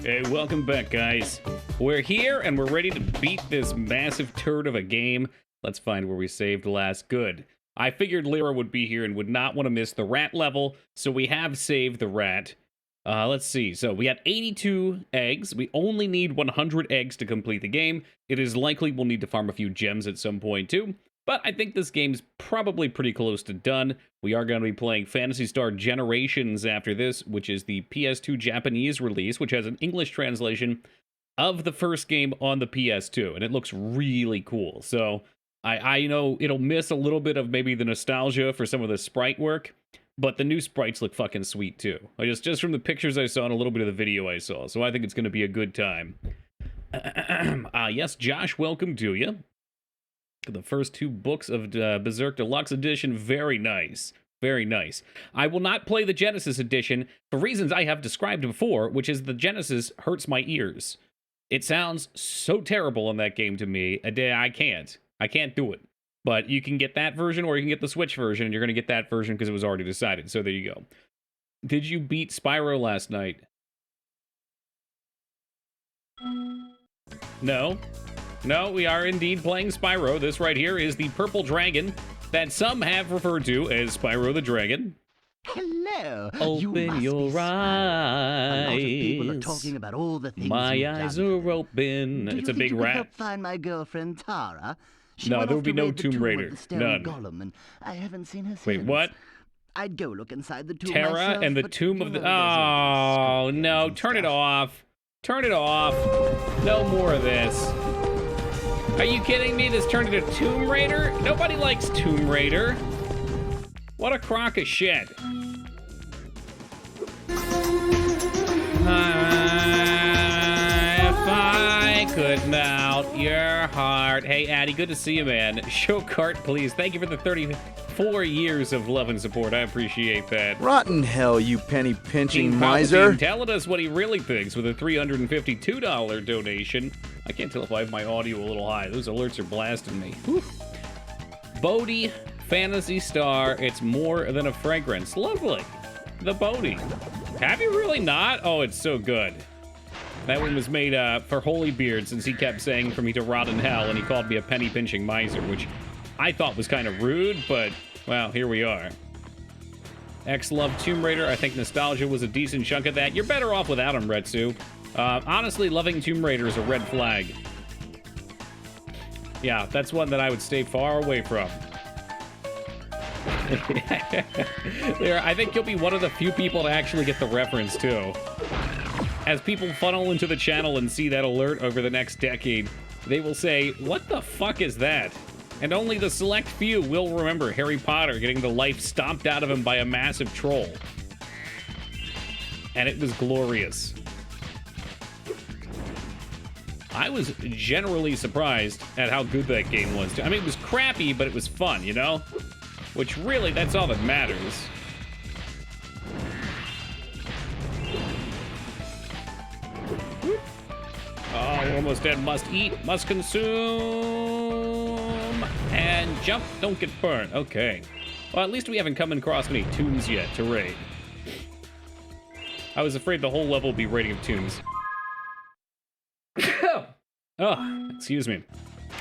Hey, welcome back, guys. We're here and we're ready to beat this massive turd of a game. Let's find where we saved last. Good. I figured Lyra would be here and would not want to miss the rat level, so we have saved the rat. Let's see. So we got 82 eggs. We only need 100 eggs to complete the game. It is likely we'll need to farm a few gems at some point too, but I think this game's probably pretty close to done. We are going to be playing Phantasy Star Generations after this, which is the PS2 Japanese release, which has an English translation of the first game on the PS2, and it looks really cool. So I know it'll miss a little bit of maybe the nostalgia for some of the sprite work, but the new sprites look fucking sweet too. Just from the pictures I saw and a little bit of the video I saw, so I think it's going to be a good time. Yes, Josh, welcome to you. The first two books of Berserk Deluxe Edition, very nice. Very nice. I will not play the Genesis Edition for reasons I have described before, which is the Genesis hurts my ears. It sounds so terrible in that game to me. I can't do it. But you can get that version or you can get the Switch version, and you're going to get that version because it was already decided. So there you go. Did you beat Spyro last night? No. No, we are indeed playing Spyro. This right here is the purple dragon that some have referred to as Spyro the Dragon. Hello. Open your eyes. A lot of people are talking about all the things My you've eyes done. are open. Do It's you a think big you could rat. help find my girlfriend Tara? She No, went there off would be to no raid the Tomb tomb of Raider. the stone None. Golem, and I haven't seen her since. Wait, what? I'd go look inside the tomb Terra myself, and the but tomb you of the... know, there's all Oh, these no. and Turn it stuff. off. Turn it off. No more of this. Are you kidding me? This turned into Tomb Raider? Nobody likes Tomb Raider. What a crock of shit. If I could melt your heart. Hey, Addy, good to see you, man. Show cart, please. Thank you for the 34 years of love and support. I appreciate that. Rotten hell, you penny-pinching King miser. Palpatine telling us what he really thinks with a $352 donation. I can't tell if I have my audio a little high. Those alerts are blasting me. Whew. Bodhi, Phantasy Star, it's more than a fragrance. Lovely. The Bodhi. Have you really not? Oh, it's so good. That one was made for Holybeard, since he kept saying for me to rot in hell, and he called me a penny-pinching miser, which I thought was kind of rude, but, well, here we are. X-Love Tomb Raider, I think nostalgia was a decent chunk of that. You're better off without him, Retsu. Honestly, loving Tomb Raider is a red flag. Yeah, that's one that I would stay far away from. I think you'll be one of the few people to actually get the reference, too. As people funnel into the channel and see that alert over the next decade, they will say, what the fuck is that? And only the select few will remember Harry Potter getting the life stomped out of him by a massive troll. And it was glorious. I was generally surprised at how good that game was. I mean, it was crappy, but it was fun, you know? Which really, that's all that matters. Oh, we're almost dead. Must eat, must consume, and jump, don't get burned. Okay. Well, at least we haven't come across any tombs yet to raid. I was afraid the whole level would be raiding of tombs. Oh, excuse me.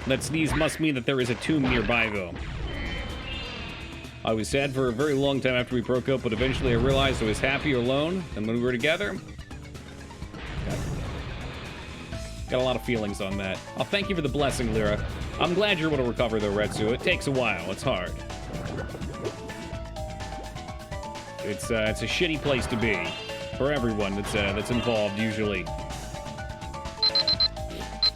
That sneeze must mean that there is a tomb nearby, though. I was sad for a very long time after we broke up, but eventually I realized I was happier alone than when we were together. Got a lot of feelings on that. Oh, thank you for the blessing, Lyra. I'm glad you're able to recover, though, Retsu. It takes a while. It's hard. It's a shitty place to be for everyone that's involved, usually.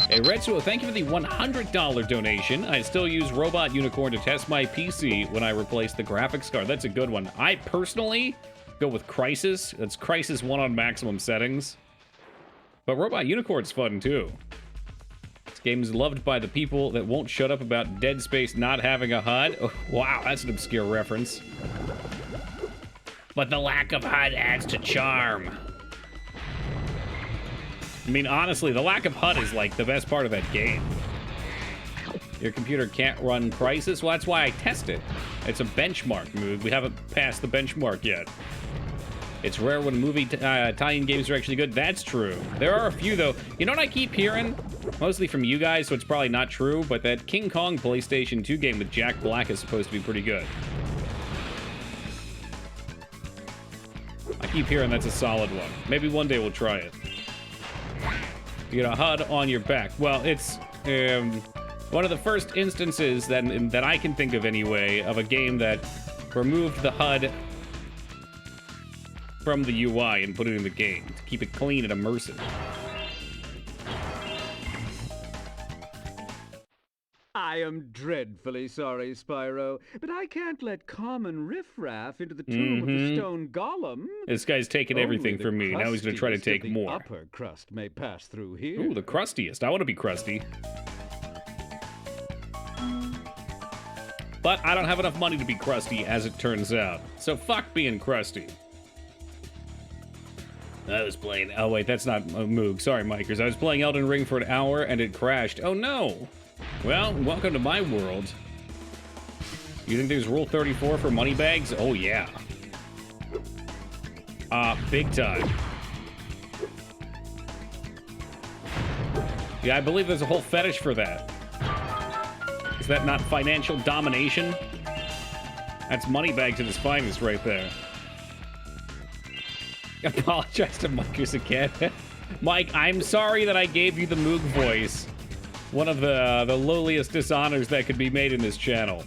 Hey, Retsuo, thank you for the $100 donation. I still use Robot Unicorn to test my PC when I replace the graphics card. That's a good one. I personally go with Crysis. That's Crysis 1 on maximum settings. But Robot Unicorn's fun, too. This game is loved by the people that won't shut up about Dead Space not having a HUD. Oh, wow, that's an obscure reference. But the lack of HUD adds to charm. I mean, honestly, the lack of HUD is, like, the best part of that game. Your computer can't run Crysis? Well, that's why I test it. It's a benchmark move. We haven't passed the benchmark yet. It's rare when movie tie-in games are actually good. That's true. There are a few, though. You know what I keep hearing? Mostly from you guys, so it's probably not true, but that King Kong PlayStation 2 game with Jack Black is supposed to be pretty good. I keep hearing that's a solid one. Maybe one day we'll try it. You get a HUD on your back. Well, it's one of the first instances that I can think of anyway of a game that removed the HUD from the UI and put it in the game to keep it clean and immersive. I am dreadfully sorry, Spyro, but I can't let common riffraff into the tomb of the stone golem. This guy's taking everything from me. Now he's going to try to take more. The upper crust may pass through here. Ooh, the crustiest. I want to be crusty. But I don't have enough money to be crusty, as it turns out. So fuck being crusty. I was playing... Oh, wait, that's not a Moog. Sorry, Mikers. I was playing Elden Ring for an hour, and it crashed. Oh, no. Well, welcome to my world. You think there's Rule 34 for money bags? Oh, yeah. Big time. Yeah, I believe there's a whole fetish for that. Is that not financial domination? That's money bags at its finest right there. Apologize to Mikers again. Mike, I'm sorry that I gave you the Moog voice. One of the lowliest dishonors that could be made in this channel.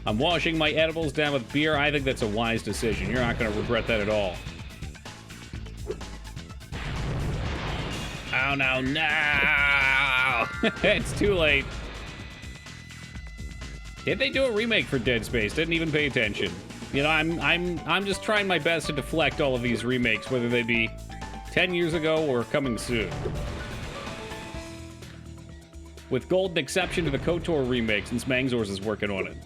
I'm washing my edibles down with beer. I think that's a wise decision. You're not going to regret that at all. Oh, no, no! It's too late. Did they do a remake for Dead Space? Didn't even pay attention. You know, I'm just trying my best to deflect all of these remakes, whether they be 10 years ago or coming soon. With golden exception to the KOTOR remake, since Mangzors is working on it.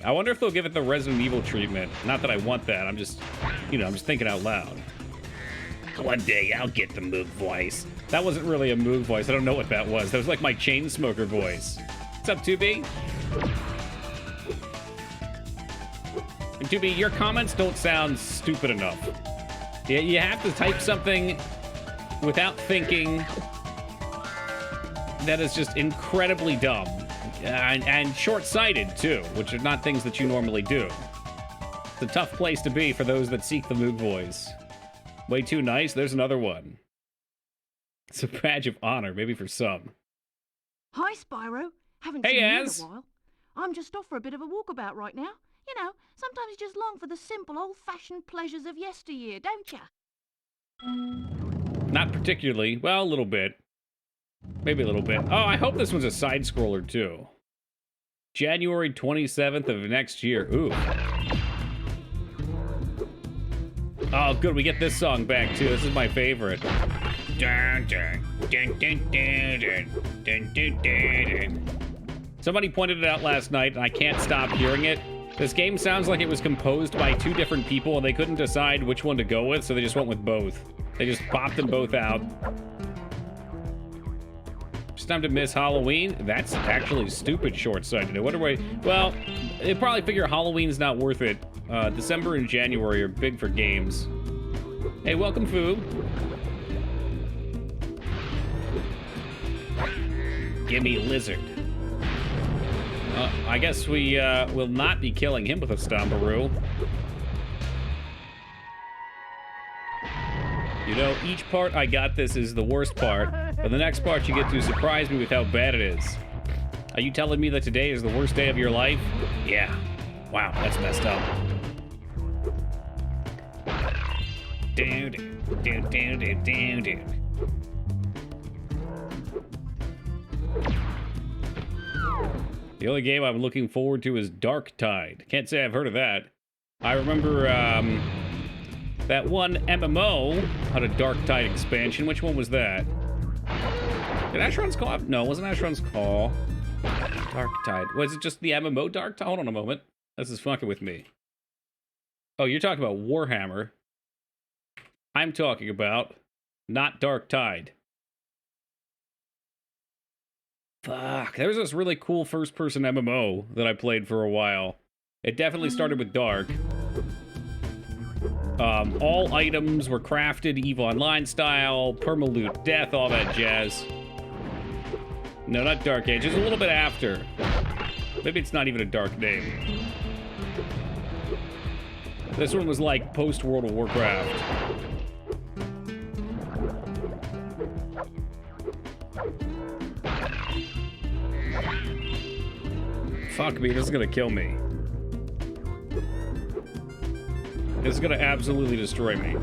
I wonder if they'll give it the Resident Evil treatment. Not that I want that, I'm just, you know, I'm just thinking out loud. One day I'll get the Moog voice. That wasn't really a Moog voice, I don't know what that was. That was like my Chainsmoker voice. What's up, 2B? And 2B, your comments don't sound stupid enough. You have to type something without thinking that is just incredibly dumb. And short-sighted, too, which are not things that you normally do. It's a tough place to be for those that seek the Moog voice. Way too nice? There's another one. It's a badge of honor, maybe for some. Hi, Spyro. Haven't Hey, seen you in Az. a while. I'm just off for a bit of a walkabout right now. You know, sometimes you just long for the simple, old-fashioned pleasures of yesteryear, don't ya? Not particularly. Well, a little bit. Maybe a little bit. Oh, I hope this one's a side-scroller, too. January 27th of next year. Ooh. Oh, good. We get this song back, too. This is my favorite. Dun, dun, dun, dun, dun, dun, dun, dun, dun. Somebody pointed it out last night, and I can't stop hearing it. This game sounds like it was composed by two different people, and they couldn't decide which one to go with, so they just went with both. They just popped them both out. It's time to miss Halloween? That's actually stupid short-sighted. I wonder why... Well, they probably figure Halloween's not worth it. December and January are big for games. Hey, welcome, Foo. Gimme Lizard. I guess we will not be killing him with a Stombaroo. You know, each part I got this is the worst part, but the next part you get to surprise me with how bad it is. Are you telling me that today is the worst day of your life? Yeah. Wow, that's messed up. The only game I'm looking forward to is Dark Tide. Can't say I've heard of that. I remember that one MMO had a Dark Tide expansion. Which one was that? Did Asheron's Call? No, it wasn't Asheron's Call. Dark Tide. Was it just the MMO Dark Tide? Hold on a moment. This is fucking with me. Oh, you're talking about Warhammer. I'm talking about not Dark Tide. Fuck. There was this really cool first-person MMO that I played for a while. It definitely started with dark. All items were crafted EVE Online style, perma-loot death, all that jazz. No, not Dark Age. It's a little bit after. Maybe it's not even a dark name. This one was like post-World of Warcraft. Fuck me, this is gonna kill me. This is gonna absolutely destroy me.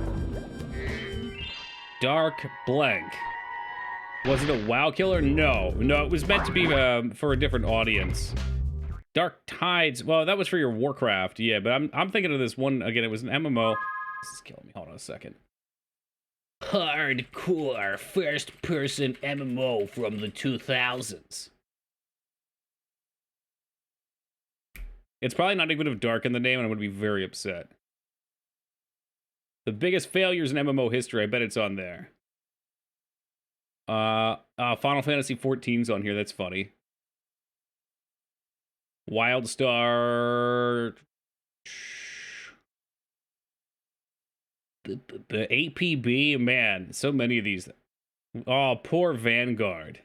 Dark Blank. Was it a WoW killer? No. No, it was meant to be for a different audience. Dark Tides. Well, that was for your Warcraft, yeah, but I'm thinking of this one, again, it was an MMO. This is killing me. Hold on a second. Hardcore first-person MMO from the 2000s. It's probably not even of dark in the name, and I'm going to be very upset. The biggest failures in MMO history, I bet it's on there. Final Fantasy XIV's on here, that's funny. Wildstar... The APB, man, so many of these. Oh, poor Vanguard.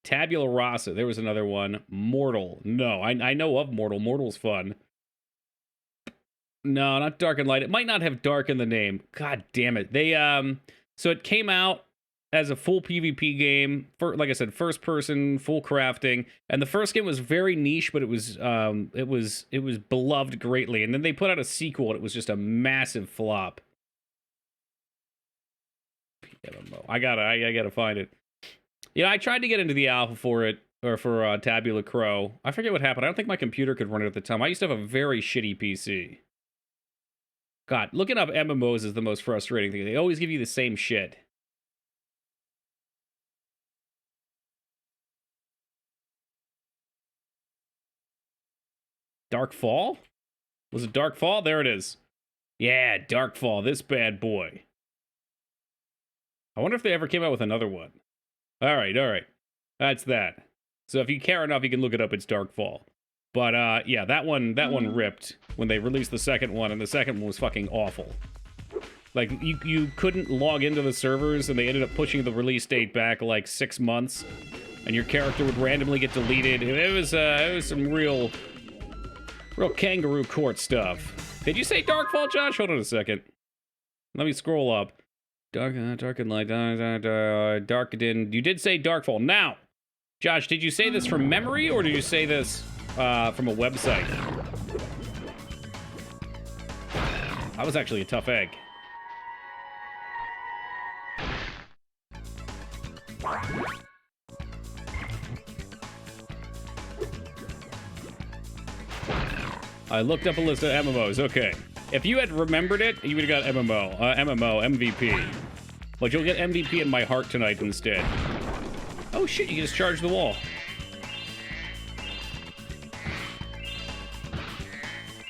Tabula Rasa, there was another one. Mortal, no, I know of Mortal. Mortal's fun. No, not Dark and Light. It might not have Dark in the name. God damn it. They, so it came out as a full PvP game. For, like I said, first person, full crafting. And the first game was very niche, but it was beloved greatly. And then they put out a sequel, and it was just a massive flop. PMMO. I gotta find it. You know, I tried to get into the alpha for it, or for Tabula Crow. I forget what happened. I don't think my computer could run it at the time. I used to have a very shitty PC. God, looking up MMOs is the most frustrating thing. They always give you the same shit. Darkfall? Was it Darkfall? There it is. Yeah, Darkfall, this bad boy. I wonder if they ever came out with another one. All right. That's that. So if you care enough, you can look it up. It's Darkfall. But yeah, that one ripped when they released the second one, and the second one was fucking awful. Like you couldn't log into the servers, and they ended up pushing the release date back like 6 months, and your character would randomly get deleted. It was some real kangaroo court stuff. Did you say Darkfall, Josh? Hold on a second. Let me scroll up. Dark and Light. Darkened. You did say Darkfall. Now, Josh, did you say this from memory, or did you say this from a website? That was actually a tough egg. I looked up a list of MMOs. Okay. If you had remembered it, you would have got MVP. But you'll get MVP in my heart tonight instead. Oh shit, you can just charge the wall.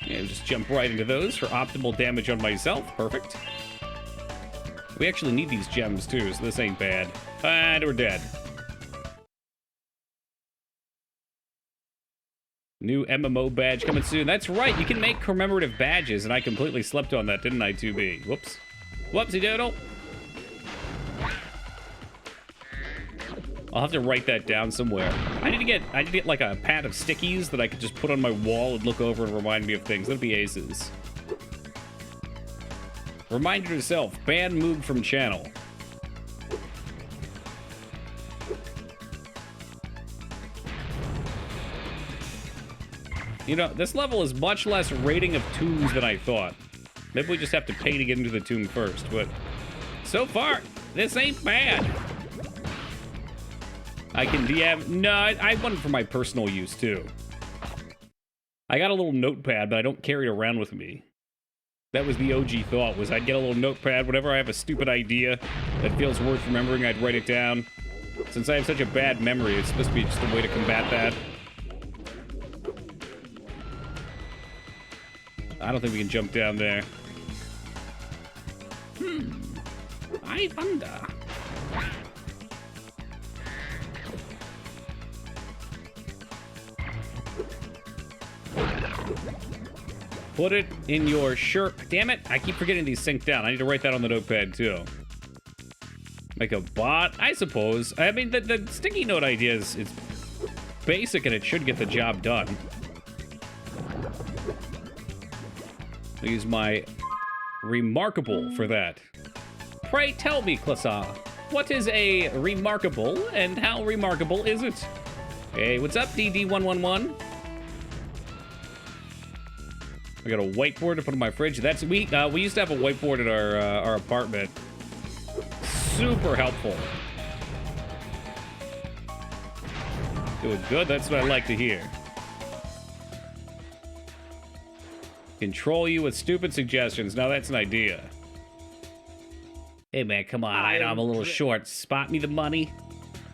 Yeah, just jump right into those for optimal damage on myself. Perfect. We actually need these gems too, so this ain't bad. And we're dead. New MMO badge coming soon. That's right, you can make commemorative badges, and I completely slept on that, didn't I, 2B? Whoops. Whoopsie doodle. I'll have to write that down somewhere. I need to get like a pad of stickies that I could just put on my wall and look over and remind me of things. That'd be aces. Remind yourself, ban moved from channel. You know, this level is much less rating of tombs than I thought. Maybe we just have to pay to get into the tomb first, but so far, this ain't bad. I can DM... No, I want it for my personal use, too. I got a little notepad, but I don't carry it around with me. That was the OG thought, was I'd get a little notepad. Whenever I have a stupid idea that feels worth remembering, I'd write it down. Since I have such a bad memory, it's supposed to be just a way to combat that. I don't think we can jump down there. I wonder. Put it in your shirt. Damn it, I keep forgetting these sync down. I need to write that on the notepad, too. Make a bot? I suppose. I mean, the sticky note idea is basic, and it should get the job done. I'll use my remarkable for that. Pray tell me, Classa, what is a remarkable, and how remarkable is it? Hey, what's up, DD111? I got a whiteboard to put on my fridge. That's we used to have a whiteboard at our apartment. Super helpful. Doing good. That's what I like to hear. Control you with stupid suggestions. Now that's an idea. Hey man, come on. I know I'm a little short. Spot me the money.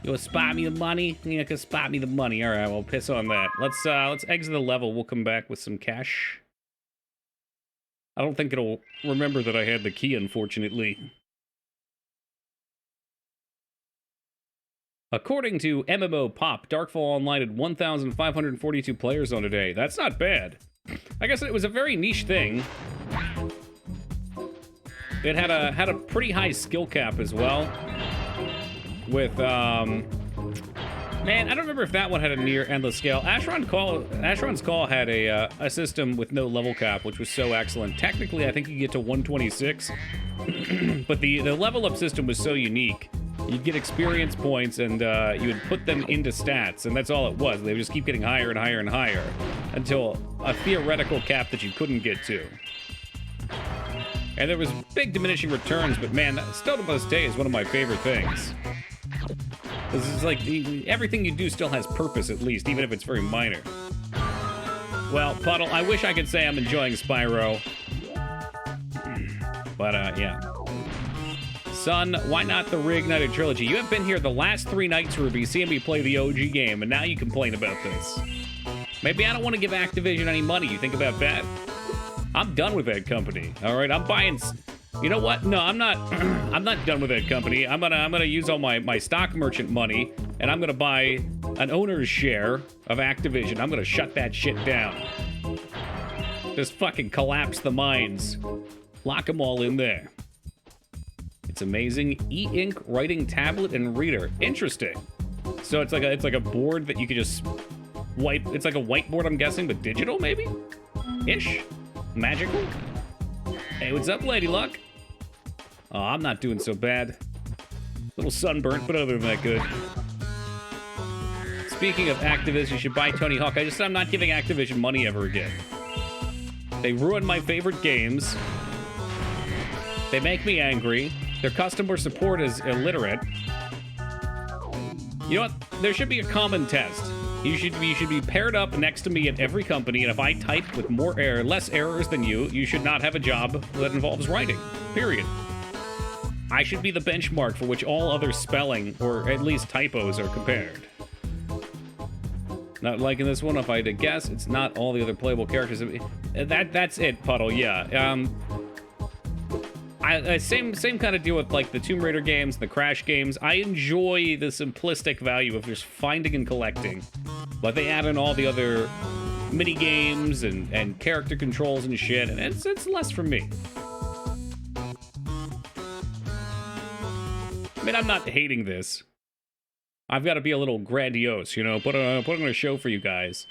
You want to spot me the money? Yeah, can spot me the money. All right, well, piss on that. Let's exit the level. We'll come back with some cash. I don't think it'll remember that I had the key, unfortunately. According to MMO Pop, Darkfall Online had 1,542 players on today. That's not bad. I guess it was a very niche thing. It had a pretty high skill cap as well. With man, I don't remember if that one had a near endless scale. Asheron's Call had a system with no level cap, which was so excellent. Technically, I think you get to 126, but the level up system was so unique. You'd get experience points, and you would put them into stats, and that's all it was. They would just keep getting higher and higher and higher until a theoretical cap that you couldn't get to. And there was big diminishing returns, but man, still to this day is one of my favorite things. This is like, everything you do still has purpose, at least, even if it's very minor. Well, Puddle, I wish I could say I'm enjoying Spyro. But, yeah. Son, why not the Reignited Trilogy? You have been here the last 3 nights, Ruby, seeing me play the OG game, and now you complain about this. Maybe I don't want to give Activision any money. You think about that? I'm done with that company, all right? I'm buying... You know what? No, I'm not. I'm not done with that company. I'm gonna use all my stock merchant money, and I'm gonna buy an owner's share of Activision. I'm gonna shut that shit down. Just fucking collapse the mines. Lock them all in there. It's amazing. E-ink writing tablet and reader. Interesting. So it's like a board that you could just wipe. It's like a whiteboard, I'm guessing, but digital maybe? Ish? Magical? Hey, what's up, Lady Luck? Oh, I'm not doing so bad. Little sunburnt, but other than that, good. Speaking of Activision, you should buy Tony Hawk. I just said I'm not giving Activision money ever again. They ruin my favorite games. They make me angry. Their customer support is illiterate. You know what? There should be a common test. You should be paired up next to me at every company, and if I type with less errors than you, you should not have a job that involves writing. Period. I should be the benchmark for which all other spelling, or at least typos, are compared. Not liking this one. If I had to guess, it's not all the other playable characters. That's it, Puddle. Yeah. Same kind of deal with like the Tomb Raider games, the Crash games. I enjoy the simplistic value of just finding and collecting, but they add in all the other mini games and character controls and shit, and it's less for me. I mean, I'm not hating this. I've got to be a little grandiose, you know, put on a show for you guys.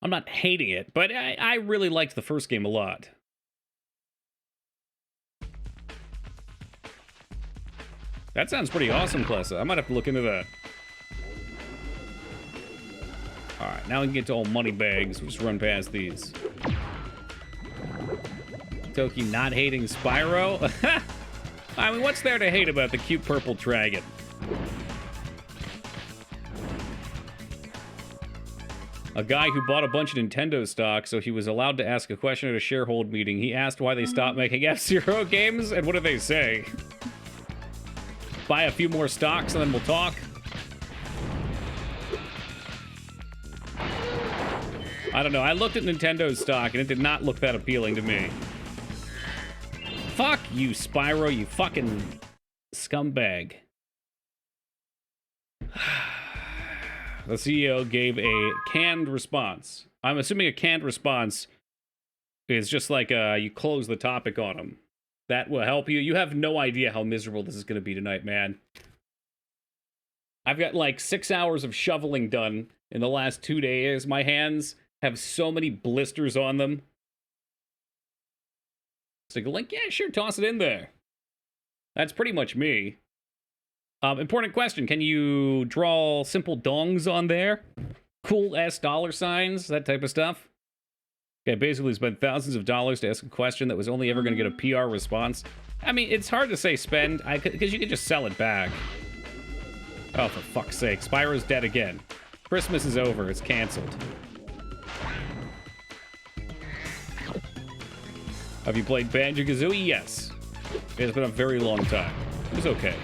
I'm not hating it, but I really liked the first game a lot. That sounds pretty awesome, Klessa. I might have to look into that. Alright, now we can get to all money bags. We'll just run past these. Toki not hating Spyro? I mean, what's there to hate about the cute purple dragon? A guy who bought a bunch of Nintendo stock, so he was allowed to ask a question at a sharehold meeting. He asked why they stopped making F-Zero games, and what did they say? Buy a few more stocks and then we'll talk. I don't know. I looked at Nintendo's stock and it did not look that appealing to me. Fuck you, Spyro, you fucking scumbag. The CEO gave a canned response. I'm assuming a canned response is just like you close the topic on them. That will help you. You have no idea how miserable this is going to be tonight, man. I've got like 6 hours of shoveling done in the last 2 days. My hands have so many blisters on them. Stick a link? Yeah, sure, toss it in there. That's pretty much me. Important question. Can you draw simple dongs on there? Cool S dollar signs, that type of stuff? Okay, basically spent thousands of dollars to ask a question that was only ever going to get a PR response. I mean, it's hard to say spend, because you can just sell it back. Oh, for fuck's sake. Spyro's dead again. Christmas is over. It's canceled. Have you played Banjo-Kazooie? Yes. It's been a very long time. It was okay.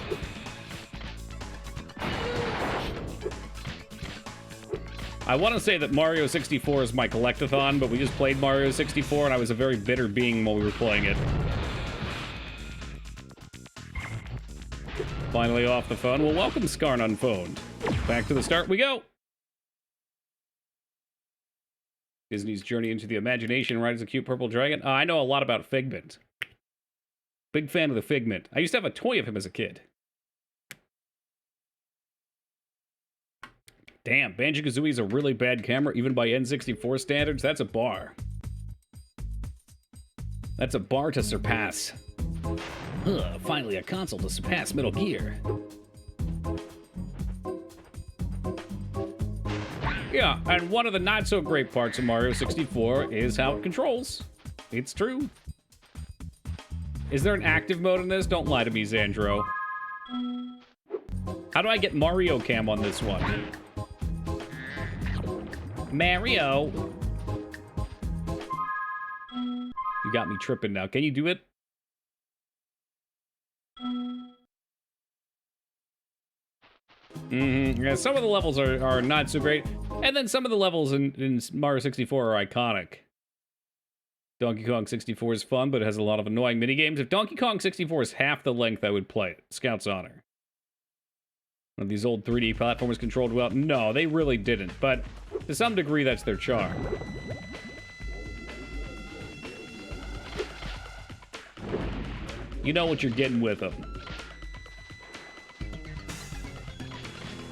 I want to say that Mario 64 is my collectathon, but we just played Mario 64, and I was a very bitter being while we were playing it. Finally off the phone. Well, welcome, Scarn Unphoned. Back to the start we go. Disney's Journey into the Imagination rides a cute purple dragon. I know a lot about Figment. Big fan of the Figment. I used to have a toy of him as a kid. Damn, Banjo-Kazooie is a really bad camera, even by N64 standards. That's a bar. That's a bar to surpass. Finally a console to surpass Metal Gear. Yeah, and one of the not-so-great parts of Mario 64 is how it controls. It's true. Is there an active mode in this? Don't lie to me, Xandro. How do I get Mario Cam on this one? Mario! You got me tripping now. Can you do it? Yeah, some of the levels are not so great. And then some of the levels in Mario 64 are iconic. Donkey Kong 64 is fun, but it has a lot of annoying minigames. If Donkey Kong 64 is half the length, I would play it. Scout's Honor. Are these old 3D platformers controlled well? No, they really didn't. But to some degree, that's their charm. You know what you're getting with them.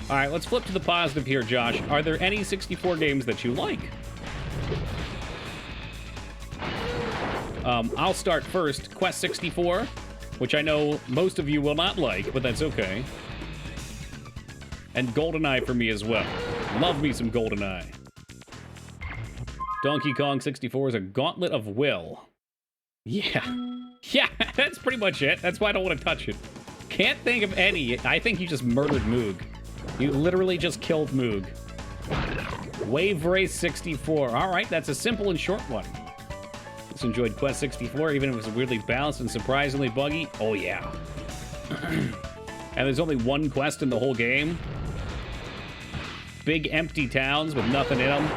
All right, let's flip to the positive here, Josh. Are there any 64 games that you like? I'll start first. Quest 64, which I know most of you will not like, but that's okay. And GoldenEye for me as well. Love me some GoldenEye. Donkey Kong 64 is a gauntlet of will. Yeah. Yeah, that's pretty much it. That's why I don't want to touch it. Can't think of any. I think you just murdered Moog. You literally just killed Moog. Wave Race 64. All right, that's a simple and short one. Just enjoyed Quest 64, even if it was weirdly balanced and surprisingly buggy. Oh, yeah. And there's only one quest in the whole game. Big empty towns with nothing in them.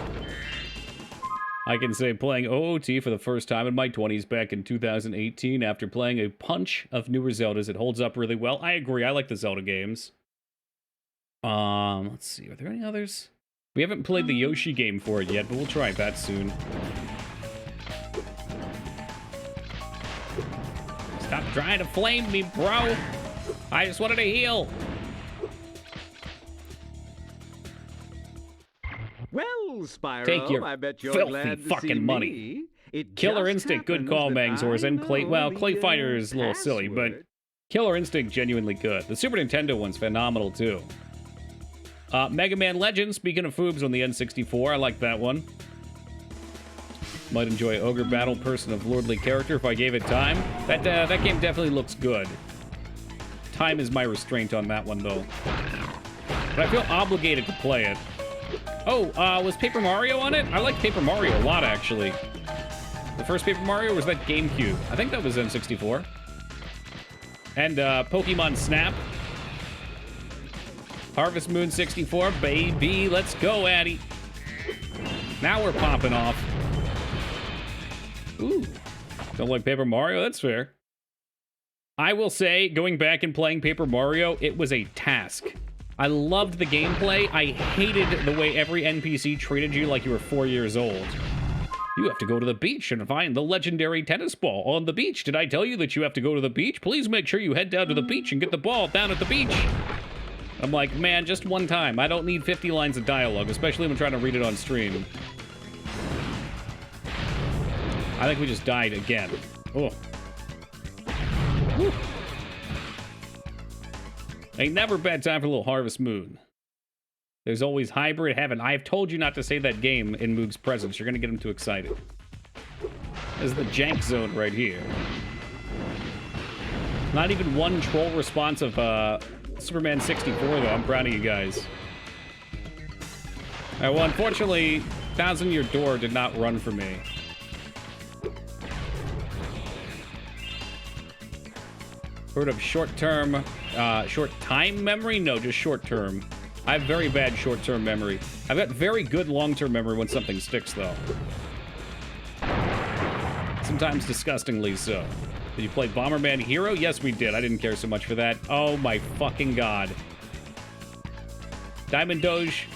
I can say playing OOT for the first time in my 20s back in 2018 after playing a bunch of newer Zeldas. It holds up really well. I agree. I like the Zelda games. Let's see. Are there any others? We haven't played the Yoshi game for it yet, but we'll try that soon. Stop trying to flame me, bro. I just wanted to heal. Well, Spyro, Take your I bet you're filthy glad to fucking see money. Me. It Killer just Instinct, good happens call, that Mangzors, I and Clay. know Well, the, Clay Fighter is a little silly, but password. Killer Instinct genuinely good. The Super Nintendo one's phenomenal too. Mega Man Legends. Speaking of foobs on the N64, I like that one. Might enjoy Ogre Battle, Person of Lordly Character if I gave it time. That game definitely looks good. Time is my restraint on that one though. But I feel obligated to play it. Oh, was Paper Mario on it? I like Paper Mario a lot, actually. The first Paper Mario, or was that GameCube? I think that was N64. And Pokemon Snap. Harvest Moon 64, baby. Let's go, Addy. Now we're popping off. Ooh. Don't like Paper Mario? That's fair. I will say, going back and playing Paper Mario, it was a task. I loved the gameplay. I hated the way every NPC treated you like you were 4 years old. You have to go to the beach and find the legendary tennis ball on the beach. Did I tell you that you have to go to the beach? Please make sure you head down to the beach and get the ball down at the beach. I'm like, man, just one time. I don't need 50 lines of dialogue, especially when I'm trying to read it on stream. I think we just died again. Oh. Whew. Ain't never a bad time for a little Harvest Moon. There's always Hybrid Heaven. I have told you not to say that game in Moog's presence. You're going to get him too excited. This is the jank zone right here. Not even one troll response of Superman 64, though. I'm proud of you guys. Well, unfortunately, Thousand Year Door did not run for me. Heard of short-term, short-time memory? No, just short-term. I have very bad short-term memory. I've got very good long-term memory when something sticks, though. Sometimes disgustingly so. Did you play Bomberman Hero? Yes, we did. I didn't care so much for that. Oh my fucking god. Diamond Doge,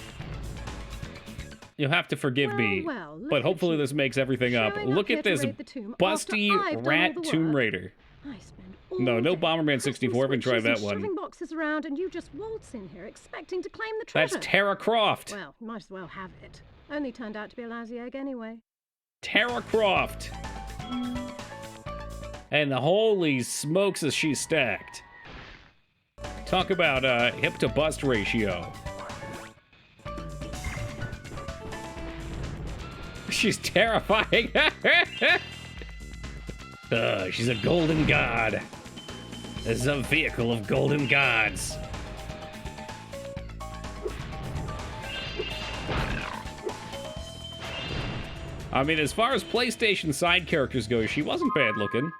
you'll have to forgive me, well, but hopefully this makes everything up. Look at this busty rat Tomb Raider. No Bomberman 64. I've been trying that one. Shoving boxes around and you just waltz in here expecting to claim the treasure. That's Tara Croft. Well, might as well have it. Only turned out to be a lousy egg anyway. Tara Croft. And holy smokes is she stacked. Talk about hip to bust ratio. She's terrifying. She's a golden god. This is a vehicle of golden gods. I mean, as far as PlayStation side characters go, she wasn't bad looking.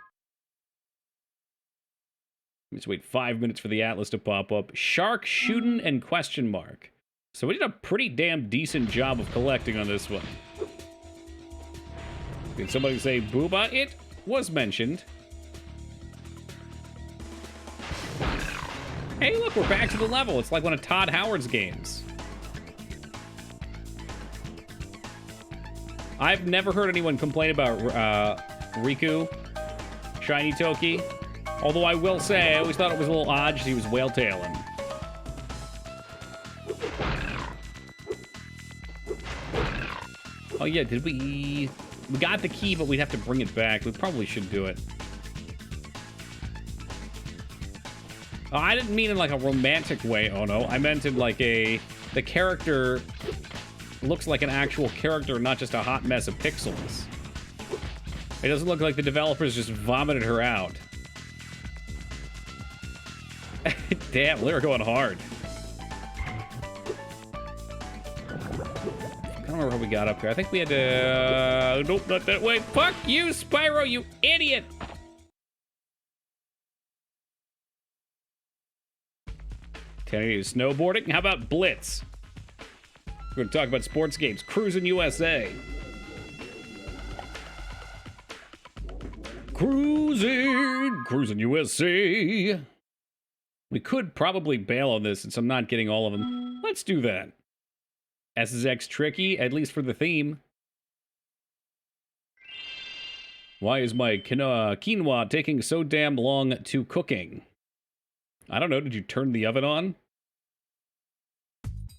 Let's wait 5 minutes for the Atlas to pop up. Shark, shootin', and question mark. So we did a pretty damn decent job of collecting on this one. Did somebody say booba? It was mentioned. Hey, look, we're back to the level. It's like one of Todd Howard's games. I've never heard anyone complain about Riku, Shiny Toki. Although I will say, I always thought it was a little odd he was whale-tailing. Oh yeah, did we... We got the key, but we'd have to bring it back. We probably should do it. Oh, I didn't mean in like a romantic way, oh no. I meant in like a... The character looks like an actual character, not just a hot mess of pixels. It doesn't look like the developers just vomited her out. Damn, they're going hard. I don't remember how we got up here. I think we had to... nope, not that way. Fuck you, Spyro, you idiot! Snowboarding? How about Blitz? We're going to talk about sports games. Cruising USA. Cruising USA. We could probably bail on this since I'm not getting all of them. Let's do that. SSX tricky, at least for the theme. Why is my quinoa taking so damn long to cooking? I don't know, did you turn the oven on?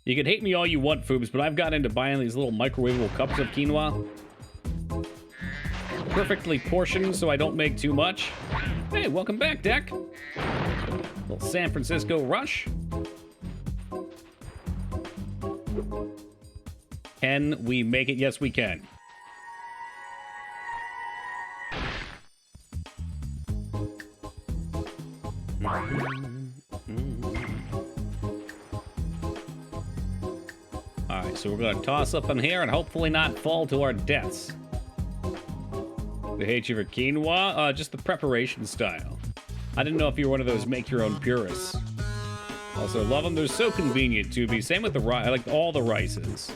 You can hate me all you want, Foobs, but I've gotten into buying these little microwavable cups of quinoa. Perfectly portioned so I don't make too much. Hey, welcome back, Deck. Little San Francisco rush. Can we make it? Yes, we can. Alright, so we're going to toss up in here and hopefully not fall to our deaths. They hate you for quinoa? Just the preparation style. I didn't know if you were one of those make-your-own purists. Also, love them. They're so convenient, too. Same with the rice. I like all the rices.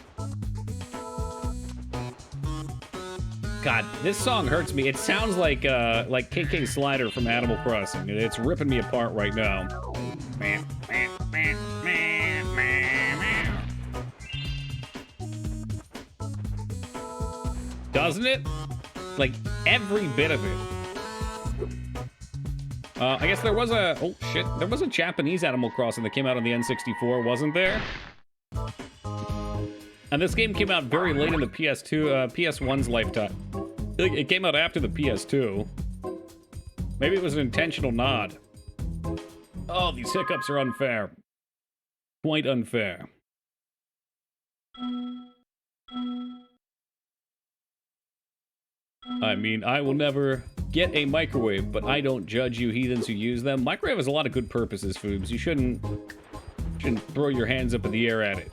God, this song hurts me. It sounds like KK Slider from Animal Crossing. It's ripping me apart right now. Doesn't it? Like, every bit of it. I guess there was a... Oh, shit. There was a Japanese Animal Crossing that came out on the N64, wasn't there? And this game came out very late in the PS1's lifetime. It came out after the PS2. Maybe it was an intentional nod. Oh, these hiccups are unfair. Quite unfair. I mean, I will never get a microwave, but I don't judge you heathens who use them. Microwave has a lot of good purposes, Foobs. You shouldn't throw your hands up in the air at it.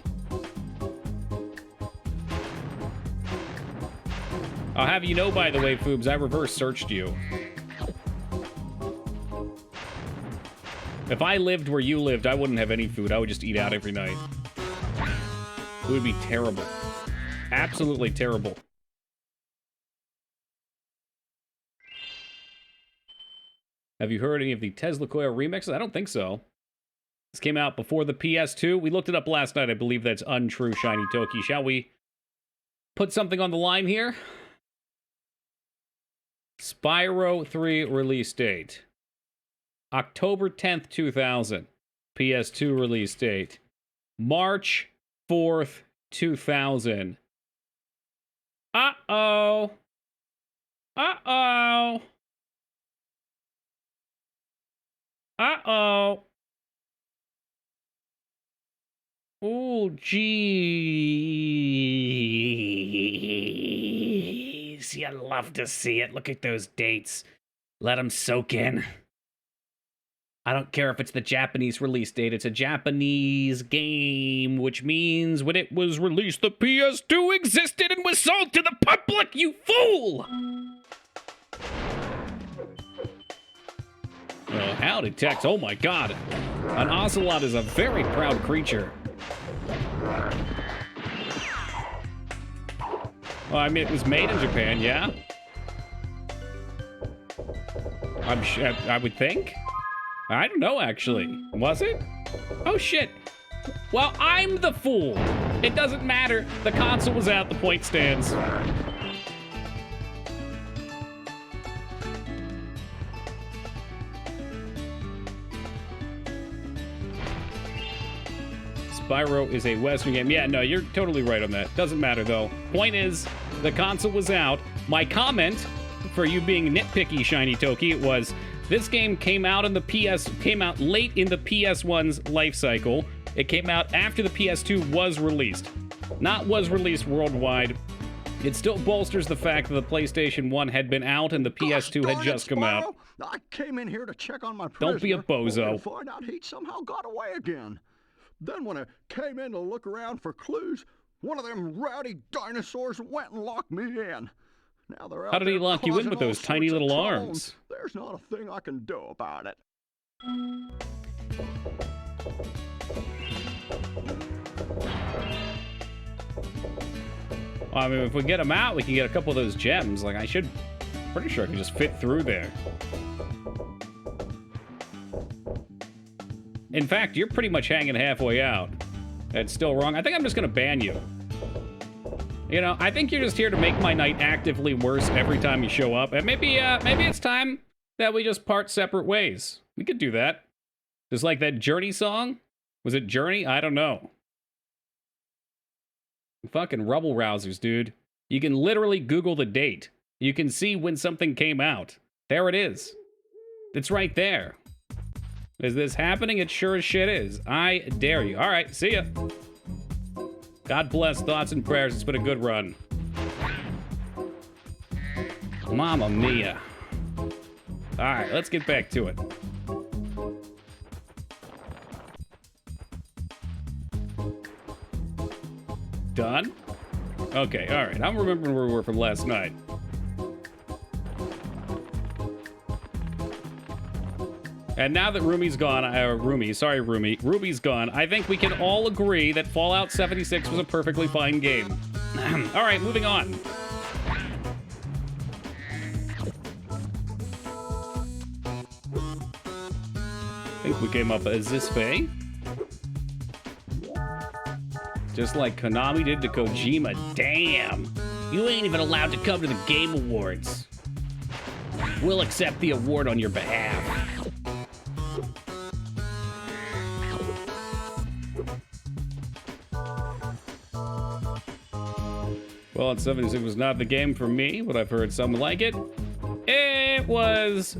I'll have you know, by the way, Foobs, I reverse searched you. If I lived where you lived, I wouldn't have any food. I would just eat out every night. It would be terrible. Absolutely terrible. Have you heard any of the Tesla Coil remixes? I don't think so. This came out before the PS2. We looked it up last night. I believe that's untrue, Shiny Toki. Shall we put something on the line here? Spyro 3 release date. October 10th, 2000. PS2 release date. March 4th, 2000. Uh-oh. Uh-oh. Uh-oh. Oh, jeez. You love to see it. Look at those dates. Let them soak in. I don't care if it's the Japanese release date. It's a Japanese game, which means when it was released, the PS2 existed and was sold to the public, you fool! Oh, howdy, Tex. Oh my god. An ocelot is a very proud creature. Oh, I mean, it was made in Japan, yeah? I would think? I don't know, actually. Was it? Oh, shit. Well, I'm the fool. It doesn't matter. The console was out. The point stands. Spyro is a Western game. Yeah, no, you're totally right on that. Doesn't matter, though. Point is, the console was out. My comment, for you being nitpicky, Shiny Toki, was... This game came out late in the PS1's life cycle. It came out after the PS2 was released. Not was released worldwide. It still bolsters the fact that the PlayStation 1 had been out and the PS2 had just come out. I came in here to check on my prisoner. Don't be a bozo. To find out he somehow got away again. Then when I came in to look around for clues, one of them rowdy dinosaurs went and locked me in. Now they're out. How did he lock you in with those tiny little arms? There's not a thing I can do about it. I mean, if we get them out, we can get a couple of those gems. Like, pretty sure I can just fit through there. In fact, you're pretty much hanging halfway out. That's still wrong. I think I'm just gonna ban you. You know, I think you're just here to make my night actively worse every time you show up. And maybe it's time that we just part separate ways. We could do that. Just like that Journey song? Was it Journey? I don't know. Fucking rubble rousers, dude. You can literally Google the date. You can see when something came out. There it is. It's right there. Is this happening? It sure as shit is. I dare you. All right, see ya. God bless, thoughts and prayers. It's been a good run. Mamma mia. All right, let's get back to it. Done? Okay, all right. I'm remembering where we were from last night. And now that Ruby's gone, Ruby's gone, I think we can all agree that Fallout 76 was a perfectly fine game. All right, moving on. I think we came up as this way. Just like Konami did to Kojima. Damn. You ain't even allowed to come to the Game Awards. We'll accept the award on your behalf. Well, it's 76 was not the game for me, but I've heard some like it. It was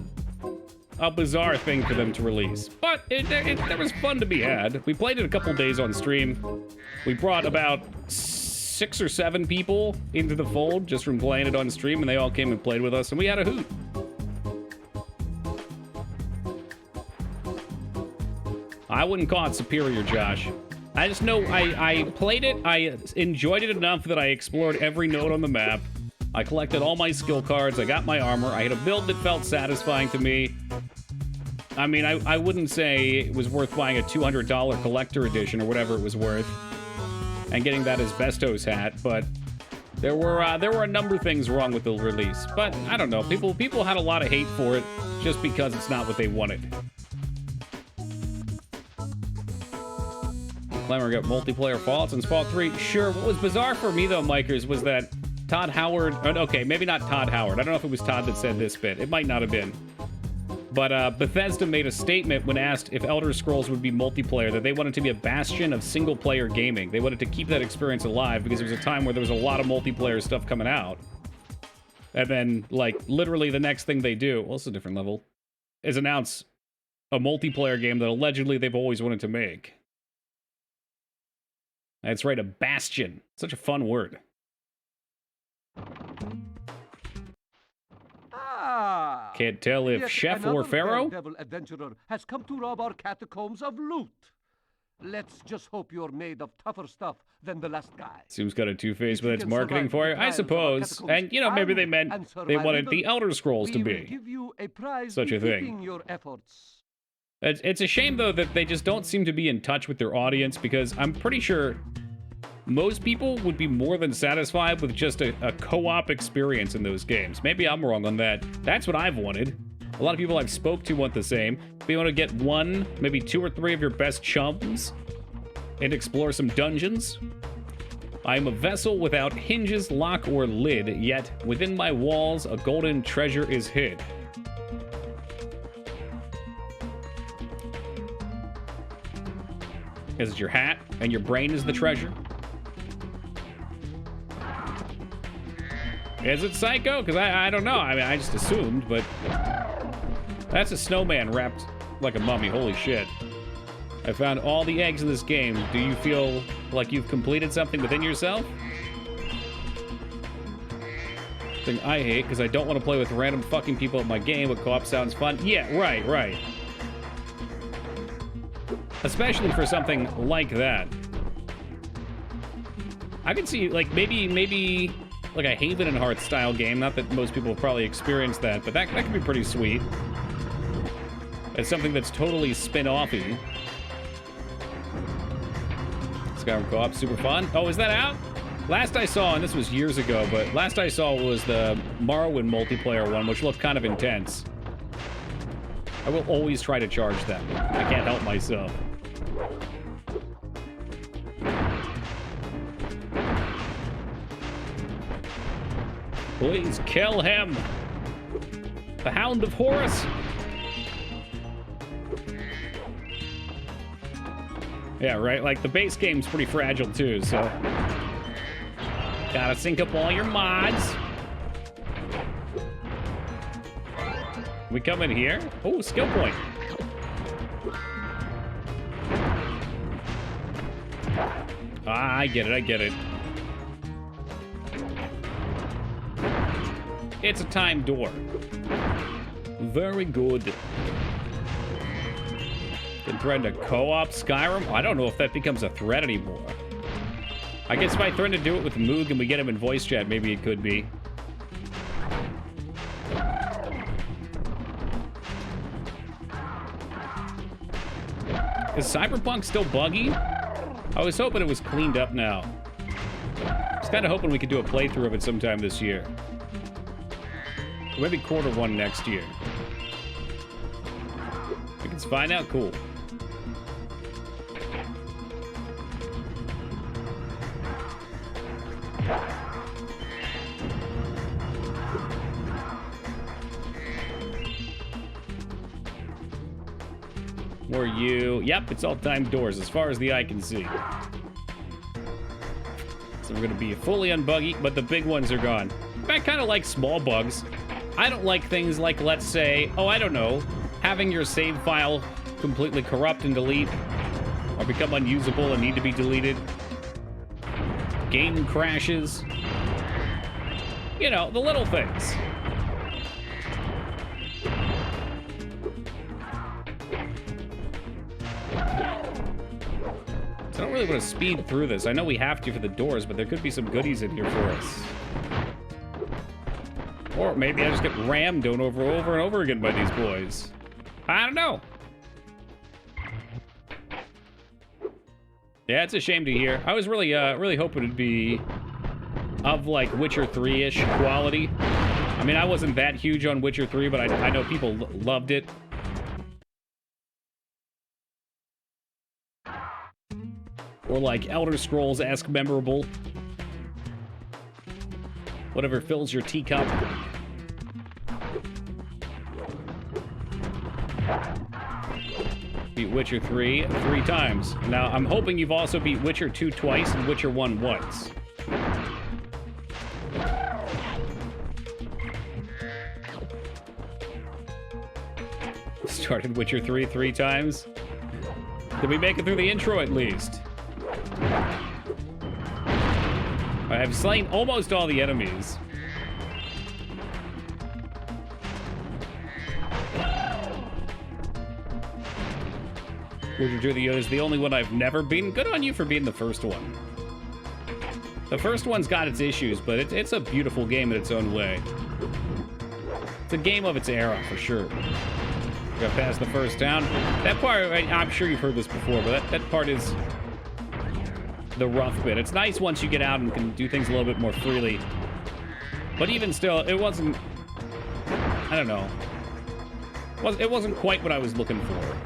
a bizarre thing for them to release, but there was fun to be had. We played it a couple days on stream. We brought about 6 or 7 people into the fold just from playing it on stream, and they all came and played with us, and we had a hoot. I wouldn't call it superior, Josh. I just know I played it, I enjoyed it enough that I explored every node on the map. I collected all my skill cards, I got my armor, I had a build that felt satisfying to me. I mean, I wouldn't say it was worth buying a $200 collector edition or whatever it was worth and getting that asbestos hat, but there were a number of things wrong with the release. But I don't know, people had a lot of hate for it just because it's not what they wanted. Clemmer got multiplayer Fallout since Fallout 3. Sure, what was bizarre for me though, Mikers, was that Todd Howard, okay, maybe not Todd Howard. I don't know if it was Todd that said this bit. It might not have been. But Bethesda made a statement when asked if Elder Scrolls would be multiplayer, that they wanted to be a bastion of single-player gaming. They wanted to keep that experience alive because there was a time where there was a lot of multiplayer stuff coming out. And then, like, literally the next thing they do, well, it's a different level, is announce a multiplayer game that allegedly they've always wanted to make. That's right, a bastion. Such a fun word. Ah, Can't tell if yet Chef or another Pharaoh. daredevil adventurer has come to rob our catacombs of loot. Let's just hope you're made of tougher stuff than the last guy. Seems kind of two-faced If with you its can marketing survive for the you, I trials of our suppose. catacombs And, you know, maybe they meant and they wanted the survival, Elder Scrolls to we will be. give you a prize Such a thing. befitting your efforts. It's a shame, though, that they just don't seem to be in touch with their audience, because I'm pretty sure most people would be more than satisfied with just a co-op experience in those games. Maybe I'm wrong on that. That's what I've wanted. A lot of people I've spoke to want the same. If you want to get 1, maybe 2 or 3 of your best chums and explore some dungeons. I am a vessel without hinges, lock, or lid, yet within my walls a golden treasure is hid. Is it your hat and your brain is the treasure? Is it Psycho? Because I don't know. I mean, I just assumed, but that's a snowman wrapped like a mummy. Holy shit. I found all the eggs in this game. Do you feel like you've completed something within yourself? Thing I hate, because I don't want to play with random fucking people at my game, but co-op sounds fun. Yeah, right. Especially for something like that. I could see, like, maybe like a Haven and Hearth style game. Not that most people have probably experienced that, but that could be pretty sweet. It's something that's totally spin-offy. Skyrim co-op, super fun. Oh, is that out? Last I saw, and this was years ago, but last I saw was the Morrowind multiplayer one, which looked kind of intense. I will always try to charge them. I can't help myself. Please kill him! The Hound of Horus! Yeah, right? Like, the base game's pretty fragile, too, so... Gotta sync up all your mods. We come in here. Oh, skill point. Ah, I get it. It's a time door. Very good. Been threatened to co-op Skyrim? I don't know if that becomes a threat anymore. I guess if I threaten to do it with Moog and we get him in voice chat, maybe it could be. Is Cyberpunk still buggy? I was hoping it was cleaned up now. I was kind of hoping we could do a playthrough of it sometime this year. Or maybe Q1 next year. We can find out. Cool. Where are you? Yep, it's all timed doors as far as the eye can see. So we're gonna be fully unbuggy, but the big ones are gone. I kind of like small bugs. I don't like things like, let's say, oh, I don't know, having your save file completely corrupt and delete, or become unusable and need to be deleted. Game crashes. You know, the little things. So I don't really want to speed through this. I know we have to for the doors, but there could be some goodies in here for us. Or maybe I just get rammed over and over again by these boys. I don't know. Yeah, it's a shame to hear. I was really hoping it'd be of like Witcher 3-ish quality. I mean, I wasn't that huge on Witcher 3, but I know people loved it. Or like Elder Scrolls-esque memorable. Whatever fills your teacup. Beat Witcher 3 times. Now, I'm hoping you've also beat Witcher 2 twice and Witcher 1 once. Started Witcher 3 times. Did we make it through the intro at least? I've slain almost all the enemies. Witcher 2 is the only one I've never beaten. Good on you for being the first one. The first one's got its issues, but it's a beautiful game in its own way. It's a game of its era, for sure. Got past the first town. That part, I'm sure you've heard this before, but that part is the rough bit. It's nice once you get out and can do things a little bit more freely. But even still, it wasn't... I don't know. It wasn't quite what I was looking for.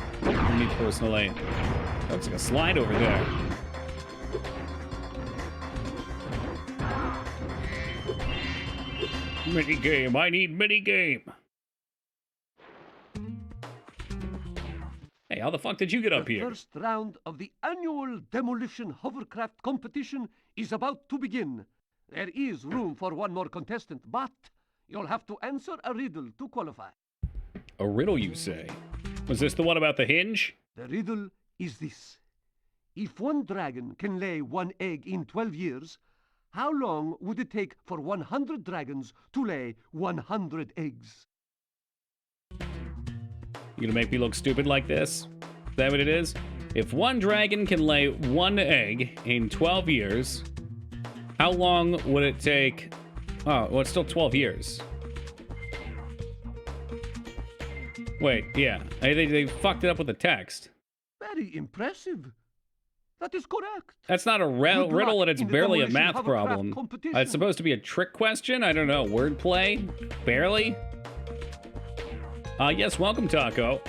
Me personally. That looks like a slide over there. Minigame. I need minigame. Hey, how the fuck did you get up here? The first round of the annual demolition hovercraft competition is about to begin. There is room for one more contestant, but you'll have to answer a riddle to qualify. A riddle, you say? Was this the one about the hinge? The riddle is this. If one dragon can lay one egg in 12 years, how long would it take for 100 dragons to lay 100 eggs? You gonna make me look stupid like this? Is that what it is? If one dragon can lay one egg in 12 years, how long would it take? Oh, well, it's still 12 years. Wait, yeah. They fucked it up with the text. Very impressive. That is correct. That's not a riddle, and it's barely a math problem. It's supposed to be a trick question? I don't know. Wordplay? Barely? Yes, welcome, Taco.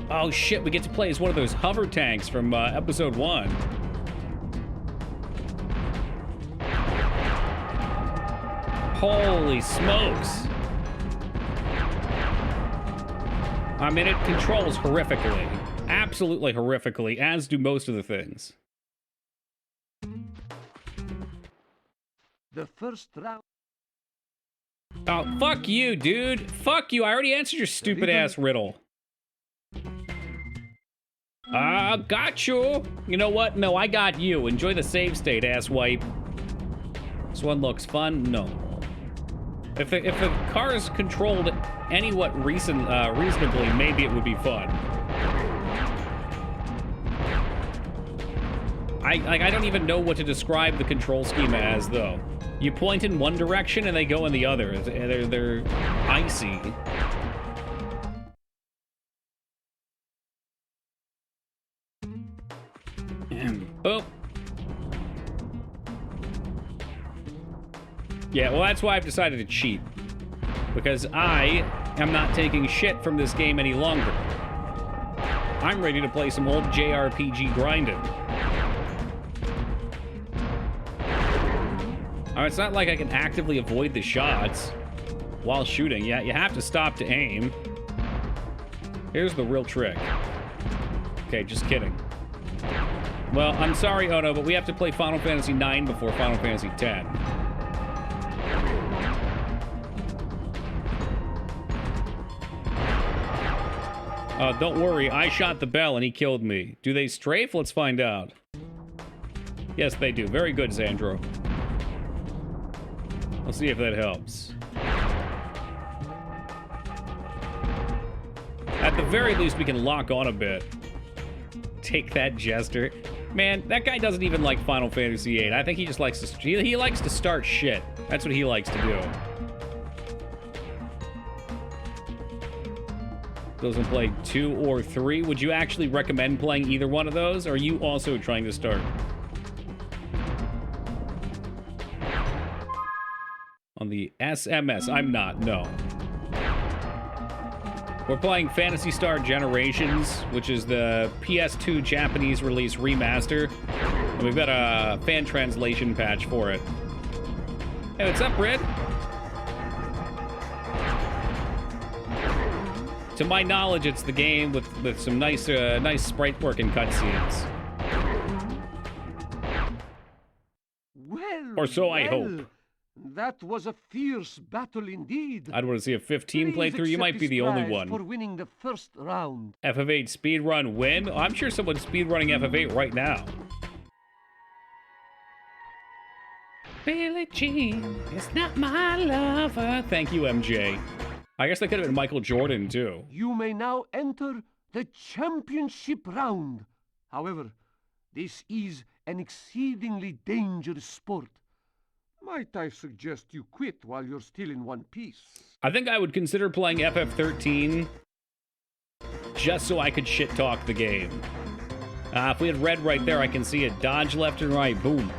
Oh, shit, we get to play as one of those hover tanks from episode 1. Holy smokes. I mean, it controls horrifically. Absolutely horrifically, as do most of the things. The first round. Oh, fuck you, dude. Fuck you. I already answered your stupid ass riddle. Got you. You know what? No, I got you. Enjoy the save state, asswipe. This one looks fun? No. If the cars controlled reasonably, maybe it would be fun. I don't even know what to describe the control scheme as, though. You point in one direction and they go in the other. They're icy. Oh. Yeah, well, that's why I've decided to cheat. Because I am not taking shit from this game any longer. I'm ready to play some old JRPG grinding. It's not like I can actively avoid the shots while shooting. Yeah, you have to stop to aim. Here's the real trick. Okay, just kidding. Well, I'm sorry, Odo, but we have to play Final Fantasy IX before Final Fantasy X. Don't worry, I shot the bell and he killed me. Do they strafe? Let's find out. Yes, they do. Very good, Xandro. Let's see if that helps. At the very least, we can lock on a bit. Take that, Jester. Man, that guy doesn't even like Final Fantasy VIII. I think he just likes to... He likes to start shit. That's what he likes to do. Doesn't play 2 or 3. Would you actually recommend playing either one of those? Or are you also trying to start? On the SMS, I'm not, no. We're playing Phantasy Star Generations, which is the PS2 Japanese release remaster. And we've got a fan translation patch for it. Hey, what's up, Red? To my knowledge, it's the game with some nice sprite work and cutscenes. Well, Or so I hope. That was a fierce battle indeed. I'd want to see a 15 Please playthrough. You might be accept the this only prize one. for winning the first round. FF8 speedrun win? I'm sure someone's speedrunning FF8 right now. Billie Jean is not my lover. Thank you, MJ. I guess that could have been Michael Jordan, too. You may now enter the championship round. However, this is an exceedingly dangerous sport. Might I suggest you quit while you're still in one piece? I think I would consider playing FF13 just so I could shit-talk the game. If we had red right there, I can see it. Dodge left and right. Boom.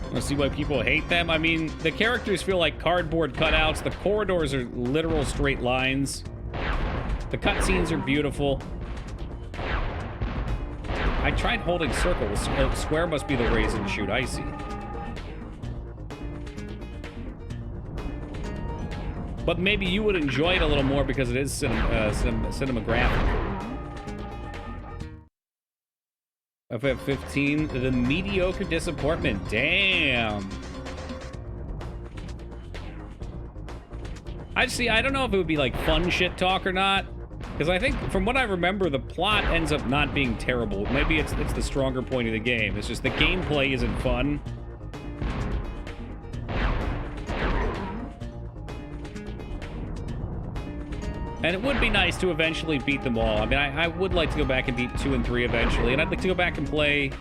Wanna see why people hate them? I mean, the characters feel like cardboard cutouts. The corridors are literal straight lines. The cutscenes are beautiful. I tried holding circle. Square must be the raise and shoot. I see. But maybe you would enjoy it a little more because it is cinematographic. FF15, the mediocre disappointment. Damn. I don't know if it would be like fun shit talk or not. Because I think, from what I remember, the plot ends up not being terrible. Maybe it's the stronger point of the game. It's just the gameplay isn't fun. And it would be nice to eventually beat them all. I mean, I would like to go back and beat 2 and 3 eventually, and I'd like to go back and play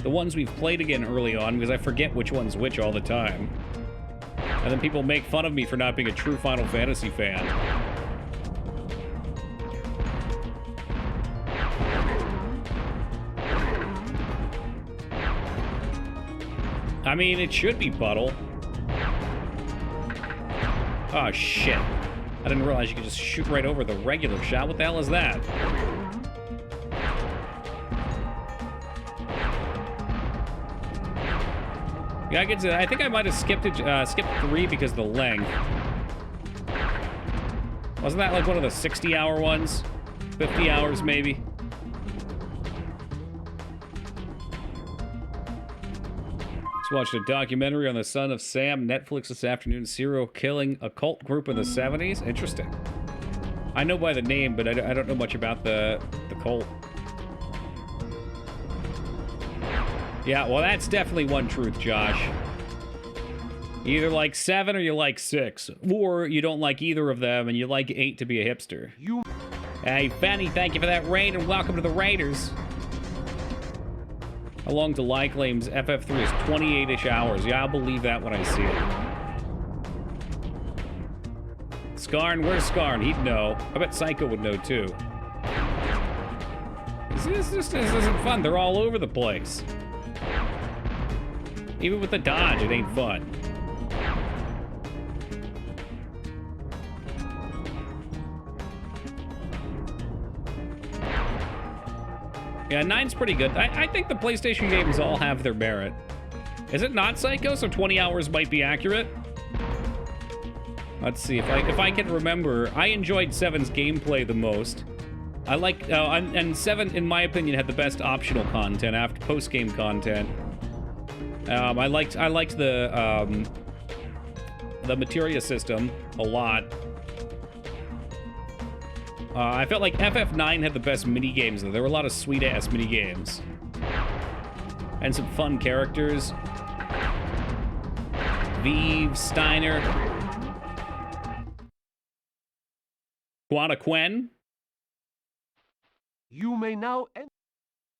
the ones we've played again early on, because I forget which one's which all the time. And then people make fun of me for not being a true Final Fantasy fan. I mean, it should be Puddle. Oh, shit. I didn't realize you could just shoot right over the regular shot. What the hell is that? Yeah, I think I might have skipped 3 because of the length. Wasn't that like one of the 60-hour ones? 50 hours, maybe? Watched a documentary on the son of Sam, Netflix this afternoon, serial killing a cult group in the 70s. Interesting. I know by the name, but I don't know much about the cult. Yeah, well, that's definitely one truth, Josh. You either like 7 or you like 6. Or you don't like either of them and you like 8 to be a hipster. Hey, Fanny, thank you for that raid and welcome to the Raiders. How long Delay claims FF3 is 28-ish hours. Yeah, I'll believe that when I see it. Skarn, where's Skarn? He'd know. I bet Psycho would know, too. This isn't fun. They're all over the place. Even with the dodge, it ain't fun. Yeah, 9's pretty good. I think the PlayStation games all have their merit. Is it not Psycho, so 20 hours might be accurate? Let's see if I can remember. I enjoyed 7's gameplay the most. I like and 7, in my opinion, had the best optional content after post-game content. I liked the materia system a lot. I felt like FF9 had the best mini games though. There were a lot of sweet ass mini games and some fun characters. Vive, Steiner, Quinn. You may now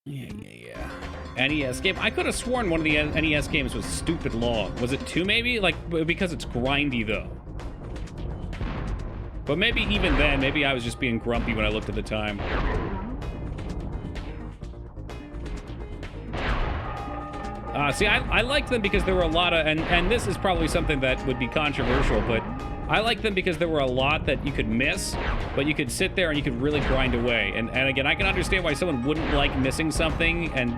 Yeah. NES game. I could have sworn one of the NES games was stupid long. Was it 2 maybe? Like, because it's grindy though. But maybe even then, maybe I was just being grumpy when I looked at the time. See, I liked them because there were a lot of, and this is probably something that would be controversial, but I liked them because there were a lot that you could miss, but you could sit there and you could really grind away. And again, I can understand why someone wouldn't like missing something, and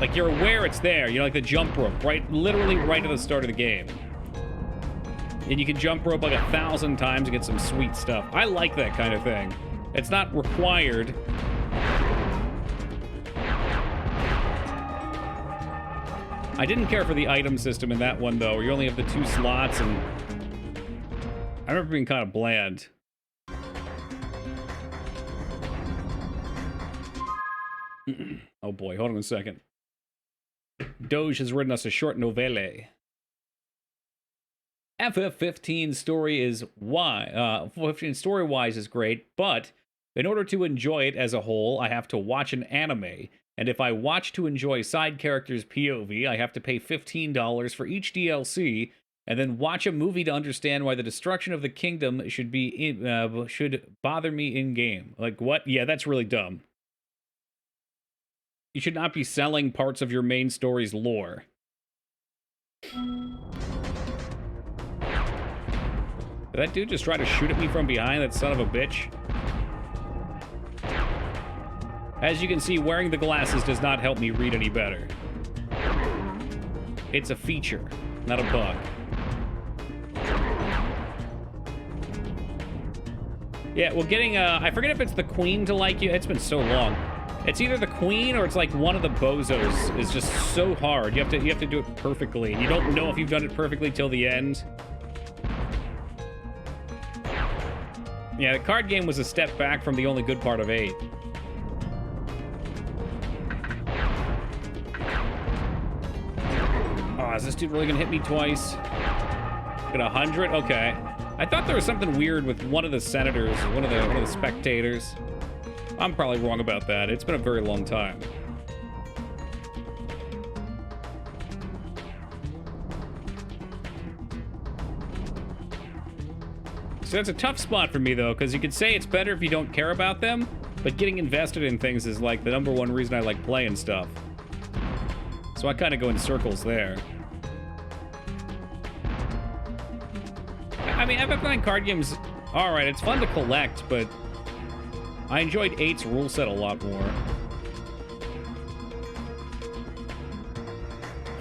like you're aware it's there, you know, like the jump rope, right? Literally right at the start of the game. And you can jump rope like 1,000 times and get some sweet stuff. I like that kind of thing. It's not required. I didn't care for the item system in that one, though, where you only have the 2 slots, and I remember being kind of bland. Oh boy, hold on a second. Doge has written us a short novelle. FF15 story is story-wise is great, but in order to enjoy it as a whole, I have to watch an anime. And if I watch to enjoy side characters' POV, I have to pay $15 for each DLC, and then watch a movie to understand why the destruction of the kingdom should bother me in-game. Like, what? Yeah, that's really dumb. You should not be selling parts of your main story's lore. Did that dude just try to shoot at me from behind, that son of a bitch? As you can see, wearing the glasses does not help me read any better. It's a feature, not a bug. Yeah, well, getting, I forget if it's the queen to like you. It's been so long. It's either the queen or it's like one of the bozos is just so hard. You have to do it perfectly. And you don't know if you've done it perfectly till the end. Yeah, the card game was a step back from the only good part of 8. Oh, is this dude really gonna hit me twice? Got 100? Okay. I thought there was something weird with one of the senators, one of the spectators. I'm probably wrong about that. It's been a very long time. So that's a tough spot for me, though, because you could say it's better if you don't care about them, but getting invested in things is, like, the #1 reason I like playing stuff. So I kind of go in circles there. I mean, FF9 card games, alright, it's fun to collect, but I enjoyed 8's rule set a lot more.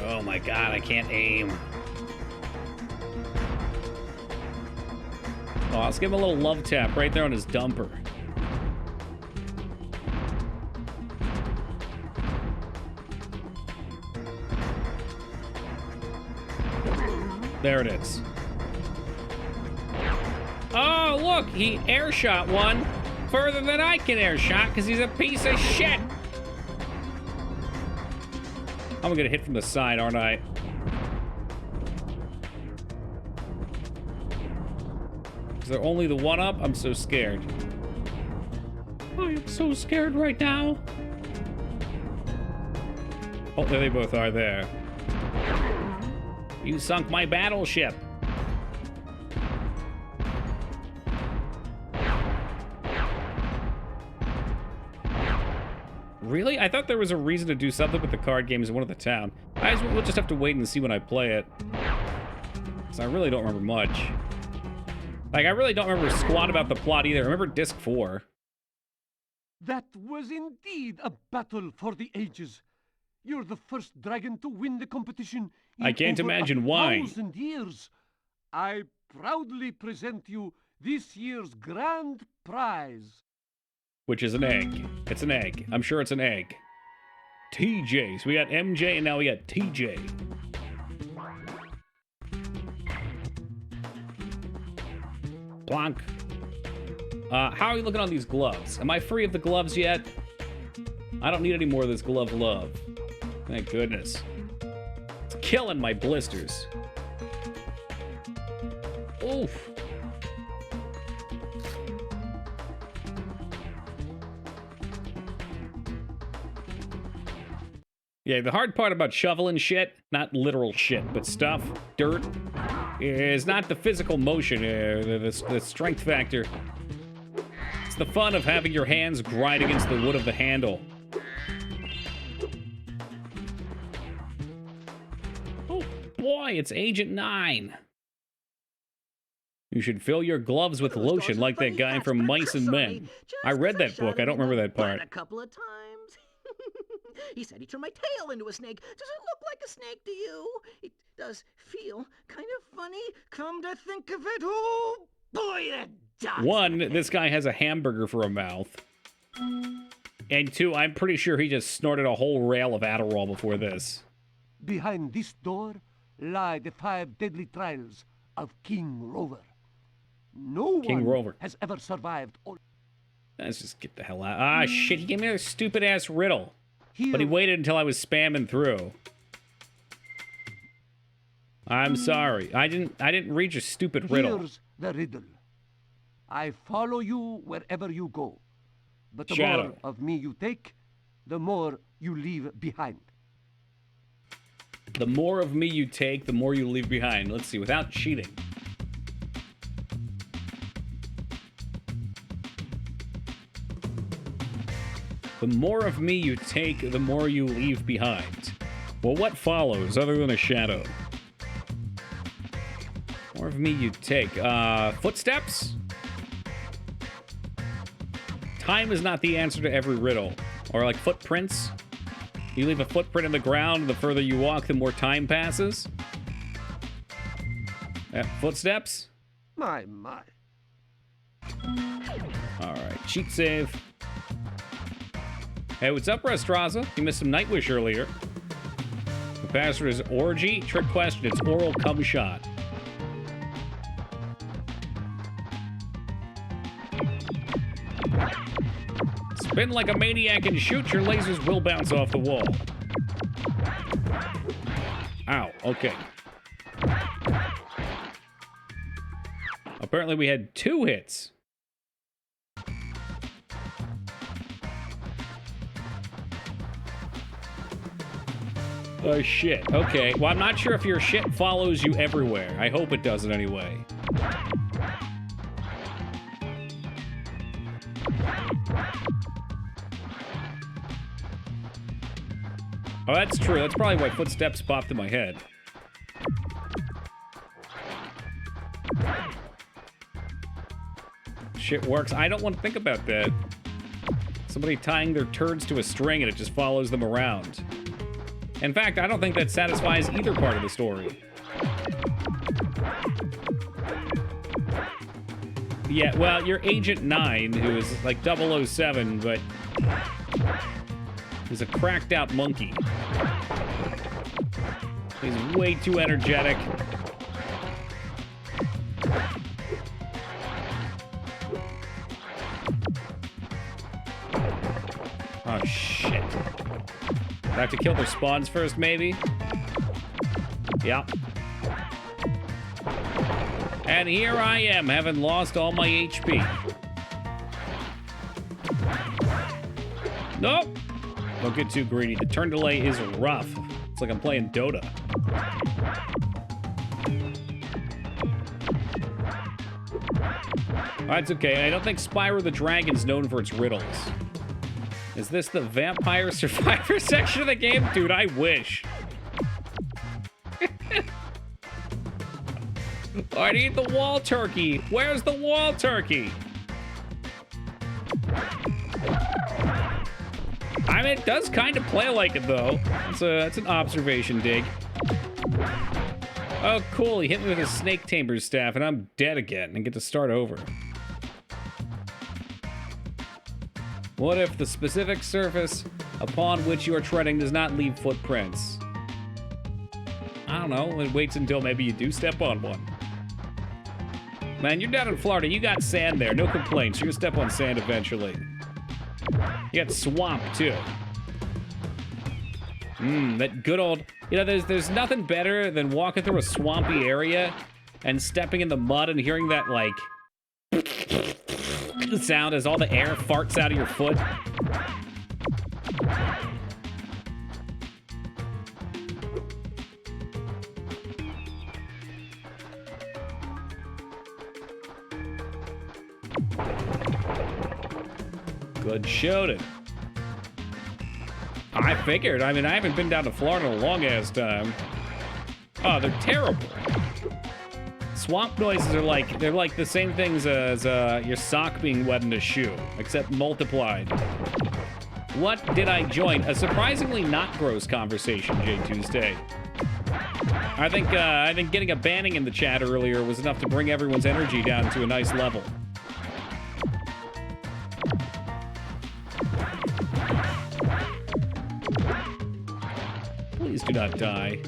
Oh my god, I can't aim. Oh, let's give him a little love tap right there on his dumper. There it is. Oh, look, he airshot one further than I can airshot because he's a piece of shit. I'm gonna get hit from the side, aren't I? Is there only the one up? I'm so scared. I am so scared right now. Oh, there they both are there. You sunk my battleship. Really? I thought there was a reason to do something with the card games in one of the town. We'll just have to wait and see when I play it. Because I really don't remember much. Like, I really don't remember squat about the plot either. I remember Disc 4. That was indeed a battle for the ages. You're the first dragon to win the competition in I can't over imagine why. 1,000 years. I proudly present you this year's grand prize. Which is an egg. It's an egg. I'm sure it's an egg. TJ. So we got MJ and now we got TJ. Blanc. How are you looking on these gloves? Am I free of the gloves yet? I don't need any more of this glove love. Thank goodness. It's killing my blisters. Oof. Yeah, the hard part about shoveling shit, not literal shit, but stuff, dirt, is not the physical motion, the strength factor. It's the fun of having your hands grind against the wood of the handle. Oh boy, it's Agent 9. You should fill your gloves with lotion like that guy from Mice and Men. I read that book, I don't remember that part. A couple of times. He said he turned my tail into a snake. Does it look like a snake to you? It does feel kind of funny. Come to think of it, oh boy, it does. One, this guy has a hamburger for a mouth. And two, I'm pretty sure he just snorted a whole rail of Adderall before this. Behind this door lie the 5 deadly trials of King Rover. No King one Rover. has ever survived all. Let's just get the hell out. Ah, shit, he gave me a stupid-ass riddle. Here, But he waited until I was spamming through. I'm sorry. I didn't read your stupid riddle. Here's the riddle. I follow you wherever you go. But the Shadow. more of me you take, the more you leave behind. The more of me you take, the more you leave behind. Let's see, without cheating. The more of me you take, the more you leave behind. Well, what follows other than a shadow? More of me you take. Footsteps? Time is not the answer to every riddle. Or like footprints. You leave a footprint in the ground, the further you walk, the more time passes. Footsteps? My. Alright, cheat save. Hey, what's up, Restraza? You missed some Nightwish earlier. The password is orgy. Trick question, it's oral cum shot. Spin like a maniac and shoot, your lasers will bounce off the wall. Ow, okay. Apparently we had 2 hits. Oh, shit. Okay. Well, I'm not sure if your shit follows you everywhere. I hope it doesn't anyway. Oh, that's true. That's probably why footsteps popped in my head. Shit works. I don't want to think about that. Somebody tying their turds to a string and it just follows them around. In fact, I don't think that satisfies either part of the story. Yeah, well, you're Agent 9, who is like 007, but he's a cracked out monkey. He's way too energetic. Oh, shit. I have to kill their spawns first, maybe? Yep. And here I am, having lost all my HP. Nope. Don't get too greedy. The turn delay is rough. It's like I'm playing Dota. That's okay. I don't think Spyro the Dragon's known for its riddles. Is this the Vampire Survivor section of the game? Dude, I wish. I need the wall turkey. Where's the wall turkey? I mean, it does kind of play like it, though. It's an observation dig. Oh, cool. He hit me with a snake tamer's staff, and I'm dead again and get to start over. What if the specific surface upon which you are treading does not leave footprints? I don't know. It waits until maybe you do step on one. Man, you're down in Florida. You got sand there. No complaints. You're gonna step on sand eventually. You got swamp, too. That good old... You know, there's nothing better than walking through a swampy area and stepping in the mud and hearing that, like... sound as all the air farts out of your foot. Good shooting. I figured. I mean, I haven't been down to Florida in a long-ass time. Oh, they're terrible. Swamp noises are like, they're like the same things as your sock being wet in a shoe, except multiplied. What did I join? A surprisingly not gross conversation, J Tuesday. I think getting a banning in the chat earlier was enough to bring everyone's energy down to a nice level. Please do not die.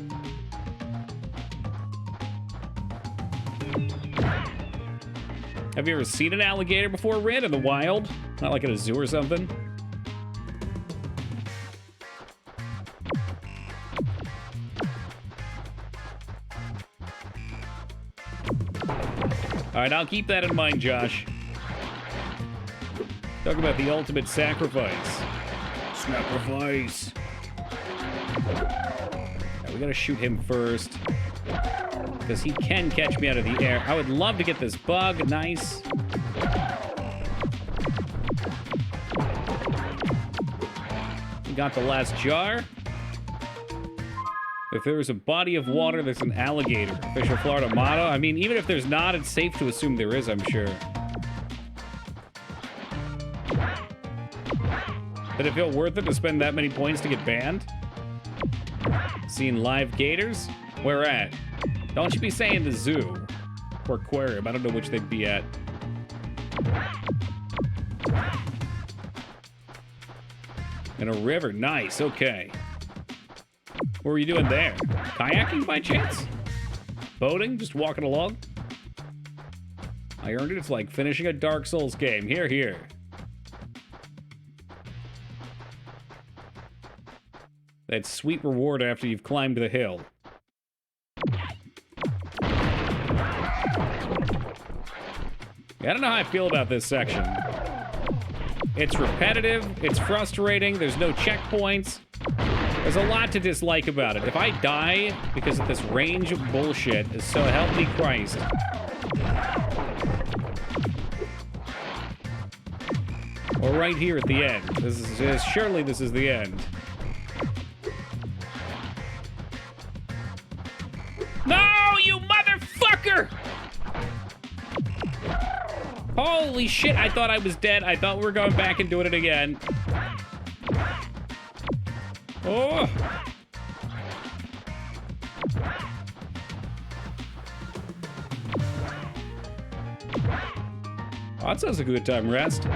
Have you ever seen an alligator before, Red, in the wild? Not like at a zoo or something? Alright, I'll keep that in mind, Josh. Talk about the ultimate sacrifice. Sacrifice. Right, we gotta shoot him first. Because he can catch me out of the air. I would love to get this bug. Nice. We got the last jar. If there's a body of water, there's an alligator. Official Florida motto. I mean, even if there's not, it's safe to assume there is, I'm sure. Did it feel worth it to spend that many points to get banned? Seeing live gators? Where at? Don't you be saying the zoo or aquarium. I don't know which they'd be at. In a river. Nice. Okay. What were you doing there? Kayaking by chance? Boating? Just walking along? I earned it. It's like finishing a Dark Souls game. Here, here. That sweet reward after you've climbed the hill. I don't know how I feel about this section. It's repetitive, it's frustrating, there's no checkpoints. There's a lot to dislike about it. If I die because of this range of bullshit, so help me Christ. Or right here at the end. Surely this is the end. No, you motherfucker! Holy shit, I thought I was dead. I thought we were going back and doing it again. Oh! Oh, that sounds like a good time rest.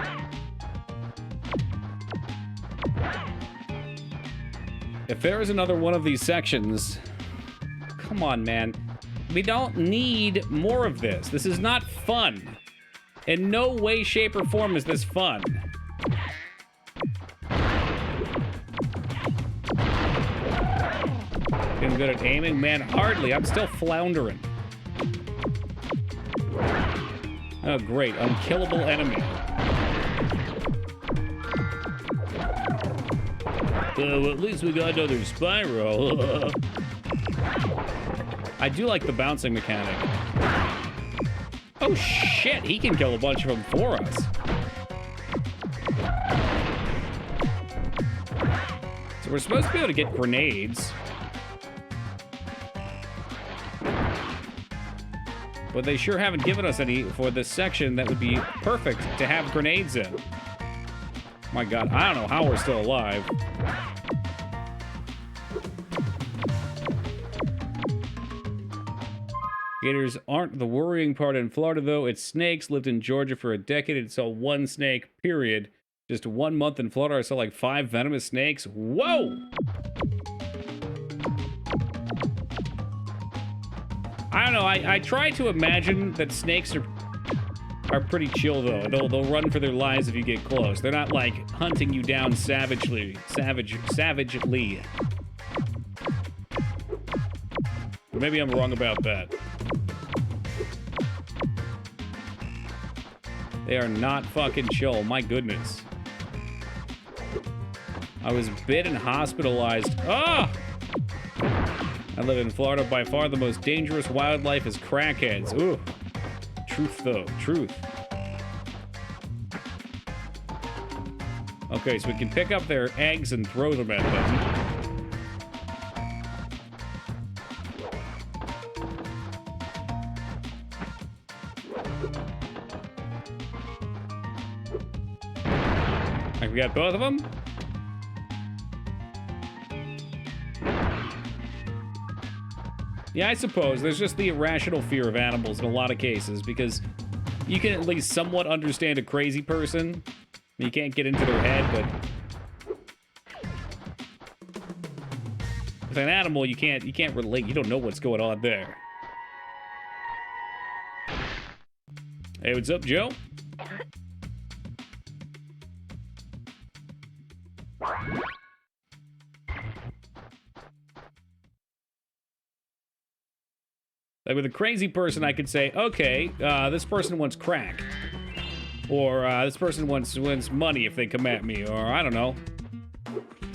If there is another one of these sections... Come on, man. We don't need more of this. This is not fun. In no way, shape, or form is this fun. Getting good at aiming? Man, hardly. I'm still floundering. Oh, great. Unkillable enemy. Well, at least we got another Spyro. I do like the bouncing mechanic. Oh shit, he can kill a bunch of them for us. So we're supposed to be able to get grenades. But they sure haven't given us any for this section that would be perfect to have grenades in. My god, I don't know how we're still alive. Gators aren't the worrying part in Florida, though. It's snakes. Lived in Georgia for a decade and saw one snake, period. Just 1 month in Florida, I saw like 5 venomous snakes. Whoa! I don't know. I try to imagine that snakes are pretty chill, though. They'll run for their lives if you get close. They're not, like, hunting you down savagely. Savagely. But maybe I'm wrong about that. They are not fucking chill. My goodness. I was bit and hospitalized. Ah! I live in Florida. By far the most dangerous wildlife is crackheads. Ooh. Truth, though. Truth. Okay, so we can pick up their eggs and throw them at them. We got both of them? Yeah, I suppose. There's just the irrational fear of animals in a lot of cases, because you can at least somewhat understand a crazy person. You can't get into their head, but with an animal, you can't relate. You don't know what's going on there. Hey, what's up, Joe? Like with a crazy person, I could say, okay, this person wants crack. Or this person wants money if they come at me. Or I don't know.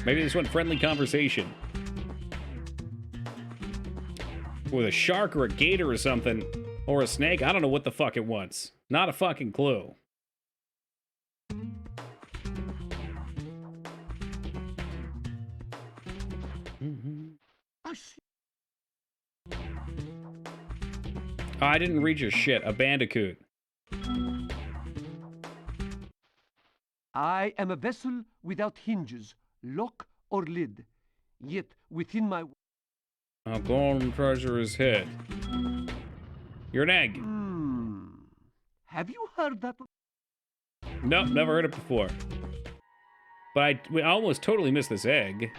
Maybe they just want friendly conversation. With a shark or a gator or something. Or a snake, I don't know what the fuck it wants. Not a fucking clue. Oh, I didn't read your shit. A bandicoot. I am a vessel without hinges, lock or lid. Yet within my... A golden treasure is hid. You're an egg. Have you heard that? Nope, never heard it before. But I almost totally missed this egg.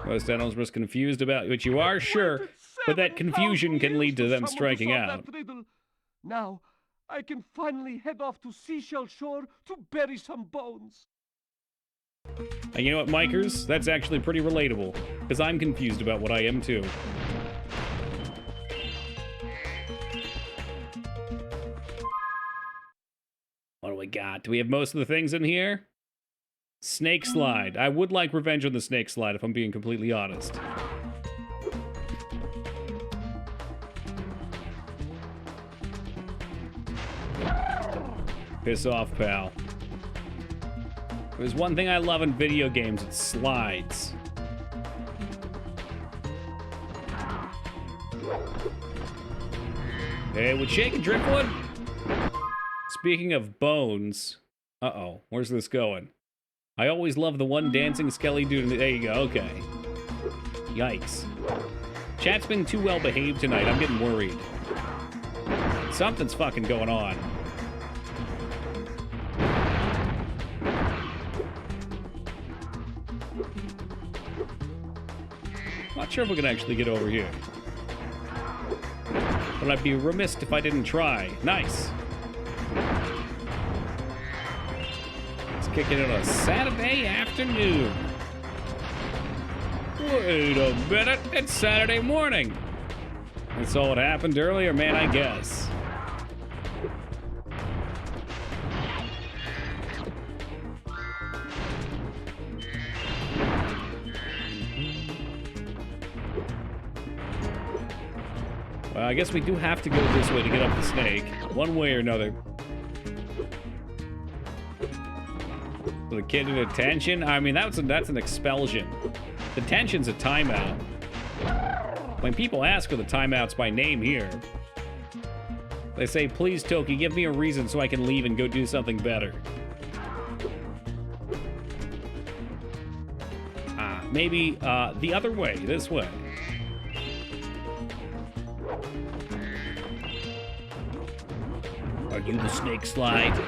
Most animals were confused about what you are, sure. But that confusion can lead to them striking out. Now, I can finally head off to Seashell Shore to bury some bones. And you know what, Mikers? That's actually pretty relatable. Because I'm confused about what I am, too. What do we got? Do we have most of the things in here? Snake slide. I would like revenge on the snake slide, if I'm being completely honest. Piss off, pal. There's one thing I love in video games, it's slides. Hey, would Shake Driftwood? Speaking of bones... Uh-oh, where's this going? I always love the one dancing skelly dude. There you go, okay. Yikes. Chat's been too well behaved tonight, I'm getting worried. Something's fucking going on. Not sure if we can actually get over here. But I'd be remiss if I didn't try. Nice. Let's kick it on a Saturday afternoon. Wait a minute, it's Saturday morning. That's all what happened earlier, man, I guess. Well, I guess we do have to go this way to get up the snake, one way or another. The kid in detention? I mean, that's an expulsion. Detention's a timeout. When people ask for the timeouts by name here, they say, please, Toki, give me a reason so I can leave and go do something better. Maybe the other way, this way. Are you the snake slide?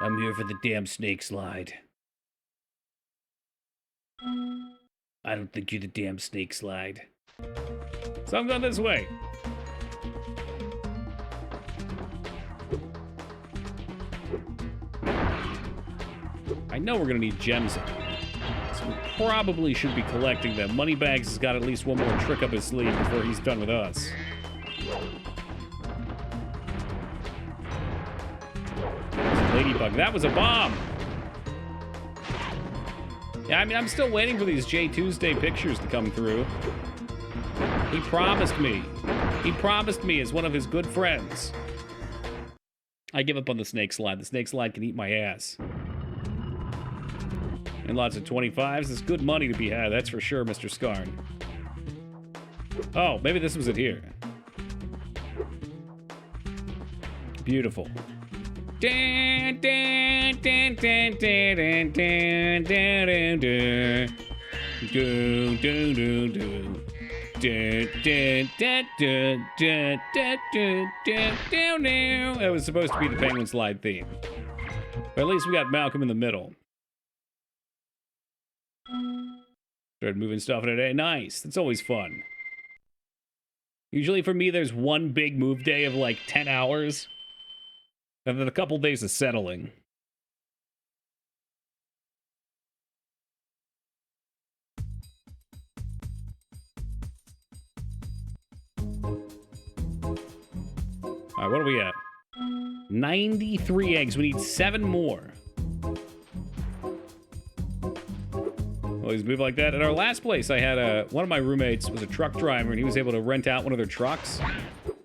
I'm here for the damn snake slide. I don't think you're the damn snake slide. So I'm going this way. I know we're gonna need gems, so we probably should be collecting them. Moneybags has got at least one more trick up his sleeve before he's done with us. Ladybug, that was a bomb! Yeah, I mean, I'm still waiting for these J Tuesday pictures to come through. He promised me. He promised me as one of his good friends. I give up on the snake slide. The snake slide can eat my ass. And lots of 25s. There's good money to be had, that's for sure, Mr. Scarn. Oh, maybe this was it here. Beautiful. Dun, dun, dun, dun, dun, dun, dun, dun, dun, dun, dun, dun. It was supposed to be the Penguin Slide theme. But at least we got Malcolm in the middle. Started moving stuff today. Nice. That's always fun. Usually for me, there's one big move day of like 10 hours. And then a couple days of settling. All right, what are we at? 93 eggs. We need 7 more. Always move like that. At our last place, I had one of my roommates was a truck driver, and he was able to rent out one of their trucks.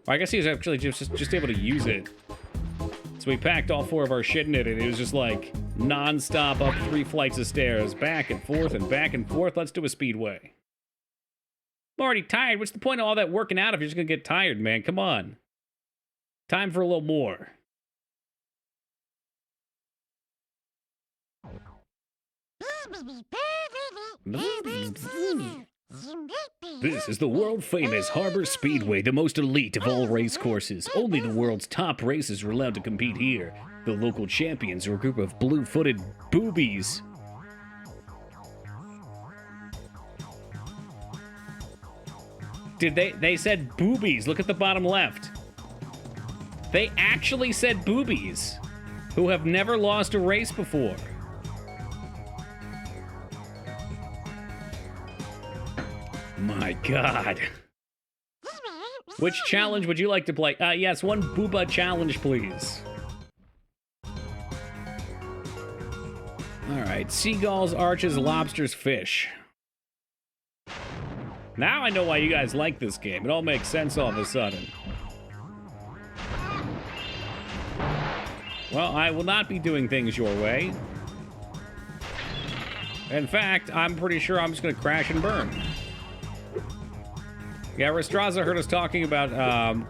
Or I guess he was actually just able to use it. So we packed all 4 of our shit in it, and it was just like non-stop up 3 flights of stairs, back and forth and back and forth. Let's do a speedway. I'm already tired. What's the point of all that working out if you're just gonna get tired, man? Come on. Time for a little more. This is the world-famous Harbor Speedway, the most elite of all race courses. Only the world's top races are allowed to compete here. The local champions are a group of blue-footed boobies. They said boobies. Look at the bottom left. They actually said boobies, who have never lost a race before. My God. Which challenge would you like to play? Yes, one booba challenge, please. All right, seagulls, arches, lobsters, fish. Now I know why you guys like this game. It all makes sense all of a sudden. Well, I will not be doing things your way. In fact, I'm pretty sure I'm just going to crash and burn. Yeah, Restraza heard us talking about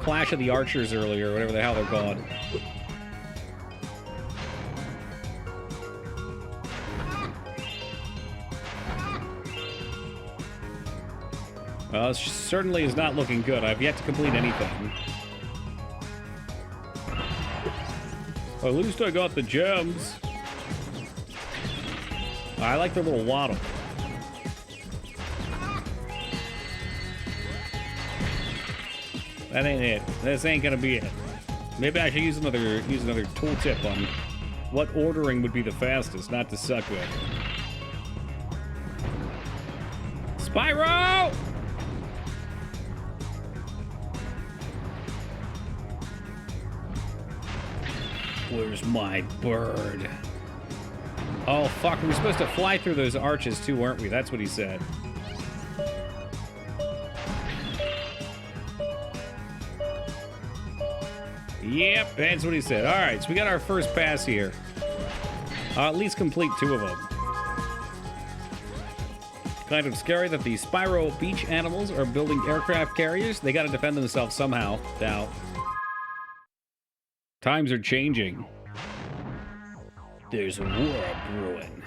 Clash of the Archers earlier, whatever the hell they're called. Well, it certainly is not looking good. I've yet to complete anything. Well, at least I got the gems. I like the little waddle. That ain't it. This ain't gonna be it. Maybe I should use another tooltip on what ordering would be the fastest, not to suck with. Spyro! Where's my bird? Oh, fuck. We were supposed to fly through those arches, too, weren't we? That's what he said. Yep, that's what he said. All right, so we got our first pass here. At least complete 2 of them. Kind of scary that the Spyro beach animals are building aircraft carriers. They got to defend themselves somehow. Now, times are changing. There's a war brewing.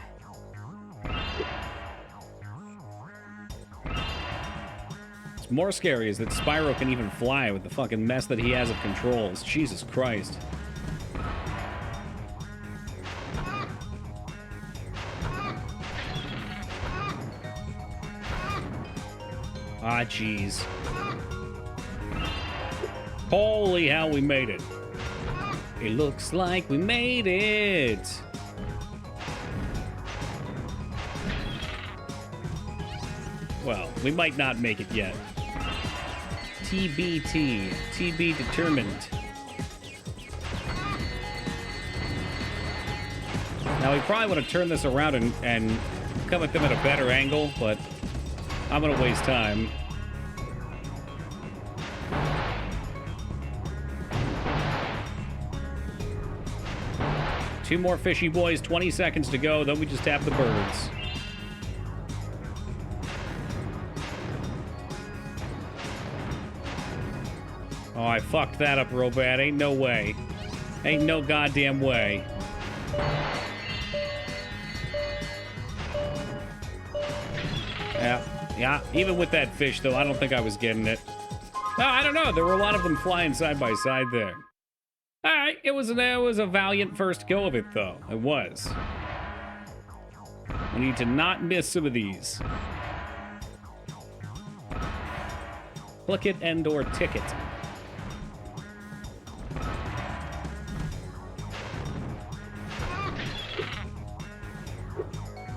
What's more scary is that Spyro can even fly with the fucking mess that he has of controls. Jesus Christ. Ah, jeez. Holy hell, we made it. It looks like we made it. Well, we might not make it yet. TBT. TB determined. Now, we probably want to turn this around and come at them at a better angle, but I'm going to waste time. Two more fishy boys, 20 seconds to go, then we just tap the birds. Oh, I fucked that up real bad. Ain't no way. Ain't no goddamn way. Yeah, even with that fish, though, I don't think I was getting it. No, I don't know. There were a lot of them flying side by side there. All right, it was a valiant first go of it, though. It was. We need to not miss some of these. Click it and/or ticket.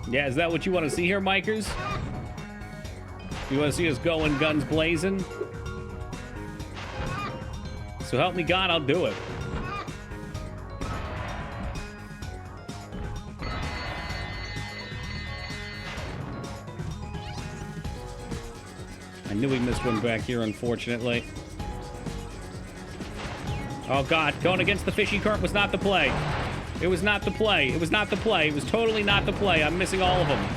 Yeah, is that what you want to see here, Mikers? You want to see us going guns blazing? So help me God, I'll do it. I knew we missed one back here, unfortunately. Oh, God. Going against the fishy carp was not the play. It was not the play. It was not the play. It was totally not the play. I'm missing all of them.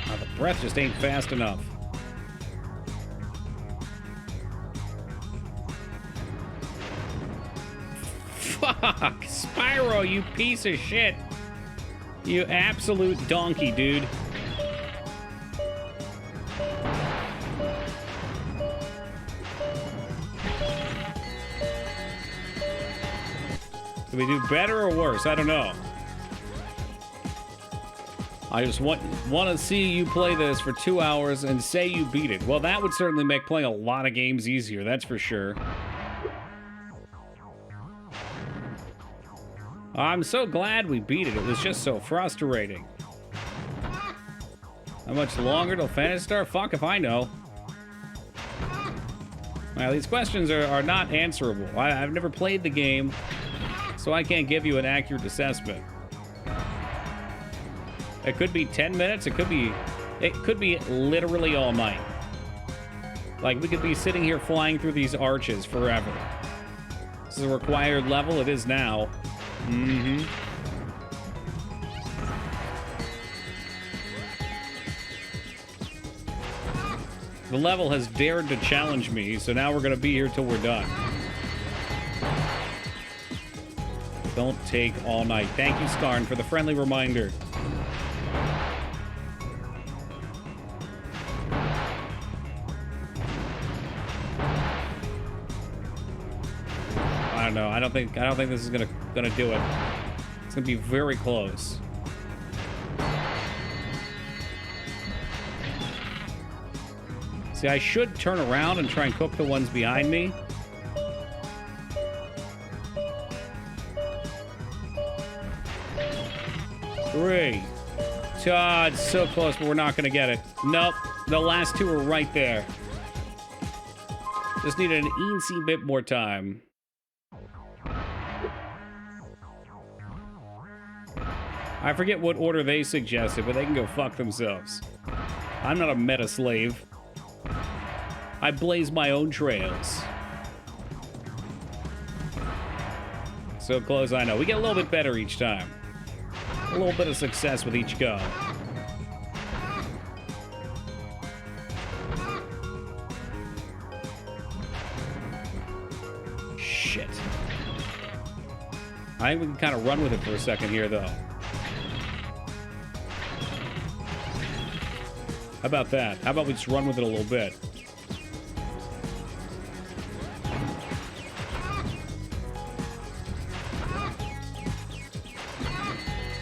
Oh, the breath just ain't fast enough. Fuck! Spyro, you piece of shit! You absolute donkey, dude. Did we do better or worse? I don't know. I just want to see you play this for 2 hours and say you beat it. Well, that would certainly make playing a lot of games easier, that's for sure. I'm so glad we beat it. It was just so frustrating. How much longer till Fantasy Star? Fuck if I know. Well, these questions are not answerable. I've never played the game, so I can't give you an accurate assessment. It could be 10 minutes. It could be literally all night. Like, we could be sitting here flying through these arches forever. This is a required level. It is now. Mm-hmm. The level has dared to challenge me, so now we're gonna be here till we're done. Don't take all night. Thank you, Skarn, for the friendly reminder. I don't know. I don't think this is gonna do it. It's gonna be very close. See, I should turn around and try and cook the ones behind me. Three. God, so close, but we're not gonna get it. Nope. The last two are right there. Just needed an eensy bit more time. I forget what order they suggested, but they can go fuck themselves. I'm not a meta slave. I blaze my own trails. So close, I know. We get a little bit better each time. A little bit of success with each go. Shit. I think we can kind of run with it for a second here, though. How about that? How about we just run with it a little bit?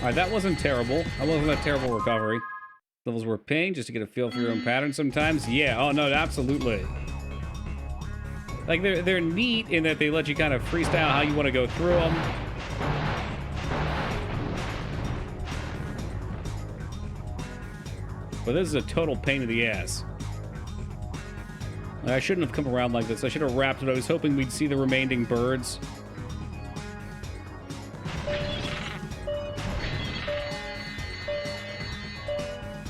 Alright, that wasn't terrible. That wasn't a terrible recovery. Levels were pain just to get a feel for your own pattern sometimes. Yeah, oh no, absolutely. Like, they're neat in that they let you kind of freestyle how you want to go through them. But this is a total pain in the ass. I shouldn't have come around like this. I should have wrapped it. I was hoping we'd see the remaining birds.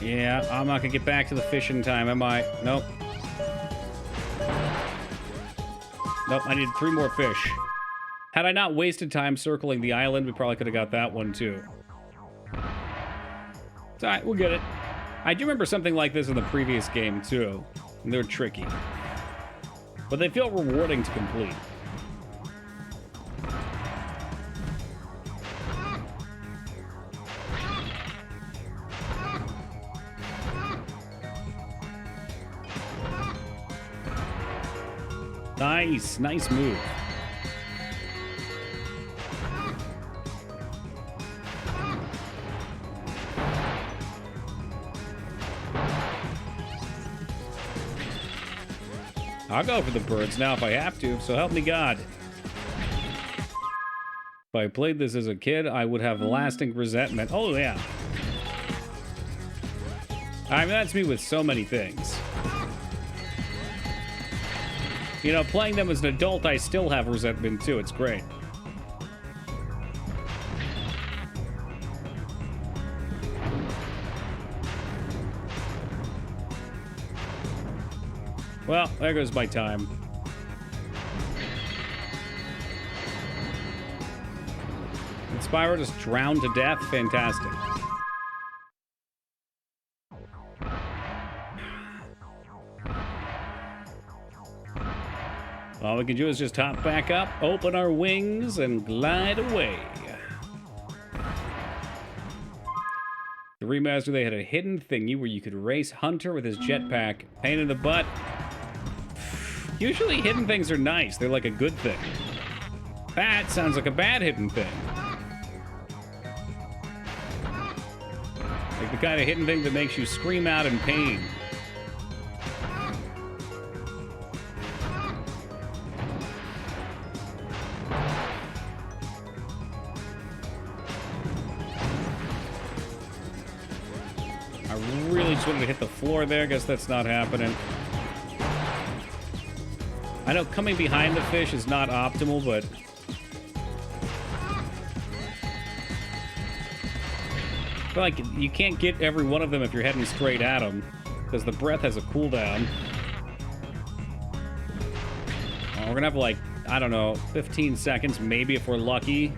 Yeah, I'm not gonna get back to the fish in time, am I? Nope. Nope, I need 3 more fish. Had I not wasted time circling the island, we probably could have got that one too. It's alright, we'll get it. I do remember something like this in the previous game too. And they're tricky. But they feel rewarding to complete. Nice, nice move. I'll go for the birds now if I have to, so help me God. If I played this as a kid, I would have lasting resentment. Oh, yeah. I mean, that's me with so many things. You know, playing them as an adult, I still have resentment too. It's great. Well, there goes my time. Did Spyro just drown to death? Fantastic. All we can do is just hop back up, open our wings, and glide away. The remaster, they had a hidden thingy where you could race Hunter with his jetpack. Pain in the butt. Usually hidden things are nice. They're like a good thing. That sounds like a bad hidden thing. Like the kind of hidden thing that makes you scream out in pain. Just wanted to hit the floor there. Guess that's not happening. I know coming behind the fish is not optimal, but I feel like you can't get every one of them if you're heading straight at them, because the breath has a cooldown. We're gonna have like, I don't know, 15 seconds maybe if we're lucky.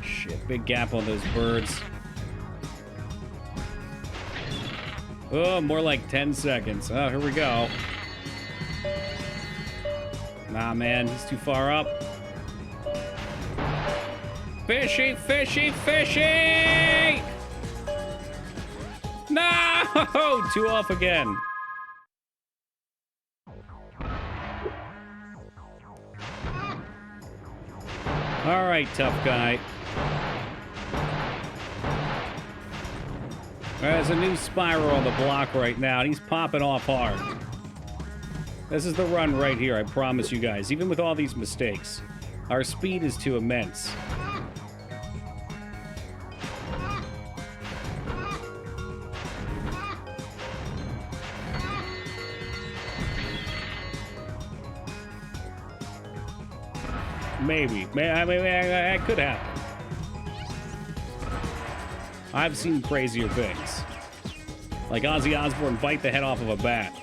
Shit, big gap on those birds. Oh, more like 10 seconds. Oh, here we go. Nah, man, he's too far up. Fishy, fishy, fishy! No! 2 off again. All right, tough guy. There's a new Spyro on the block right now, and he's popping off hard. This is the run right here, I promise you guys. Even with all these mistakes, our speed is too immense. Maybe. I mean, that could happen. I've seen crazier things. Like Ozzy Osbourne bite the head off of a bat.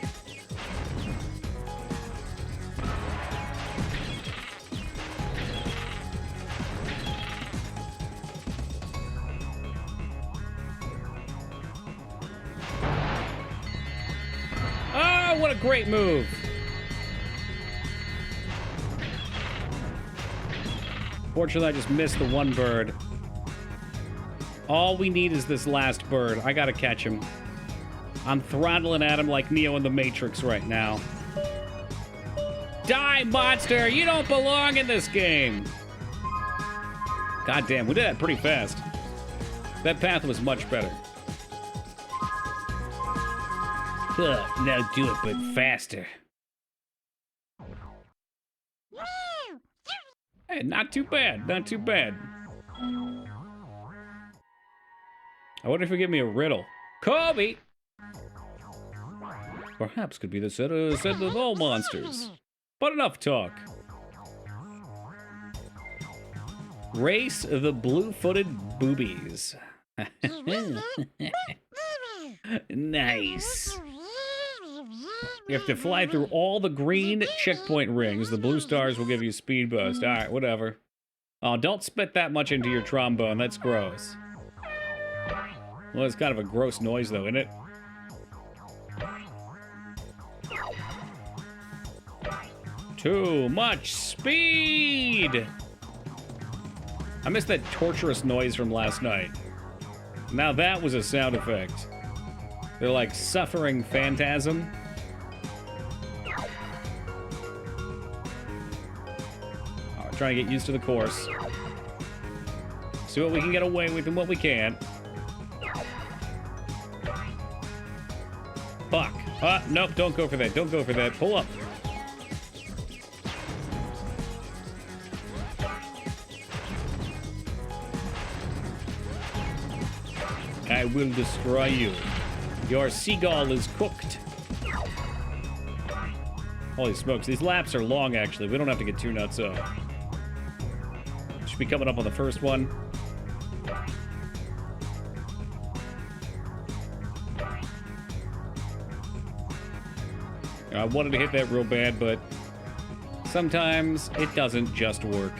Oh, what a great move. Fortunately, I just missed the one bird. All we need is this last bird. I gotta catch him. I'm throttling at him like Neo in the Matrix right now. Die, monster! You don't belong in this game! God damn, we did that pretty fast. That path was much better. Now do it, but faster. Hey, not too bad, not too bad. I wonder if he'll give me a riddle. Kobe! Perhaps could be the set of all monsters. But enough talk. Race the blue-footed boobies. Nice. You have to fly through all the green checkpoint rings. The blue stars will give you speed boost. All right, whatever. Oh, don't spit that much into your trombone. That's gross. Well, it's kind of a gross noise, though, isn't it? Too much speed! I missed that torturous noise from last night. Now that was a sound effect. They're like suffering phantasm. Oh, trying to get used to the course. See what we can get away with and what we can't. Fuck. Nope, don't go for that. Don't go for that. Pull up. I will destroy you. Your seagull is cooked. Holy smokes, these laps are long, actually. We don't have to get too nuts up. Should be coming up on the first one. I wanted to hit that real bad, but sometimes it doesn't just work.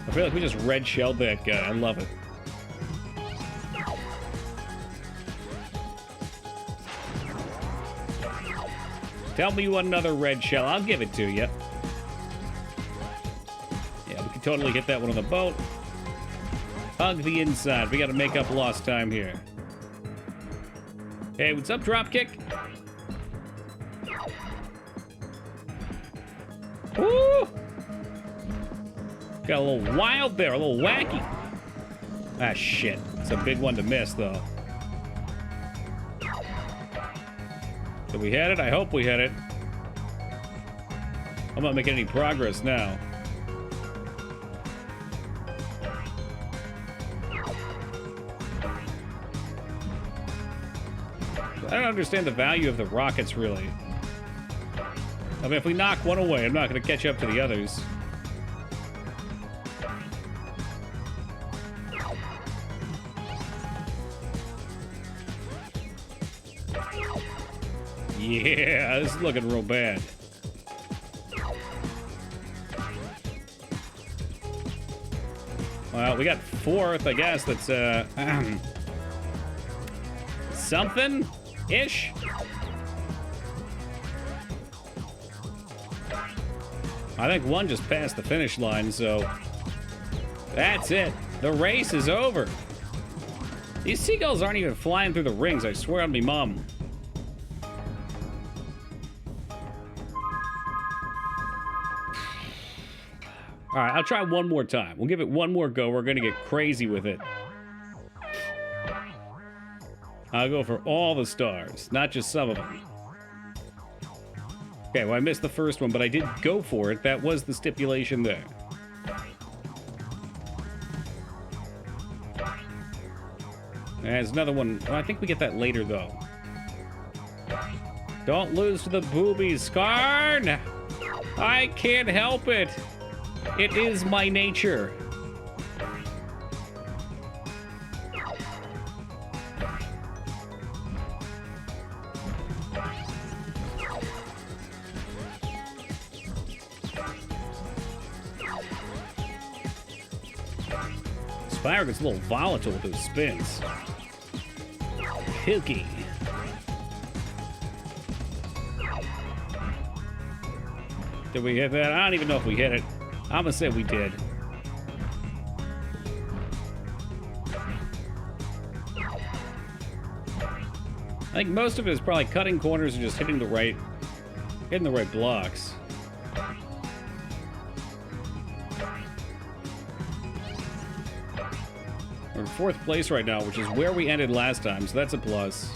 I feel like we just red shelled that guy. I love it. Tell me you want another red shell. I'll give it to you. Yeah, we can totally hit that one on the boat. Hug the inside. We got to make up lost time here. Hey, what's up, Dropkick? Woo! Got a little wild there, a little wacky. Ah, shit. It's a big one to miss, though. Did we hit it? I hope we hit it. I'm not making any progress now. I don't understand the value of the rockets, really. I mean, if we knock one away, I'm not going to catch up to the others. Yeah, this is looking real bad. Well, we got fourth, I guess. That's, something-ish? I think one just passed the finish line, so that's it. The race is over. These seagulls aren't even flying through the rings, I swear on me mom. All right, I'll try one more time. We'll give it one more go. We're going to get crazy with it. I'll go for all the stars, not just some of them. Okay, well, I missed the first one, but I did go for it. That was the stipulation there. There's another one. Oh, I think we get that later, though. Don't lose to the boobies, Skarn! I can't help it. It is my nature. Spyro gets a little volatile with those spins. Hilky. Did we hit that? I don't even know if we hit it. I'm gonna say we did. I think most of it is probably cutting corners and just hitting the right blocks. 4th place right now, which is where we ended last time, so that's a plus.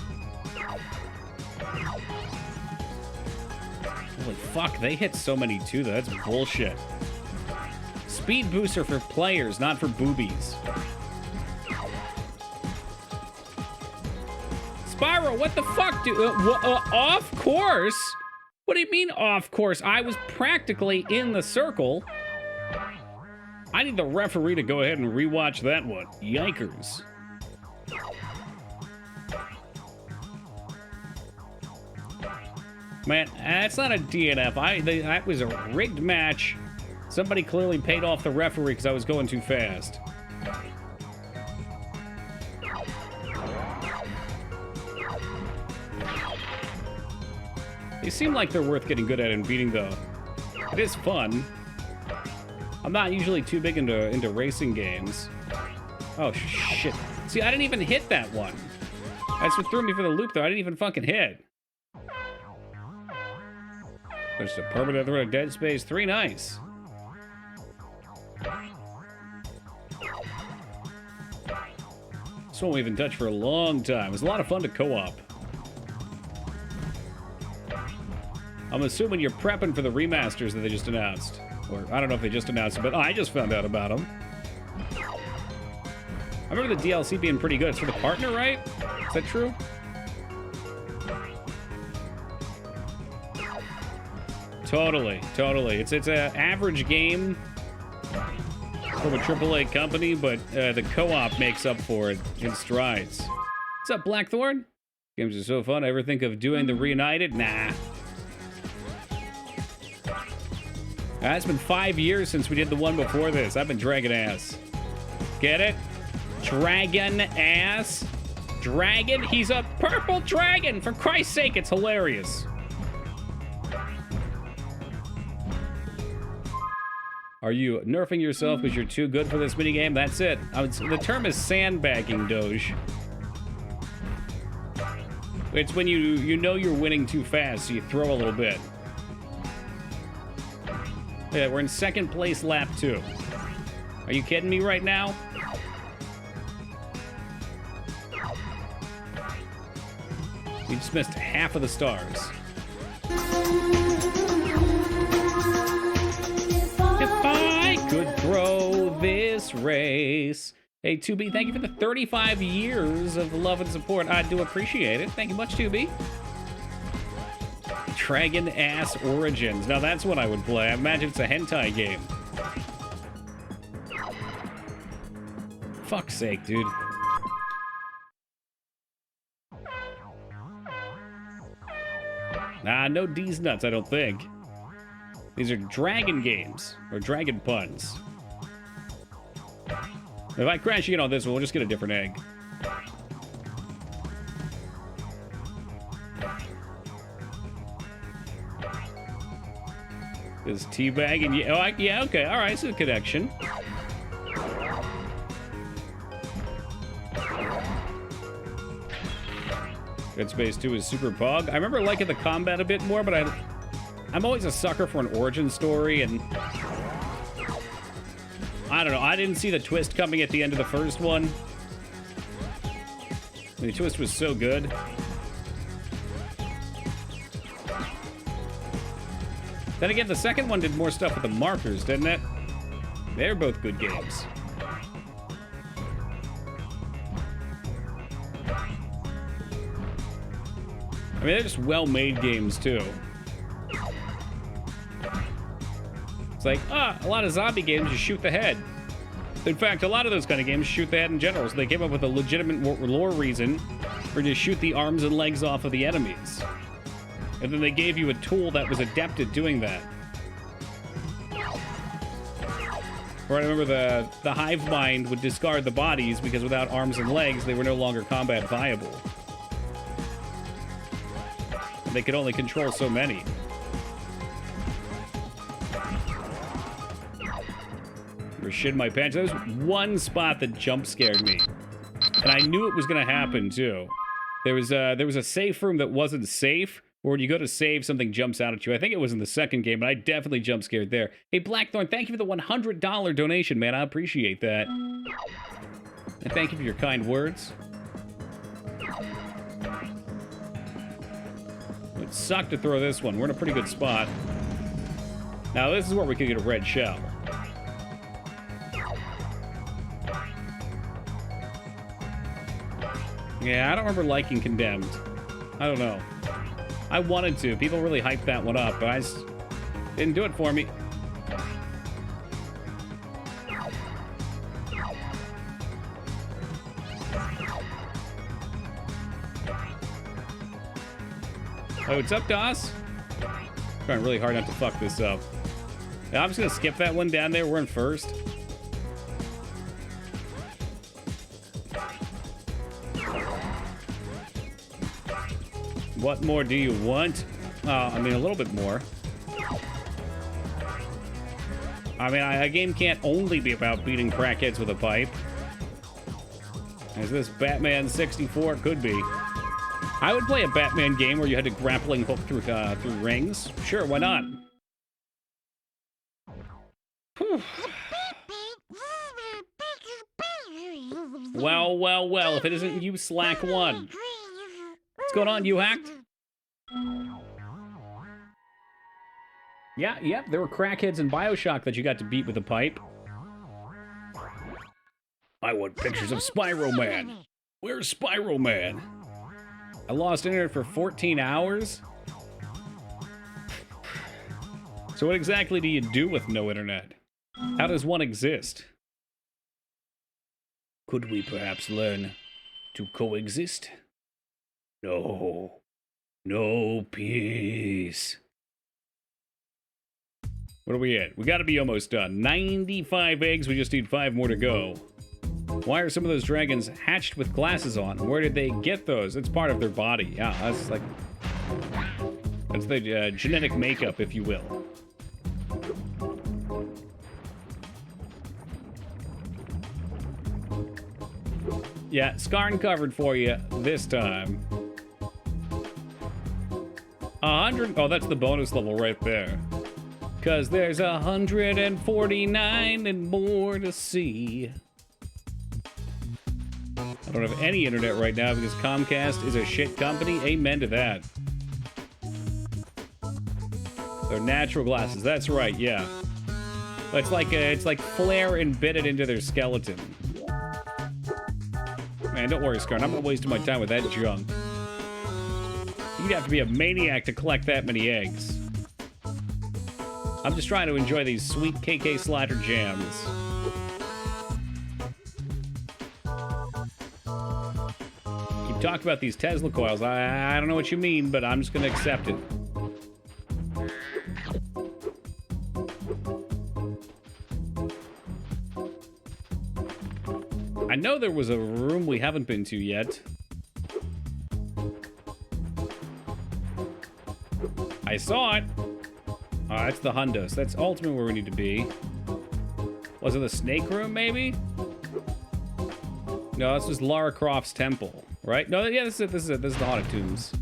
Holy fuck, they hit so many too, though. That's bullshit. Speed booster for players, not for boobies. Spyro, what the fuck, dude? Off course? What do you mean off course? I was practically in the circle. I need the referee to go ahead and rewatch that one. Yikers. Man, that's not a DNF. That was a rigged match. Somebody clearly paid off the referee because I was going too fast. They seem like they're worth getting good at and beating, though. It is fun. I'm not usually too big into racing games. Oh, shit. See, I didn't even hit that one. That's what threw me for the loop, though. I didn't even fucking hit. There's a permanent threat of Dead Space 3. Nice. This one we haven't touched for a long time. It was a lot of fun to co-op. I'm assuming you're prepping for the remasters that they just announced. Or, I don't know if they just announced it, but I just found out about them. I remember the DLC being pretty good. It's for the partner, right? Is that true? Totally, totally. It's an average game from a AAA company, but the co-op makes up for it in strides. What's up, Blackthorn? Games are so fun. I ever think of doing the Reunited? Nah. It's been 5 years since we did the one before this. I've been dragging ass. Get it? Dragon ass? Dragon? He's a purple dragon! For Christ's sake, it's hilarious. Are you nerfing yourself because you're too good for this minigame? That's it. The term is sandbagging, Doge. It's when you know you're winning too fast, so you throw a little bit. Yeah, we're in 2nd place, lap 2. Are you kidding me right now? We just missed half of the stars. If I could throw this race. Hey, 2B, thank you for the 35 years of love and support. I do appreciate it. Thank you much, 2B. Dragon Ass Origins. Now that's what I would play. I imagine it's a hentai game. Fuck's sake, dude. Nah, no D's nuts, I don't think. These are dragon games, or dragon puns. If I crash again on this one, we'll just get a different egg. Is teabagging? Yeah, okay, all right, it's a connection. Dead Space 2 is super pog. I remember liking the combat a bit more, but I'm always a sucker for an origin story, and I don't know, I didn't see the twist coming at the end of the first one. The twist was so good. Then again, the second one did more stuff with the markers, didn't it? They're both good games. I mean, they're just well-made games, too. It's like, a lot of zombie games, you shoot the head. In fact, a lot of those kind of games shoot the head in general, so they came up with a legitimate lore reason for you to shoot the arms and legs off of the enemies. And then they gave you a tool that was adept at doing that. Or I remember the hive mind would discard the bodies because without arms and legs, they were no longer combat viable. And they could only control so many. Or shit in my pants. There was one spot that jump scared me. And I knew it was going to happen, too. There was a safe room that wasn't safe, or when you go to save, something jumps out at you. I think it was in the second game, but I definitely jump scared there. Hey, Blackthorn, thank you for the $100 donation, man. I appreciate that. And thank you for your kind words. It would suck to throw this one. We're in a pretty good spot. Now, this is where we could get a red shell. Yeah, I don't remember liking Condemned. I don't know. I wanted to. People really hyped that one up, but I just didn't do it for me. Oh, it's up to us? Trying really hard not to fuck this up. Yeah, I'm just gonna skip that one down there. We're in first. What more do you want? I mean, a little bit more. I mean, a game can't only be about beating crackheads with a pipe. As this Batman 64 could be. I would play a Batman game where you had to grappling hook through rings. Sure, why not? Whew. Well, well, well, if it isn't you, Slack One. What's going on, you hacked? Yeah, yep, there were crackheads in Bioshock that you got to beat with a pipe. I want pictures of Spyro Man. Where's Spyro Man? I lost internet for 14 hours? So what exactly do you do with no internet? How does one exist? Could we perhaps learn to coexist? No. No peace. What are we at? We gotta be almost done. 95 eggs, we just need 5 more to go. Why are some of those dragons hatched with glasses on? Where did they get those? It's part of their body. Yeah, that's like... That's the genetic makeup, if you will. Yeah, Skarn covered for you this time. 100... Oh, that's the bonus level right there. Because there's 149 and more to see. I don't have any internet right now because Comcast is a shit company. Amen to that. They're natural glasses. That's right, yeah. It's like flare embedded into their skeleton. Man, don't worry, Skarn. I'm not wasting my time with that junk. You'd have to be a maniac to collect that many eggs. I'm just trying to enjoy these sweet KK Slider jams. Keep talking about these Tesla coils. I don't know what you mean, but I'm just going to accept it. I know there was a room we haven't been to yet. I saw it. Oh, that's the Hundos. That's ultimately where we need to be. Was it the snake room, maybe? No, this was Lara Croft's temple, right? No, yeah, this is it. This is the Haunted Tombs.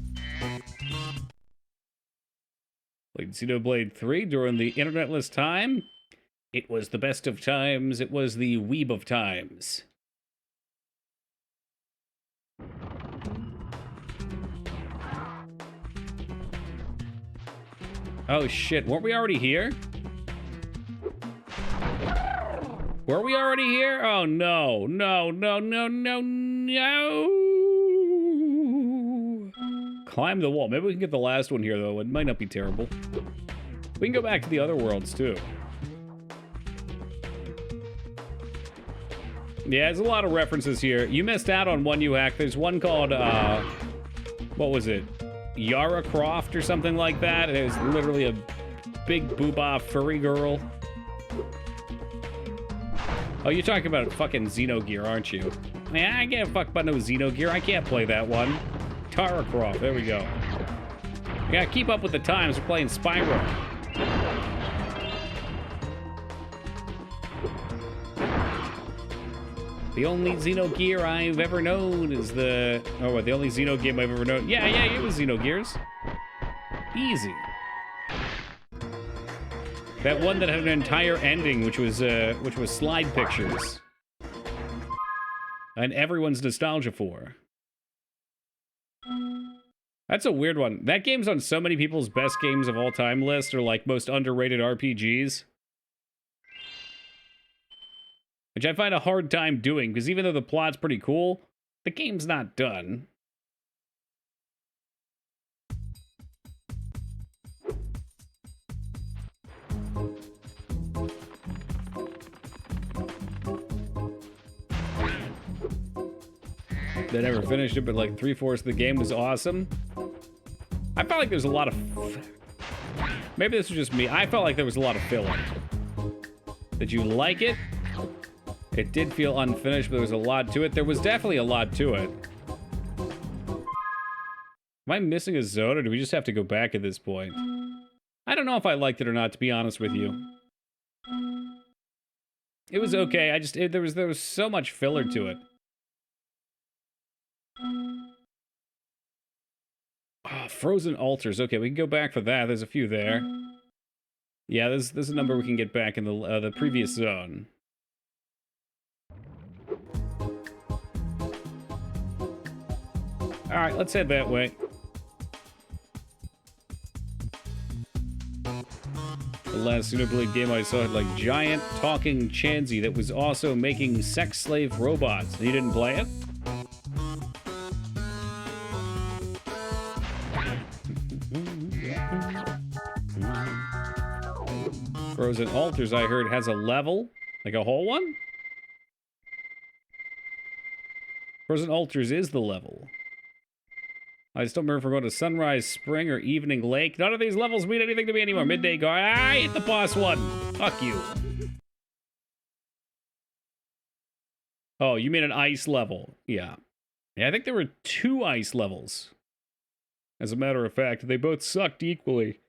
Played Xenoblade 3 during the internetless time. It was the best of times. It was the weeb of times. Oh shit, weren't we already here? Were we already here? Oh no, no, no, no, no, no. Climb the wall. Maybe we can get the last one here though. It might not be terrible. We can go back to the other worlds too. Yeah, there's a lot of references here. You missed out on one, you hack. There's one called, what was it? Yara Croft or something like that. It was literally a big boobah furry girl. Oh, you're talking about fucking Xenogear, aren't you? Man, I can't fuck about no Xenogear. I can't play that one. Tara Croft, there we go. We gotta keep up with the times. We're playing Spyro. The only Xenogear I've ever known is the... Oh, the only Xeno game I've ever known. Yeah, it was Xenogears. Easy. That one that had an entire ending, which was slide pictures. And everyone's nostalgia for. That's a weird one. That game's on so many people's best games of all time list, or like most underrated RPGs. Which I find a hard time doing, because even though the plot's pretty cool, the game's not done. They never finished it, but like 3/4 of the game was awesome. I felt like there was a lot of... Maybe this was just me. I felt like there was a lot of filler. Did you like it? It did feel unfinished, but there was a lot to it. There was definitely a lot to it. Am I missing a zone, or do we just have to go back at this point? I don't know if I liked it or not, to be honest with you. It was okay. There was so much filler to it. Oh, frozen altars. Okay, we can go back for that. There's a few there. Yeah, there's a number we can get back in the previous zone. All right, let's head that way. The last Xenoblade game I saw had like giant talking Chansey that was also making sex slave robots. You didn't play it? Frozen Altars, I heard, has a level. Like a whole one? Frozen Altars is the level. I just don't remember if we're going to Sunrise Spring or Evening Lake. None of these levels mean anything to me anymore. Midday Guard. I hit the boss one. Fuck you. Oh, you mean an ice level? Yeah. Yeah, I think there were 2 ice levels. As a matter of fact, they both sucked equally.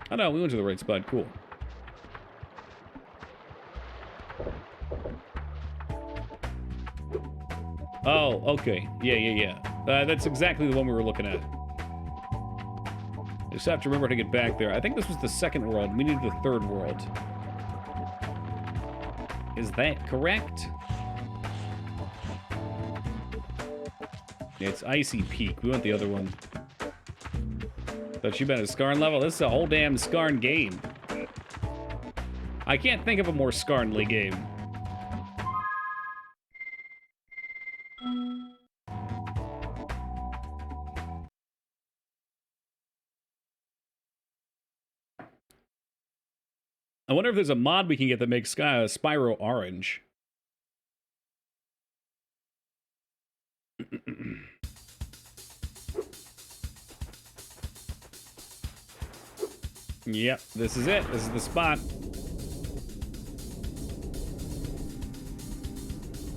Oh no, we went to the right spot. Cool. Oh, okay. Yeah. That's exactly the one we were looking at. Just have to remember to get back there. I think this was the second world. We needed the third world. Is that correct? Yeah, it's Icy Peak. We want the other one. Thought you meant a Skarn level? This is a whole damn Skarn game. I can't think of a more Skarnly game. I wonder if there's a mod we can get that makes Spyro orange. Yep, this is it. This is the spot.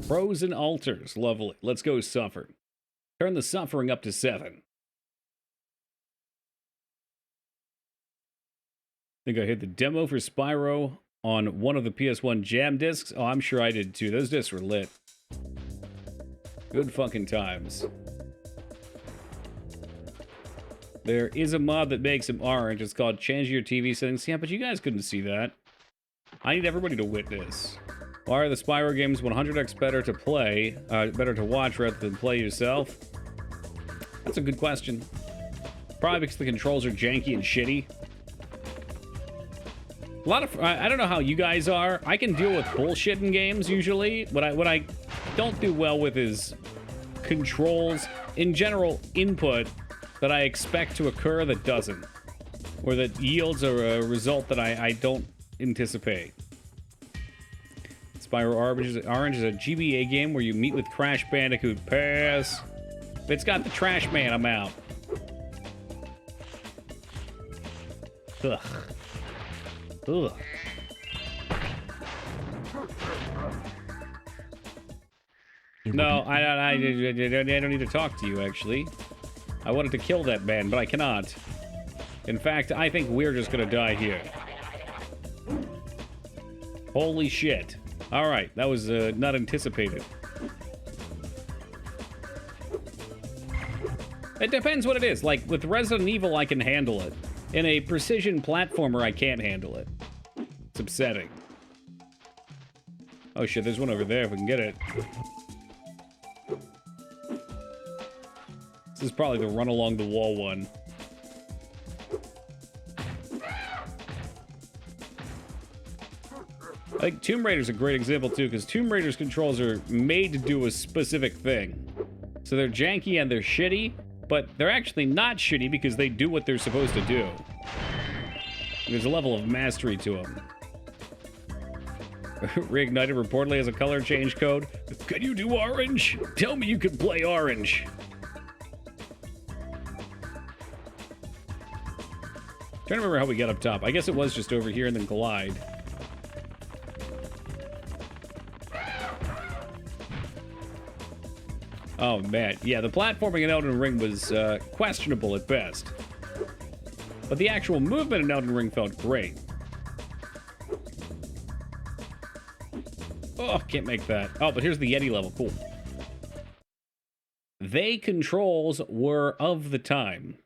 Frozen Altars. Lovely. Let's go suffer. Turn the suffering up to 7. I think I hit the demo for Spyro on one of the PS1 jam discs. Oh, I'm sure I did too. Those discs were lit. Good fucking times. There is a mod that makes him orange. It's called Change Your TV Settings. Yeah, but you guys couldn't see that. I need everybody to witness. Why are the Spyro games 100x better to play, better to watch rather than play yourself? That's a good question. Probably because the controls are janky and shitty. A lot of, I don't know how you guys are. I can deal with bullshit in games usually. What I don't do well with is controls, in general, input that I expect to occur that doesn't. Or that yields a result that I don't anticipate. Spyro Orange is a GBA game where you meet with Crash Bandicoot. Pass. If it's got the Trash Man, I'm out. Ugh. Ugh. No, I don't need to talk to you, actually. I wanted to kill that man, but I cannot. In fact, I think we're just gonna die here. Holy shit. Alright, that was not anticipated. It depends what it is. Like, with Resident Evil, I can handle it. In a precision platformer, I can't handle it. It's upsetting. Oh shit, there's one over there if we can get it. This is probably the run along the wall one. I think Tomb Raider's a great example too, because Tomb Raider's controls are made to do a specific thing. So they're janky and they're shitty, but they're actually not shitty because they do what they're supposed to do. There's a level of mastery to them. Reignited reportedly has a color change code. Can you do orange? Tell me you can play orange. Trying to remember how we got up top. I guess it was just over here and then glide. Oh, man. Yeah, the platforming in Elden Ring was questionable at best. But the actual movement in Elden Ring felt great. Oh, can't make that. Oh, but here's the Yeti level. Cool. They controls were of the time.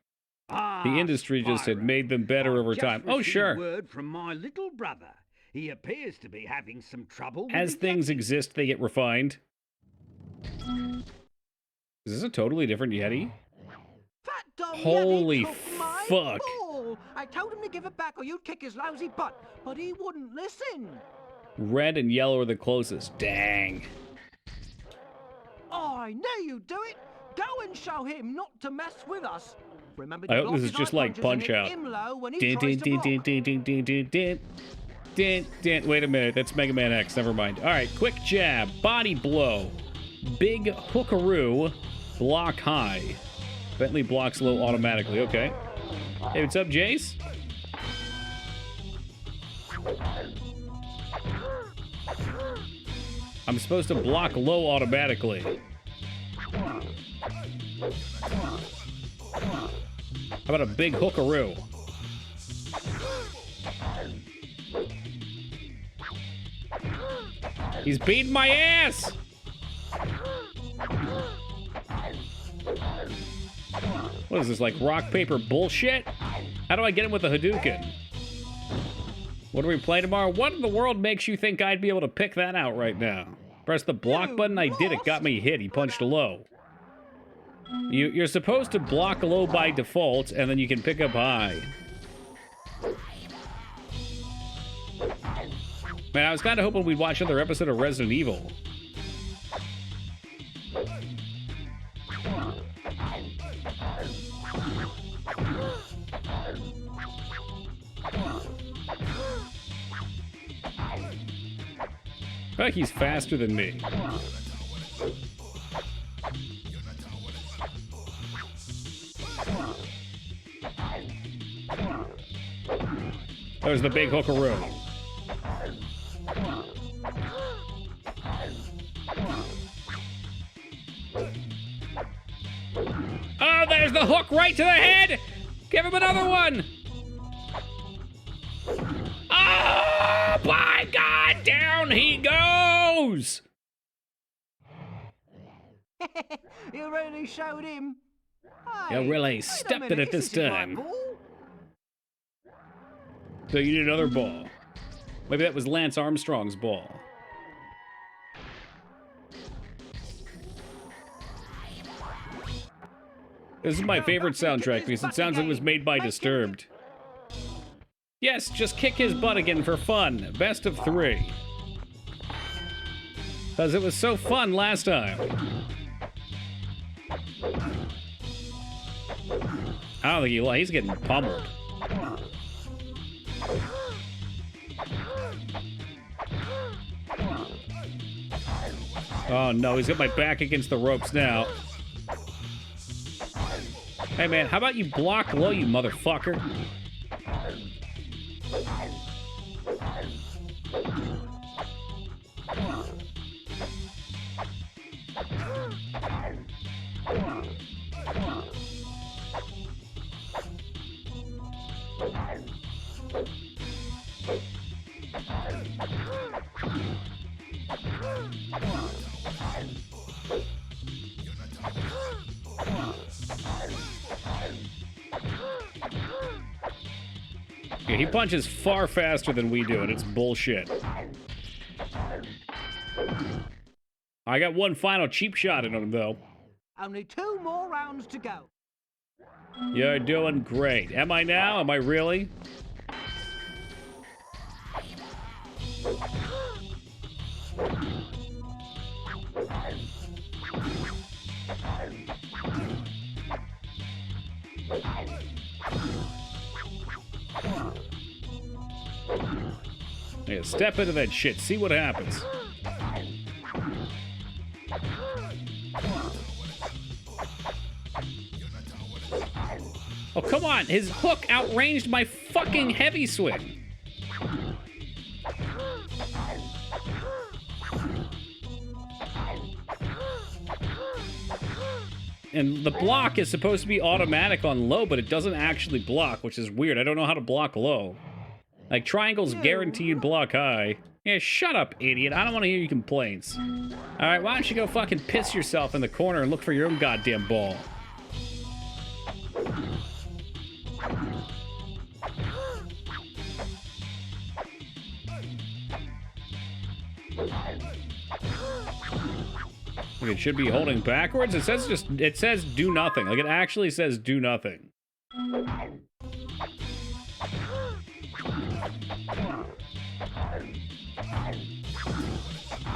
The industry just had made them better over time. Oh, sure. Word from my little brother. He appears to be having some trouble. As things exist, they get refined. Is this a totally different Yeti? That dumb Holy Yeti took my fuck. ball. I told him to give it back or you'd kick his lousy butt, but he wouldn't listen. Red and yellow are the closest. Dang. Oh, I knew you'd do it. Go and show him not to mess with us. Remember I hope this is just like Punch-Out. Wait a minute, that's Mega Man X. Never mind. All right, quick jab, body blow, big hookaroo, block high. Bentley blocks low automatically. Okay. Hey, what's up, Jace? I'm supposed to block low automatically. How about a big hookaroo? He's beating my ass! What is this, like rock, paper bullshit? How do I get him with a Hadouken? What do we play tomorrow? What in the world makes you think I'd be able to pick that out right now? Press the block button, I did it, got me hit, he punched low. You're supposed to block low by default, and then you can pick up high. Man, I was kind of hoping we'd watch another episode of Resident Evil. I feel like he's faster than me. There's the big hookaroo. Oh, there's the hook right to the head! Give him another one! Oh, my God! Down he goes! You really showed him. You really stepped in it this time. So you need another ball. Maybe that was Lance Armstrong's ball. This is my favorite soundtrack because it sounds like it was made by Disturbed. Yes, just kick his butt again for fun. Best of 3. Because it was so fun last time. I don't think he's getting pummeled. Oh no, he's got my back against the ropes now. Hey man, how about you block low, you motherfucker? Yeah, he punches far faster than we do, and it's bullshit. I got one final cheap shot in him, though. Only 2 more rounds to go. You're doing great. Am I now? Am I really? Yeah, step into that shit. See what happens. Oh, come on. His hook outranged my fucking heavy swing. And the block is supposed to be automatic on low, but it doesn't actually block, which is weird. I don't know how to block low. Like, triangle's guaranteed block high. Yeah, shut up, idiot. I don't want to hear your complaints. Alright, why don't you go fucking piss yourself in the corner and look for your own goddamn ball? It should be holding backwards. It says do nothing. Like, it actually says do nothing.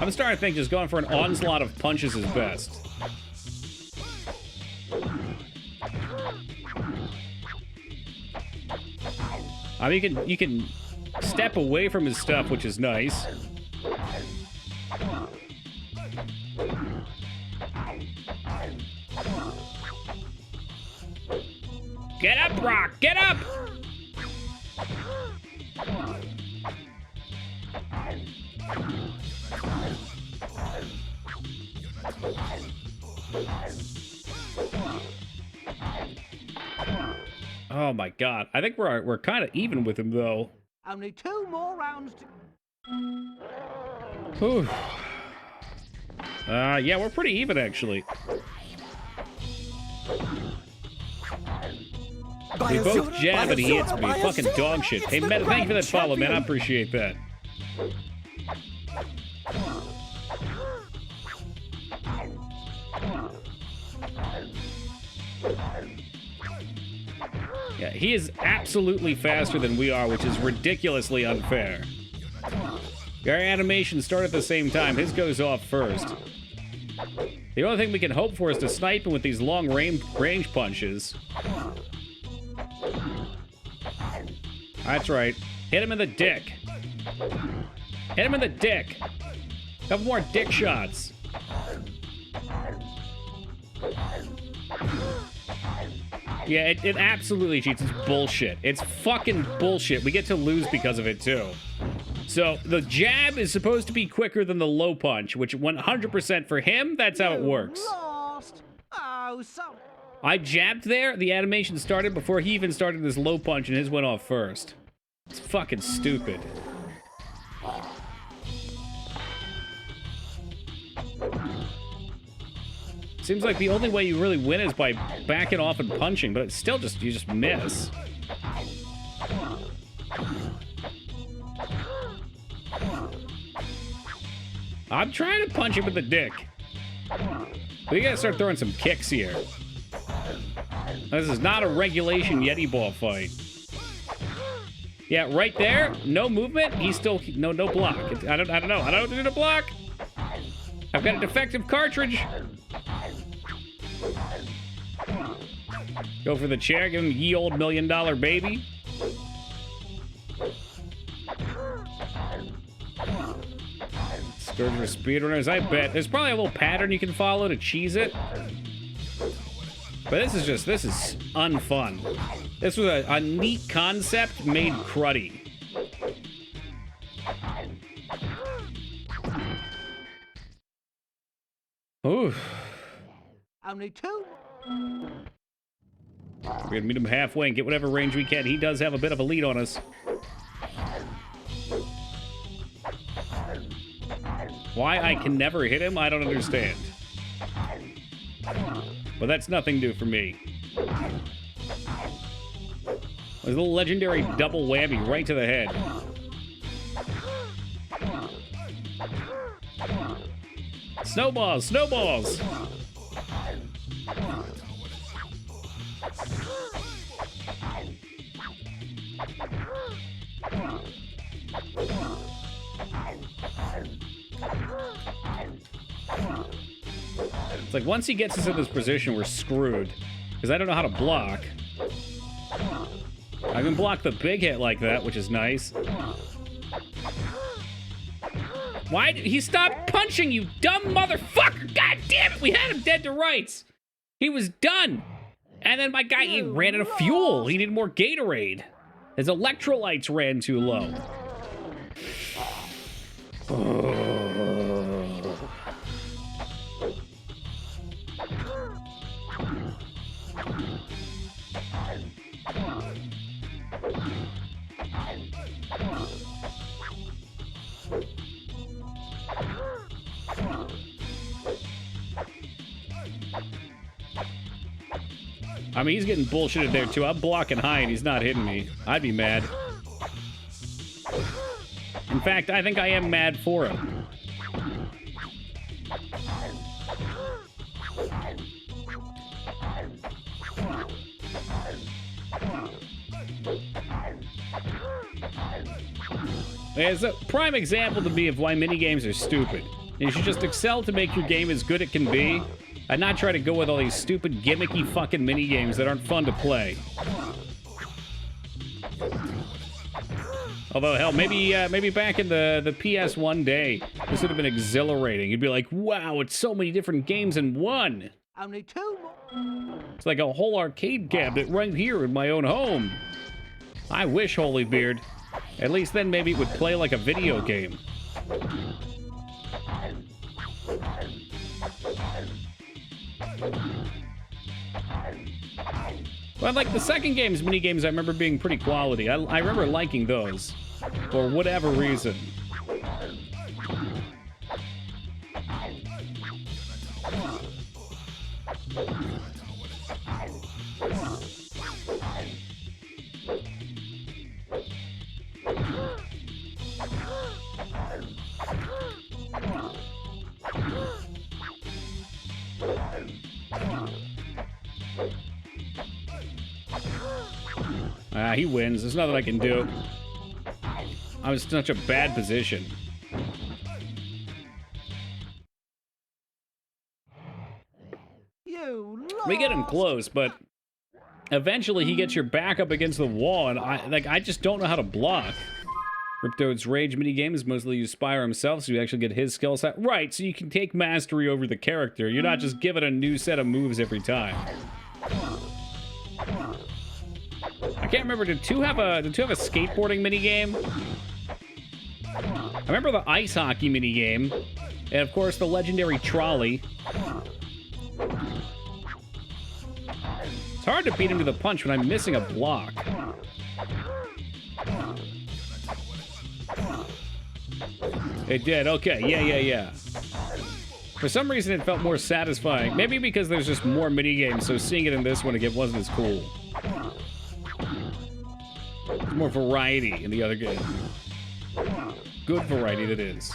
I'm starting to think just going for an onslaught of punches is best. I mean, you can step away from his stuff, which is nice. Get up, Brock! Get up! Oh my god. I think we're kind of even with him, though. Only 2 more rounds to... Whew. Yeah, we're pretty even, actually. We both jab and he hits me. Fucking dog shit. Hey, Meta, thank you for that follow, man. I appreciate that. Yeah, he is absolutely faster than we are, which is ridiculously unfair. Our animations start at the same time. His goes off first. The only thing we can hope for is to snipe him with these long range punches. That's right. Hit him in the dick. Hit him in the dick. Couple more dick shots. Yeah, it absolutely cheats. It's bullshit. It's fucking bullshit. We get to lose because of it, too. So, the jab is supposed to be quicker than the low punch, which 100% for him, that's how it works. Lost. Oh, so... I jabbed there, the animation started before he even started his low punch, and his went off first. It's fucking stupid. Seems like the only way you really win is by backing off and punching, but it's still just, you just miss. I'm trying to punch him with the dick. We gotta start throwing some kicks here. This is not a regulation Yeti ball fight. Yeah, right there, no movement. He's still no block. I don't know. I don't do the block. I've got a defective cartridge. Go for the chair. Give him ye old $1 million baby. Scourge for speedrunners. I bet there's probably a little pattern you can follow to cheese it. But this is unfun. This was a neat concept made cruddy. Ooh. Only 2. We're gonna meet him halfway and get whatever range we can. He does have a bit of a lead on us. Why I can never hit him, I don't understand. But that's nothing new for me. There's a little legendary double whammy right to the head. Snowballs, snowballs! It's like once he gets us in this position, we're screwed. Because I don't know how to block. I can block the big hit like that, which is nice. Why did he stop punching, you dumb motherfucker? God damn it, we had him dead to rights. He was done. And then my guy, he ran out of fuel. He needed more Gatorade. His electrolytes ran too low. I mean, he's getting bullshitted there, too. I'm blocking high, and he's not hitting me. I'd be mad. In fact, I think I am mad for him. It's a prime example to me of why minigames are stupid. You should just excel to make your game as good as it can be, and not try to go with all these stupid, gimmicky fucking minigames that aren't fun to play. Although, hell, maybe back in the PS1 day, this would have been exhilarating. You'd be like, wow, it's so many different games in one. Only two more. It's like a whole arcade cabinet right here in my own home. I wish, Holybeard. At least then maybe it would play like a video game. But like the second game's minigames, I remember being pretty quality. I remember liking those. For whatever reason. He wins. There's nothing I can do. I was in such a bad position. We get him close, but eventually he gets your back up against the wall, and I just don't know how to block. Riptoad's Rage minigames mostly use Spyro himself, so you actually get his skill set. Right, so you can take mastery over the character. You're not just given a new set of moves every time. I can't remember, did two have a skateboarding minigame? I remember the ice hockey minigame, and of course the legendary trolley. It's hard to beat him to the punch when I'm missing a block. It did, okay, yeah. For some reason it felt more satisfying. Maybe because there's just more minigames, so seeing it in this one again wasn't as cool. There's more variety in the other game. Good variety, that is.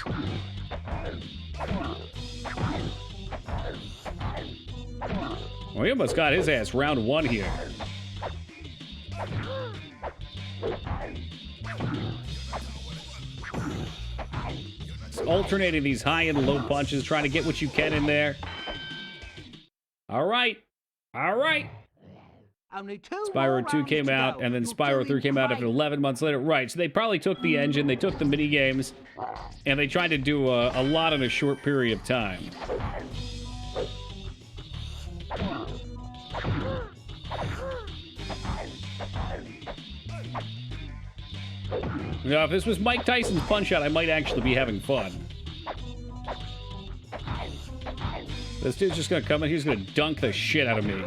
Well, he almost got his ass round one here. It's alternating these high and low punches, trying to get what you can in there. All right. Spyro 2 came out, and then Spyro 3 came out after 11 months later. Right, so they probably took the engine, they took the mini games, and they tried to do a lot in a short period of time. Now, if this was Mike Tyson's Punch-Out, I might actually be having fun. This dude's just gonna come in, he's gonna dunk the shit out of me.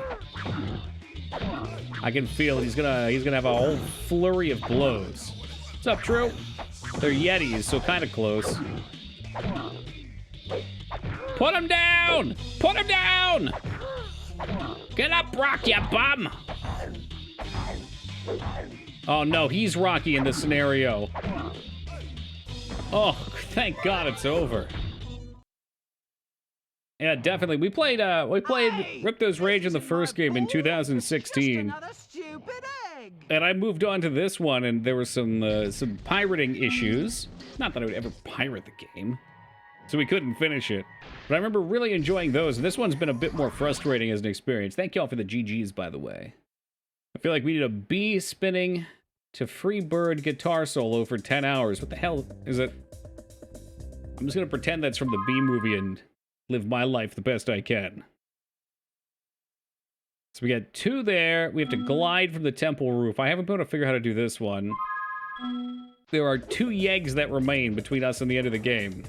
I can feel it. He's gonna have a whole flurry of blows. What's up, True? They're Yetis, so kind of close. Put him down! Put him down! Get up, Rock, you bum! Oh no, he's Rocky in this scenario. Oh, thank God it's over. Yeah, definitely. We played Ripto's Rage in the first game in 2016. Another stupid egg. And I moved on to this one, and there were some pirating issues. Not that I would ever pirate the game, so we couldn't finish it. But I remember really enjoying those, and this one's been a bit more frustrating as an experience. Thank y'all for the GGs, by the way. I feel like we need a bee spinning to free bird guitar solo for 10 hours. What the hell is it? I'm just gonna pretend that's from the Bee movie and live my life the best I can. So we got 2 there. We have to glide from the temple roof. I haven't been able to figure out how to do this one. There are 2 yeggs that remain between us and the end of the game.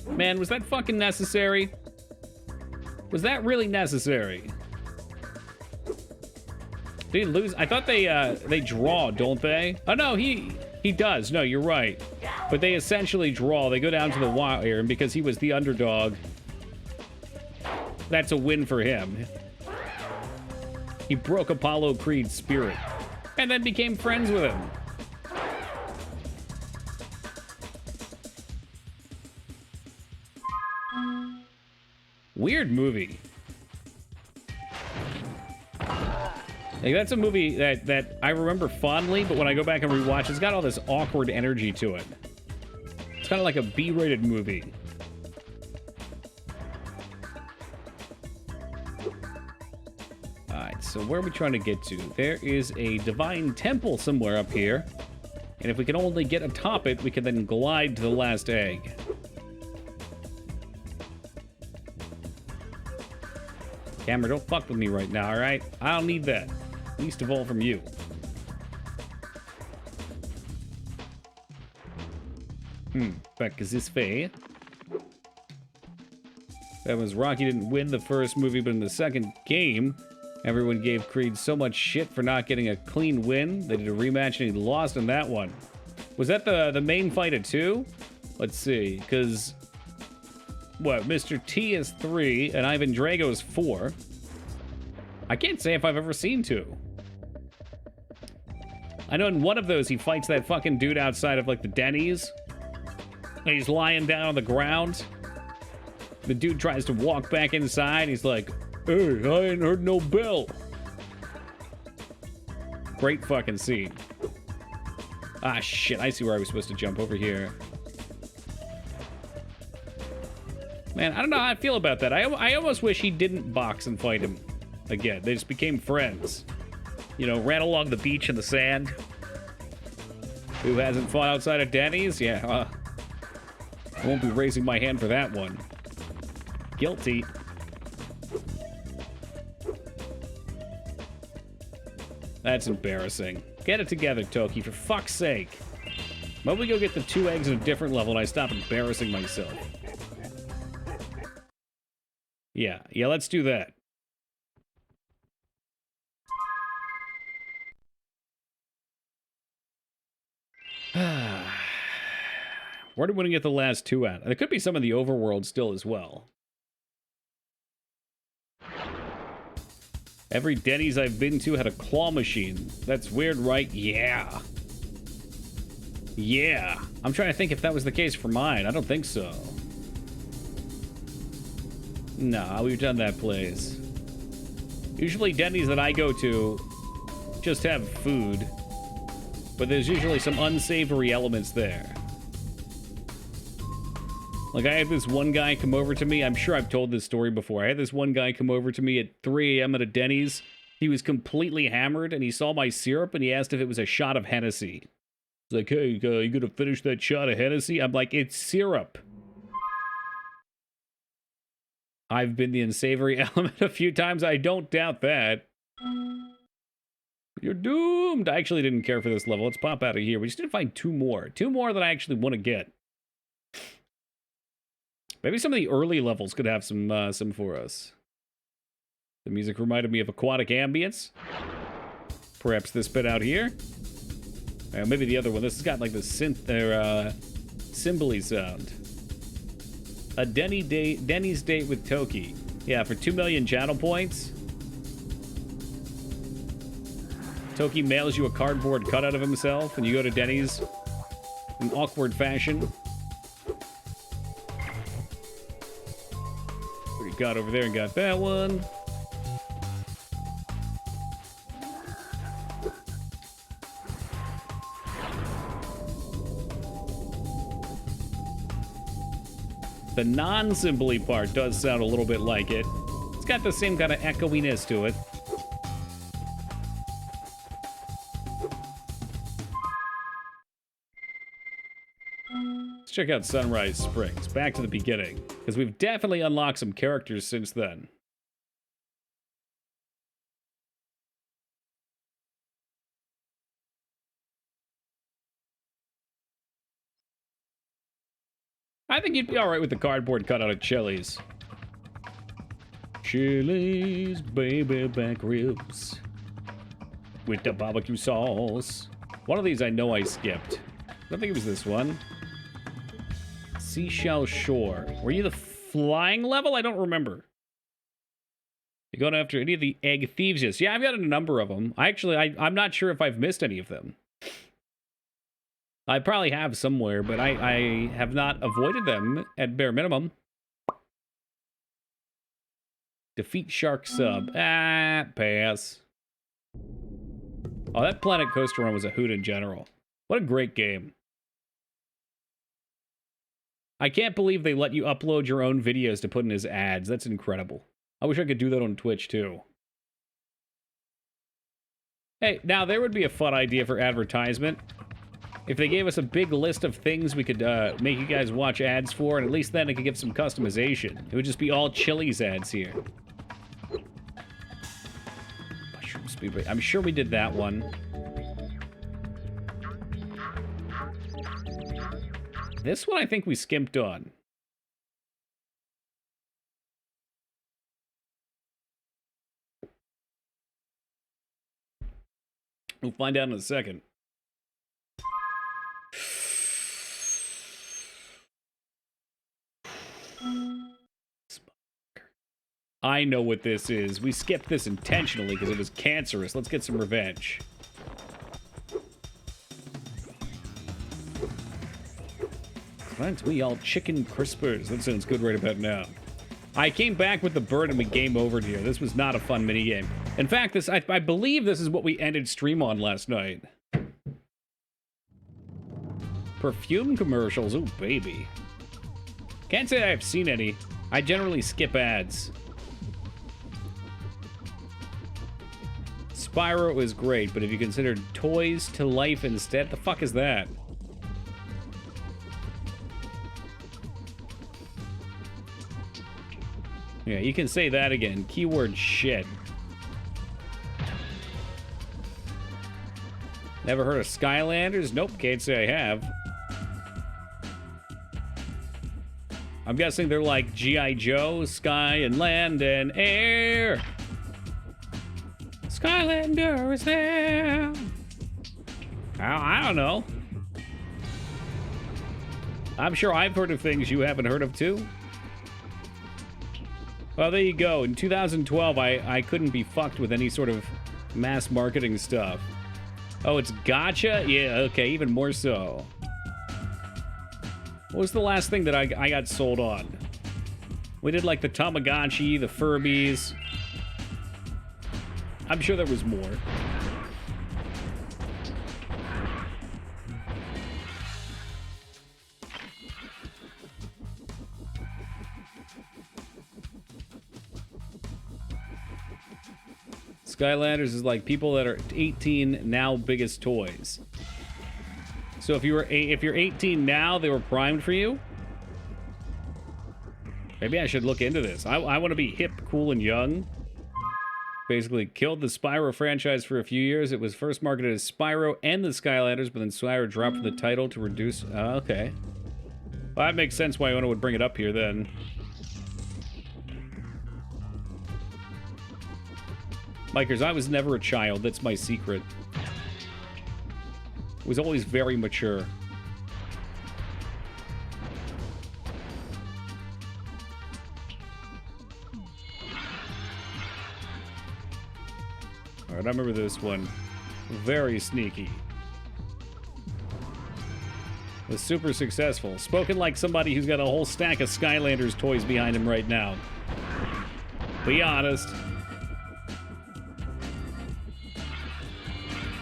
Man, was that fucking necessary? Was that really necessary? Did he lose? I thought they draw, don't they? Oh no, he does. No, you're right. But they essentially draw. They go down to the wire, and because he was the underdog, that's a win for him. He broke Apollo Creed's spirit, and then became friends with him. Weird movie. Like, that's a movie that I remember fondly, but when I go back and rewatch, it's got all this awkward energy to it. It's kind of like a B-rated movie. Alright, so where are we trying to get to? There is a divine temple somewhere up here. And if we can only get atop it, we can then glide to the last egg. Camera, don't fuck with me right now, alright? I don't need that. Least of all from you. Back is this way. That was Rocky didn't win the first movie, but in the second game, everyone gave Creed so much shit for not getting a clean win. They did a rematch and he lost in that one. Was that the main fight at 2? Let's see, because what, Mr. T is 3 and Ivan Drago is 4. I can't say if I've ever seen 2. I know in one of those he fights that fucking dude outside of like the Denny's. And he's lying down on the ground. The dude tries to walk back inside. He's like, "Hey, I ain't heard no bell." Great fucking scene. Ah, shit. I see where I was supposed to jump over here. Man, I don't know how I feel about that. I almost wish he didn't box and fight him again. They just became friends. You know, ran along the beach in the sand. Who hasn't fought outside of Denny's? Yeah, I won't be raising my hand for that one. Guilty. That's embarrassing. Get it together, Toki, for fuck's sake. Why don't we go get the 2 eggs at a different level and I stop embarrassing myself? Yeah, let's do that. Where do we want to get the last 2 at? There could be some of the overworld still as well. Every Denny's I've been to had a claw machine. That's weird, right? Yeah. I'm trying to think if that was the case for mine. I don't think so. Nah, we've done that place. Usually Denny's that I go to just have food. But there's usually some unsavory elements there. Like, I had this one guy come over to me. I'm sure I've told this story before. I had this one guy come over to me at 3 a.m. at a Denny's. He was completely hammered, and he saw my syrup, and he asked if it was a shot of Hennessy. He's like, "Hey, you gonna finish that shot of Hennessy?" I'm like, "It's syrup." I've been the unsavory element a few times. I don't doubt that. You're doomed. I actually didn't care for this level. Let's pop out of here. We just need to find 2 more. 2 more that I actually want to get. Maybe some of the early levels could have some for us. The music reminded me of aquatic ambience. Perhaps this bit out here. Maybe the other one. This has got like the synth or cymbally sound. A Denny's date with Toki. Yeah, for 2 million channel points. Toki mails you a cardboard cutout of himself, and you go to Denny's in awkward fashion. got over there and got that one. The non-symbol-y part does sound a little bit like it. It's got the same kind of echoiness to it. Let's check out Sunrise Springs. Back to the beginning, because we've definitely unlocked some characters since then. I think you'd be alright with the cardboard cutout of Chili's. Chili's baby back ribs with the barbecue sauce. One of these I know I skipped. I think it was this one. Seashell Shore. Were you the flying level? I don't remember. You going after any of the egg thieves? Yes. Yeah, I've got a number of them. I'm not sure if I've missed any of them. I probably have somewhere, but I have not avoided them at bare minimum. Defeat Shark Sub. Ah, pass. Oh, that Planet Coaster Run was a hoot in general. What a great game. I can't believe they let you upload your own videos to put in as ads. That's incredible. I wish I could do that on Twitch, too. Hey, now there would be a fun idea for advertisement. If they gave us a big list of things we could make you guys watch ads for, and at least then it could give some customization. It would just be all Chili's ads here. Mushroom Speedway. I'm sure we did that one. This one I think we skimped on. We'll find out in a second. I know what this is. We skipped this intentionally because it was cancerous. Let's get some revenge. Aren't we all chicken crispers? That sounds good right about now. I came back with the bird and we game overed here. This was not a fun minigame. In fact, I believe this is what we ended stream on last night. Perfume commercials. Ooh, baby. Can't say I've seen any. I generally skip ads. Spyro is great, but if you consider Toys to Life instead, the fuck is that? Yeah, you can say that again. Keyword shit. Never heard of Skylanders? Nope, can't say I have. I'm guessing they're like G.I. Joe, Sky and Land and Air. Skylander is there. I don't know. I'm sure I've heard of things you haven't heard of too. Well, there you go. In 2012, I couldn't be fucked with any sort of mass marketing stuff. Oh, it's gotcha? Yeah, okay, even more so. What was the last thing that I got sold on? We did like the Tamagotchi, the Furbies. I'm sure there was more. Skylanders is like people that are 18 now biggest toys. So if you're 18 now, they were primed for you? Maybe I should look into this. I want to be hip, cool, and young. Basically killed the Spyro franchise for a few years. It was first marketed as Spyro and the Skylanders, but then Spyro dropped the title to reduce... okay. Well, that makes sense why Ona would bring it up here then. Mikers, I was never a child. That's my secret. I was always very mature. Alright, I remember this one. Very sneaky. Was super successful. Spoken like somebody who's got a whole stack of Skylanders toys behind him right now. Be honest.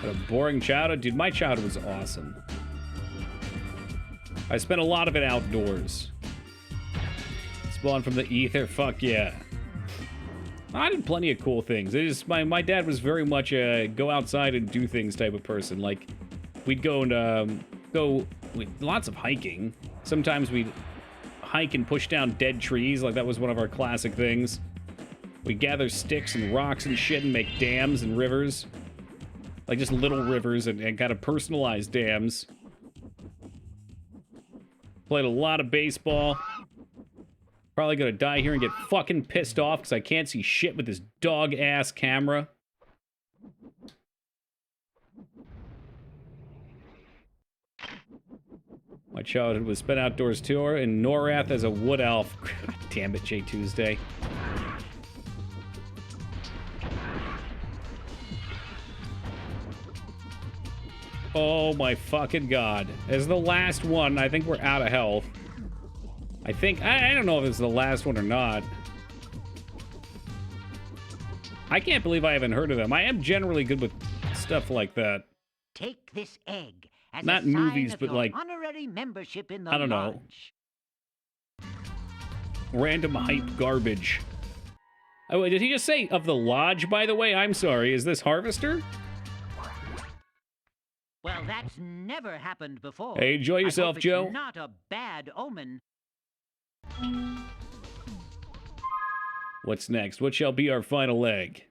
What a boring childhood. Dude, my childhood was awesome. I spent a lot of it outdoors. Spawned from the ether, fuck yeah. I did plenty of cool things. It is my dad was very much a go outside and do things type of person. Like, we'd go and lots of hiking. Sometimes we'd hike and push down dead trees. Like, that was one of our classic things. We'd gather sticks and rocks and shit and make dams and rivers. Like, just little rivers and kind of personalized dams. Played a lot of baseball. Probably gonna die here and get fucking pissed off because I can't see shit with this dog-ass camera. My childhood was spent outdoors too, in Norath as a wood elf. God damn it, J Tuesday. Oh my fucking god. As the last one, I think we're out of health. I don't know if it's the last one or not. I can't believe I haven't heard of them. I am generally good with stuff like that. Take this egg as Not a sign movies, of but your like, honorary membership in the I don't know. lodge. Random hype garbage. Oh, wait, did he just say of the lodge, by the way? I'm sorry. Is this Harvester? Well, that's never happened before. Hey, enjoy yourself, I hope Joe. it's not a bad omen. What's next? What shall be our final egg?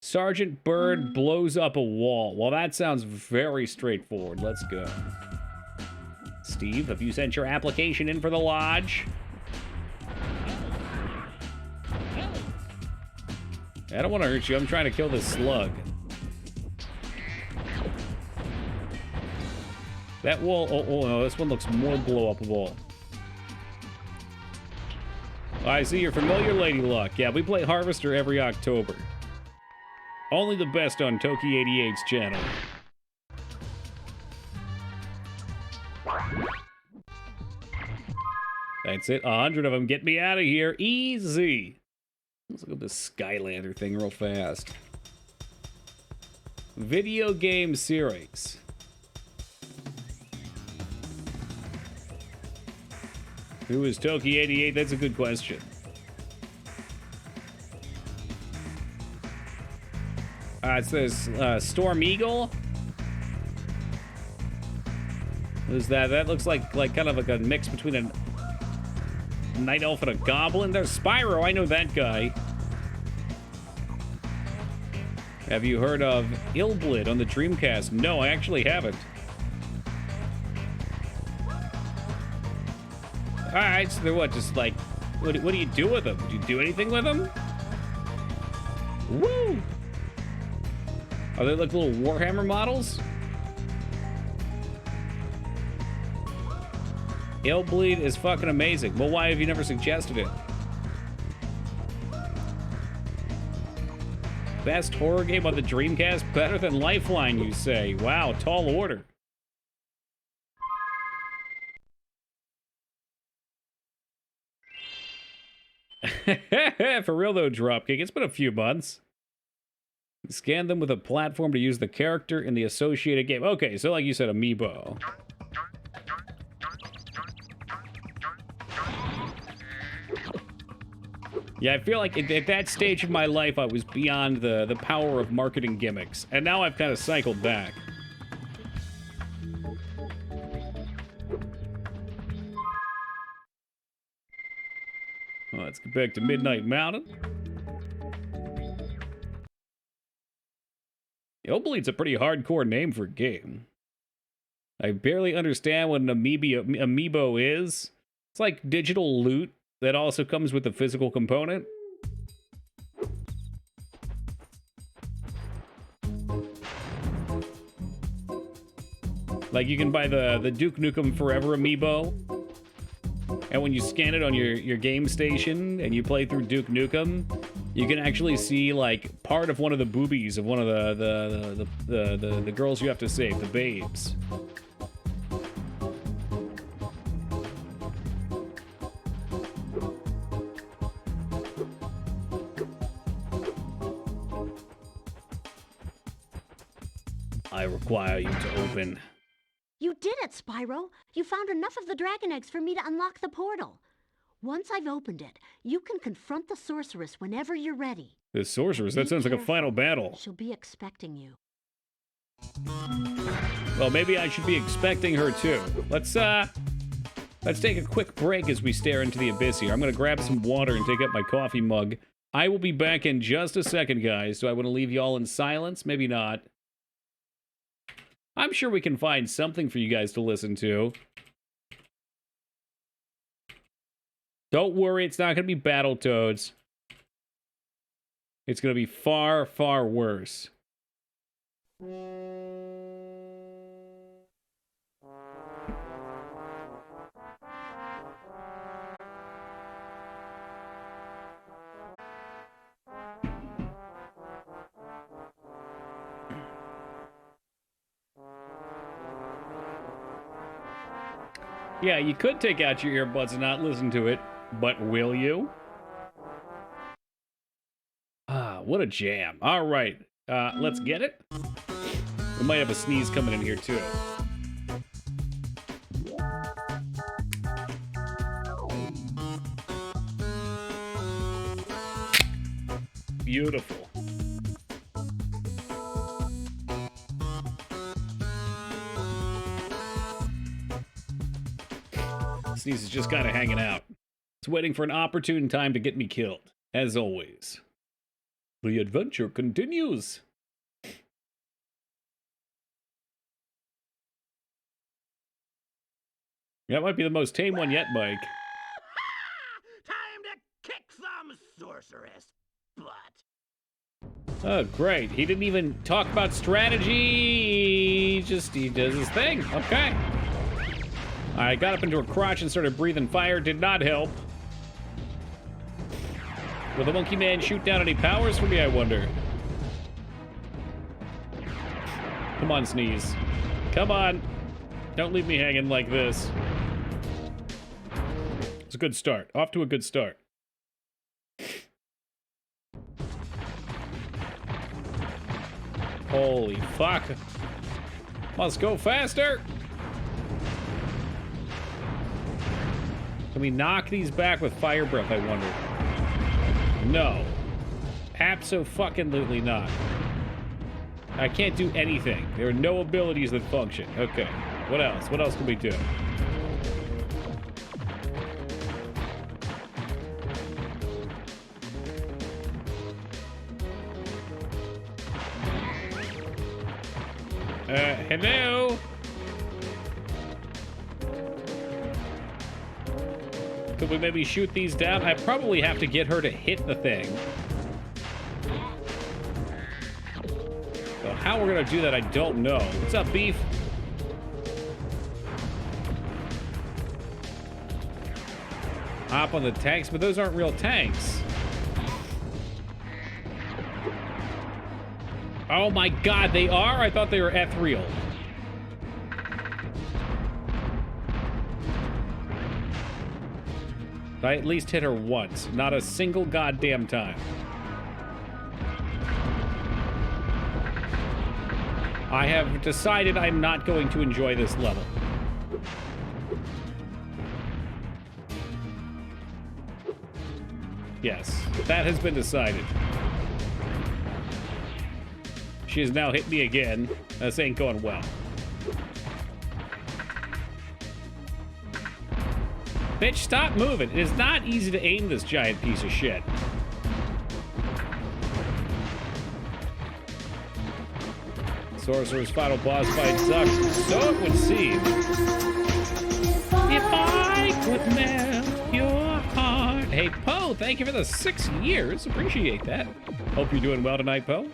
Sergeant Bird blows up a wall. Well, that sounds very straightforward. Let's go. Steve, have you sent your application in for the lodge? I don't want to hurt you. I'm trying to kill this slug. That wall... Oh, no, this one looks more blow-upable. I see your familiar Lady Luck. Yeah, we play Harvester every October. Only the best on Toki88's channel. That's it. 100 of them. Get me out of here. Easy. Let's look at this Skylander thing real fast. Video game series. Who is Toki88? That's a good question. It says Storm Eagle. Who's that? That looks like kind of like a mix between a night elf and a goblin. There's Spyro. I know that guy. Have you heard of Illblid on the Dreamcast? No, I actually haven't. Alright, so they're what, just like, what do you do with them? Do you do anything with them? Woo! Are they like little Warhammer models? Illbleed is fucking amazing. Well, why have you never suggested it? Best horror game on the Dreamcast? Better than Lifeline, you say? Wow, tall order. For real though, Dropkick, it's been a few months. Scan them with a platform to use the character in the associated game. Okay, so like you said, amiibo. Yeah, I feel like at that stage of my life, I was beyond the power of marketing gimmicks. And now I've kind of cycled back. Well, let's get back to Midnight Mountain. Illbleed's a pretty hardcore name for a game. I barely understand what an amiibo is. It's like digital loot that also comes with a physical component. Like you can buy the Duke Nukem Forever amiibo. And when you scan it on your game station and you play through Duke Nukem, you can actually see like part of one of the boobies of one of the girls you have to save, the babes. I require you to open. You did it, Spyro. You found enough of the dragon eggs for me to unlock the portal. Once I've opened it, you can confront the sorceress whenever you're ready. The sorceress? That sounds like a final battle. She'll be expecting you. Well, maybe I should be expecting her too. Let's take a quick break as we stare into the abyss here. I'm gonna grab some water and take up my coffee mug. I will be back in just a second, guys. Do I want to leave y'all in silence? Maybe not. I'm sure we can find something for you guys to listen to. Don't worry, it's not gonna be Battletoads. It's gonna be far, far worse. Yeah, you could take out your earbuds and not listen to it, but will you? Ah, what a jam. All right, let's get it. We might have a sneeze coming in here, too. Beautiful. Sneeze is just kind of hanging out. It's waiting for an opportune time to get me killed, as always. The adventure continues. That might be the most tame one yet, Mike. Time to kick some sorceress butt. Oh, great. He didn't even talk about strategy. He does his thing. Okay. I got up into her crotch and started breathing fire. Did not help. Will the monkey man shoot down any powers for me, I wonder? Come on, Sneeze. Come on. Don't leave me hanging like this. It's a good start. Off to a good start. Holy fuck. Must go faster. Can we knock these back with fire breath, I wonder? No. Abso-fucking-lutely not. I can't do anything. There are no abilities that function. Okay. What else? What else can we do? Hello? Could we maybe shoot these down? I probably have to get her to hit the thing. So how we're gonna do that, I don't know. What's up, Beef? Hop on the tanks, but those aren't real tanks. Oh my god, they are? I thought they were ethereal. I at least hit her once, not a single goddamn time. I have decided I'm not going to enjoy this level. Yes, that has been decided. She has now hit me again. This ain't going well. Bitch, stop moving. It is not easy to aim this giant piece of shit. Sorcerer's final boss fight sucks. So it would seem. If I could melt your heart. Hey, Poe, thank you for the 6 years. Appreciate that. Hope you're doing well tonight, Poe.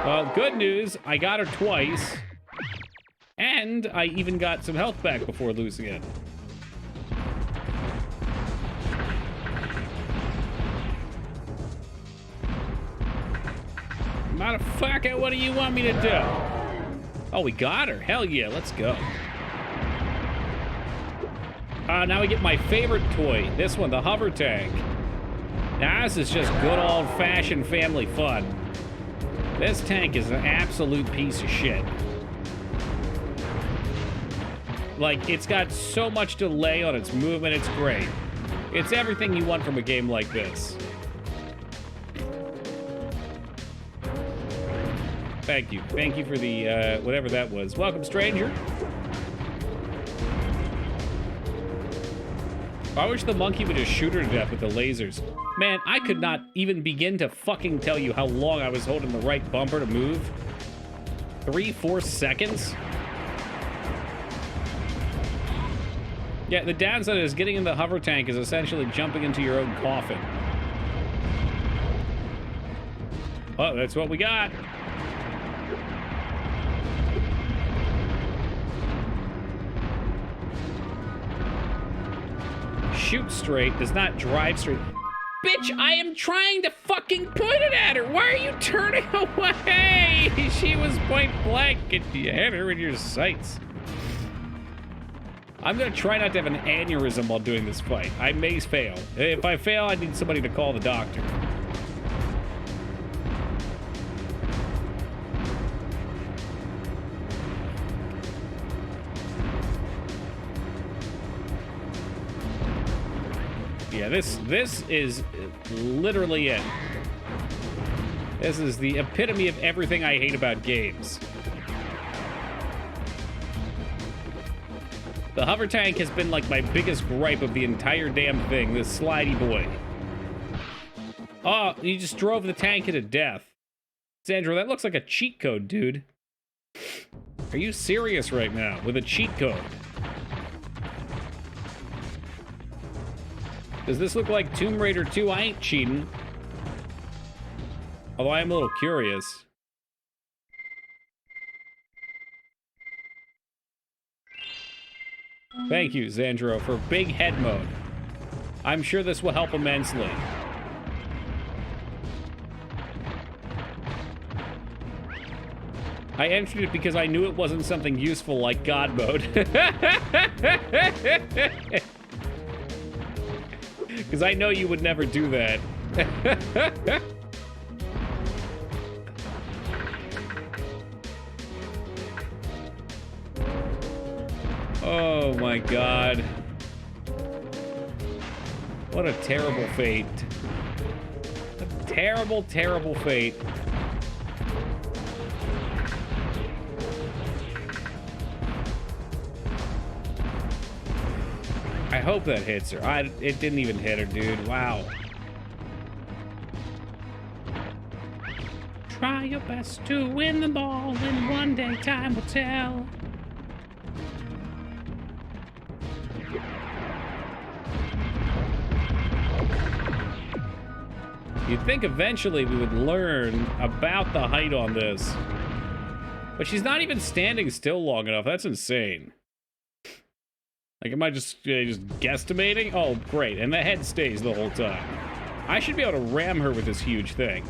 Well, good news. I got her twice. And I even got some health back before losing it. Motherfucker, what do you want me to do? Oh, we got her. Hell yeah, let's go. Now we get my favorite toy. This one, the hover tank. Now this is just good old-fashioned family fun. This tank is an absolute piece of shit. Like, it's got so much delay on its movement, it's great. It's everything you want from a game like this. Thank you. Thank you for the, whatever that was. Welcome, stranger. I wish the monkey would just shoot her to death with the lasers. Man, I could not even begin to fucking tell you how long I was holding the right bumper to move. 3-4 seconds? Yeah, the downside is getting in the hover tank is essentially jumping into your own coffin. Oh, that's what we got. Shoot straight does not drive straight. Bitch, I am trying to fucking point it at her. Why are you turning away? She was point blank and you had her in your sights. I'm gonna try not to have an aneurysm while doing this fight. I may fail. If I fail, I need somebody to call the doctor. Yeah, this is literally it. This is the epitome of everything I hate about games. The hover tank has been like my biggest gripe of the entire damn thing, this slidey boy. Oh, you just drove the tank into death. Sandro, that looks like a cheat code, dude. Are you serious right now with a cheat code? Does this look like Tomb Raider 2? I ain't cheating. Although I am a little curious. Thank you, Xandro, for big head mode. I'm sure this will help immensely. I entered it because I knew it wasn't something useful like God mode. Because I know you would never do that. Oh my God. What a terrible fate. A terrible, terrible fate. I hope that hits her. It didn't even hit her, dude. Wow. Try your best to win the ball, and one day time will tell. You'd think eventually we would learn about the height on this. But she's not even standing still long enough. That's insane. Like, am I just guesstimating? Oh, great. And the head stays the whole time. I should be able to ram her with this huge thing.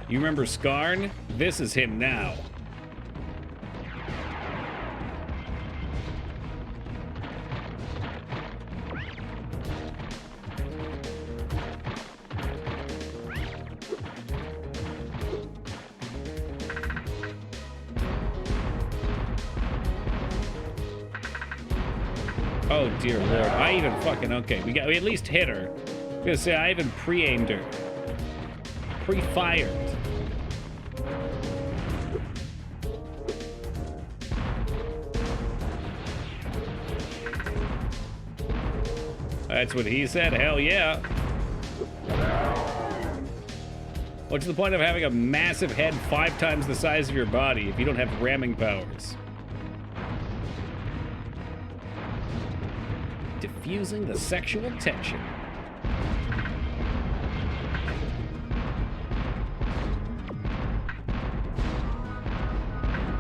You remember Skarn? This is him now. Oh dear lord, I even fucking, okay, we at least hit her. I was gonna say, I even pre-aimed her. Pre-fired. That's what he said, hell yeah. What's the point of having a massive head 5 times the size of your body if you don't have ramming powers? Diffusing the sexual tension.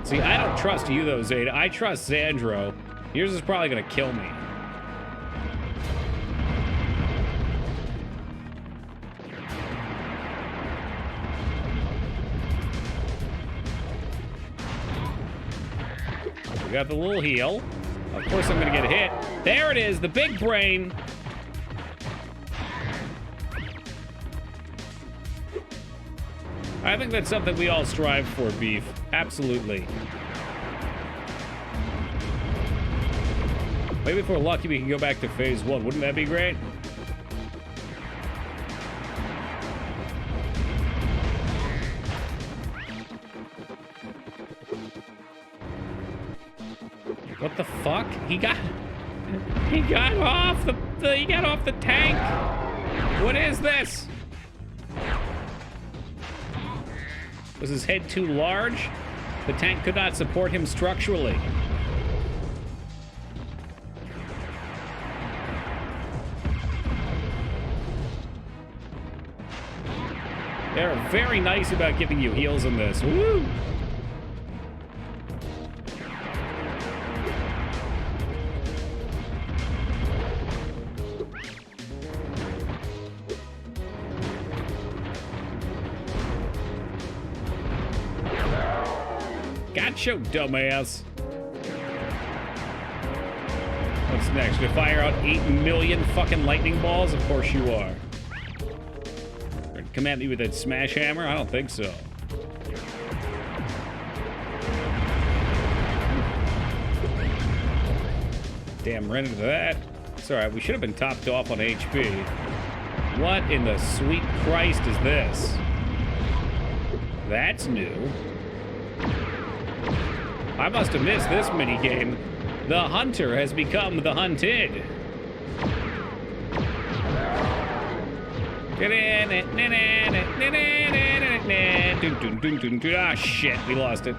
See, I don't trust you though, Zeta. I trust Xandro. Yours is probably gonna kill me. We got the little heal. Of course I'm gonna get hit. There it is, the big brain. I think that's something we all strive for, Beef. Absolutely. Maybe if we're lucky, we can go back to phase 1. Wouldn't that be great? What the fuck? He got off the tank. What is this? Was his head too large? The tank could not support him structurally. They're very nice about giving you heals in this. Woo! Gotcha, dumbass. What's next? You fire out 8 million fucking lightning balls? Of course you are. Come at me with that smash hammer? I don't think so. Damn, ran into that. It's alright, we should have been topped off on HP. What in the sweet Christ is this? That's new. I must have missed this minigame. The hunter has become the hunted. Ah, shit, we lost it.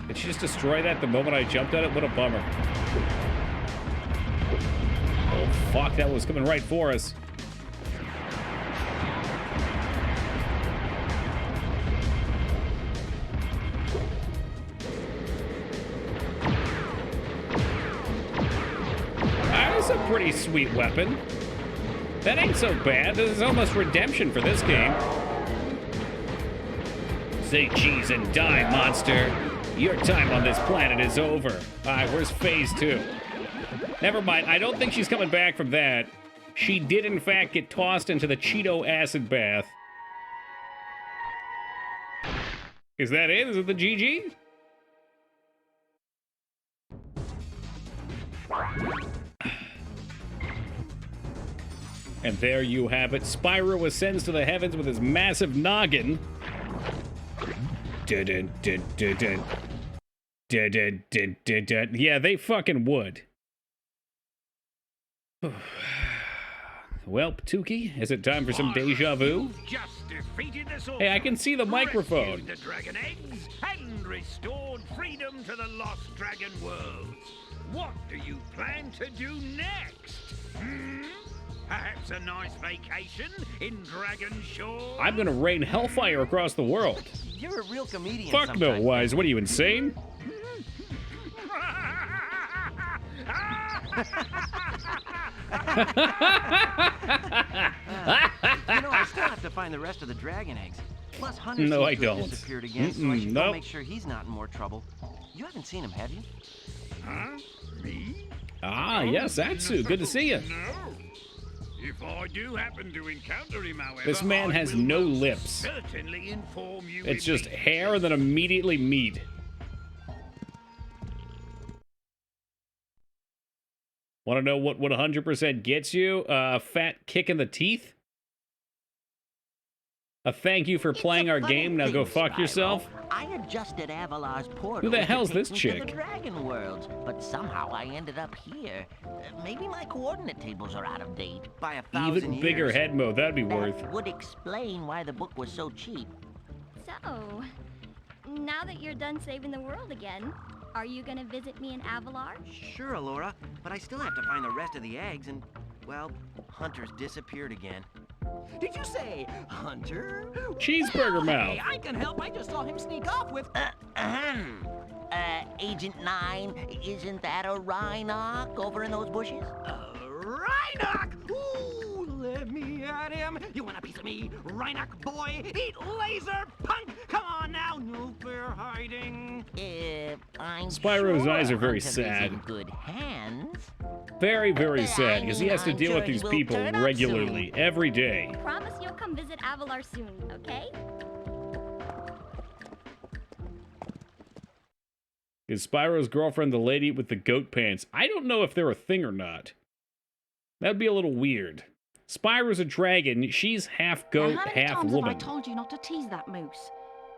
Did she just destroy that the moment I jumped at it? What a bummer. Oh, fuck, that was coming right for us. That's a pretty sweet weapon. That ain't so bad. This is almost redemption for this game. Say cheese and die, monster. Your time on this planet is over. Alright, where's phase 2? Never mind, I don't think she's coming back from that. She did, in fact, get tossed into the Cheeto acid bath. Is that it? Is it the GG? And there you have it. Spyro ascends to the heavens with his massive noggin. Yeah, they fucking would. Well, Tukey, is it time for some deja vu? Hey, I can see the microphone. The dragon eggs and restored freedom to the lost dragon worlds. What do you plan to do next? Perhaps a nice vacation in Dragon Shore? I'm gonna rain hellfire across the world. You're a real comedian. Fuck no, Wise. What are you, insane? I still have to find the rest of the dragon eggs. Plus, Hunter No, seems I to have don't. disappeared again, so I should go nope. make sure he's not in more trouble. You haven't seen him, have you? Huh? Me? Ah, yes, Atsu. Good to see you. No. If I do happen to encounter him, however, This man has no lips. Certainly inform you. It's just hair and then immediately meat. Want to know what 100% gets you? A fat kick in the teeth? A thank you for playing our game. Now go fuck yourself. I adjusted Avalar's portal. Who the hell's to take this me chick? To the Dragon Worlds, but somehow I ended up here. Maybe my coordinate tables are out of date. By 1,000 Even bigger years. head mode. That'd be worth. That would explain why the book was so cheap. So, now that you're done saving the world again, are you gonna visit me in Avalar? Sure, Alora, but I still have to find the rest of the eggs and, well, Hunter's disappeared again. Did you say Hunter? Cheeseburger mouth. Hey, I can help. I just saw him sneak off with... Agent 9, isn't that a Rhinoc over in those bushes? Rhinoc! Ooh, let me at him. You want a piece to me, Rhinoc boy! Eat laser, punk! Come on now, no fair hiding! I'm Spyro's sure eyes are very Hunter is sad. in good hands. Very, very sad, because he has to I'm deal sure with he these will people turn up regularly, soon. every day. Promise you'll come visit Avalar soon, okay? Is Spyro's girlfriend the lady with the goat pants? I don't know if they're a thing or not. That'd be a little weird. Spyro's a dragon. She's half goat, Now, how many half times woman. have I told you not to tease that moose?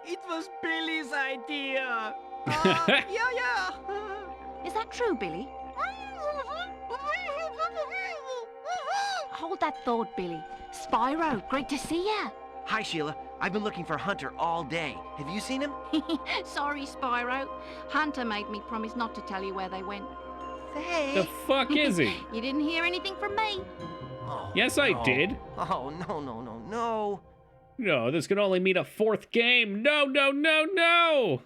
It was Billy's idea! Yeah. Is that true, Billy? Hold that thought, Billy. Spyro, great to see ya. Hi, Sheila. I've been looking for Hunter all day. Have you seen him? Sorry, Spyro. Hunter made me promise not to tell you where they went. The fuck is he? You didn't hear anything from me. Yes, I did. Oh, no. No, this can only mean a fourth game. No.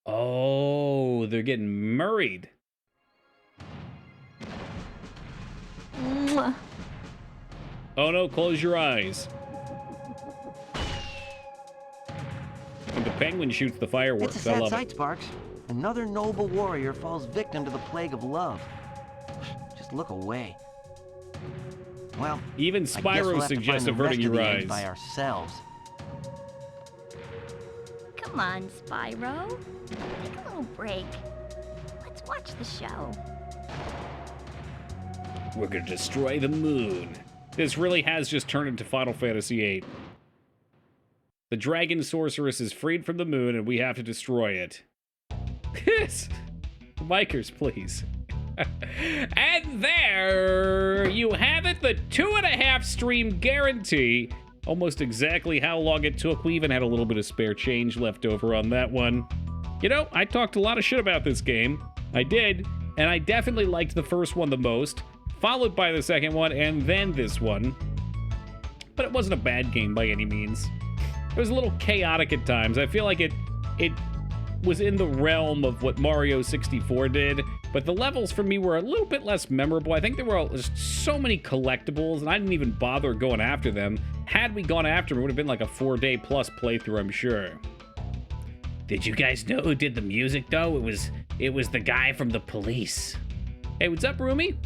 Oh, they're getting married. Mwah. Oh no, close your eyes. And the penguin shoots the fireworks. It's a I sad love sight, it. Sparks. Another noble warrior falls victim to the plague of love. Just look away. Well, Even I guess Spyro we'll have to suggests find the averting rest of your the eggs eyes. by ourselves. Come on, Spyro. Take a little break. Let's watch the show. We're gonna destroy the moon. This really has just turned into Final Fantasy VIII. The dragon sorceress is freed from the moon and we have to destroy it. Yes! Micers, please. And there you have it, the 2.5 stream guarantee. Almost exactly how long it took. We even had a little bit of spare change left over on that one. You know, I talked a lot of shit about this game. I did, and I definitely liked the first one the most, followed by the second one, and then this one. But it wasn't a bad game by any means. It was a little chaotic at times. I feel like it was in the realm of what Mario 64 did, but the levels for me were a little bit less memorable. I think there were just so many collectibles, and I didn't even bother going after them. Had we gone after them, it would have been like a 4-day plus playthrough, I'm sure. Did you guys know who did the music, though? It was the guy from The Police. Hey, what's up, Rumi?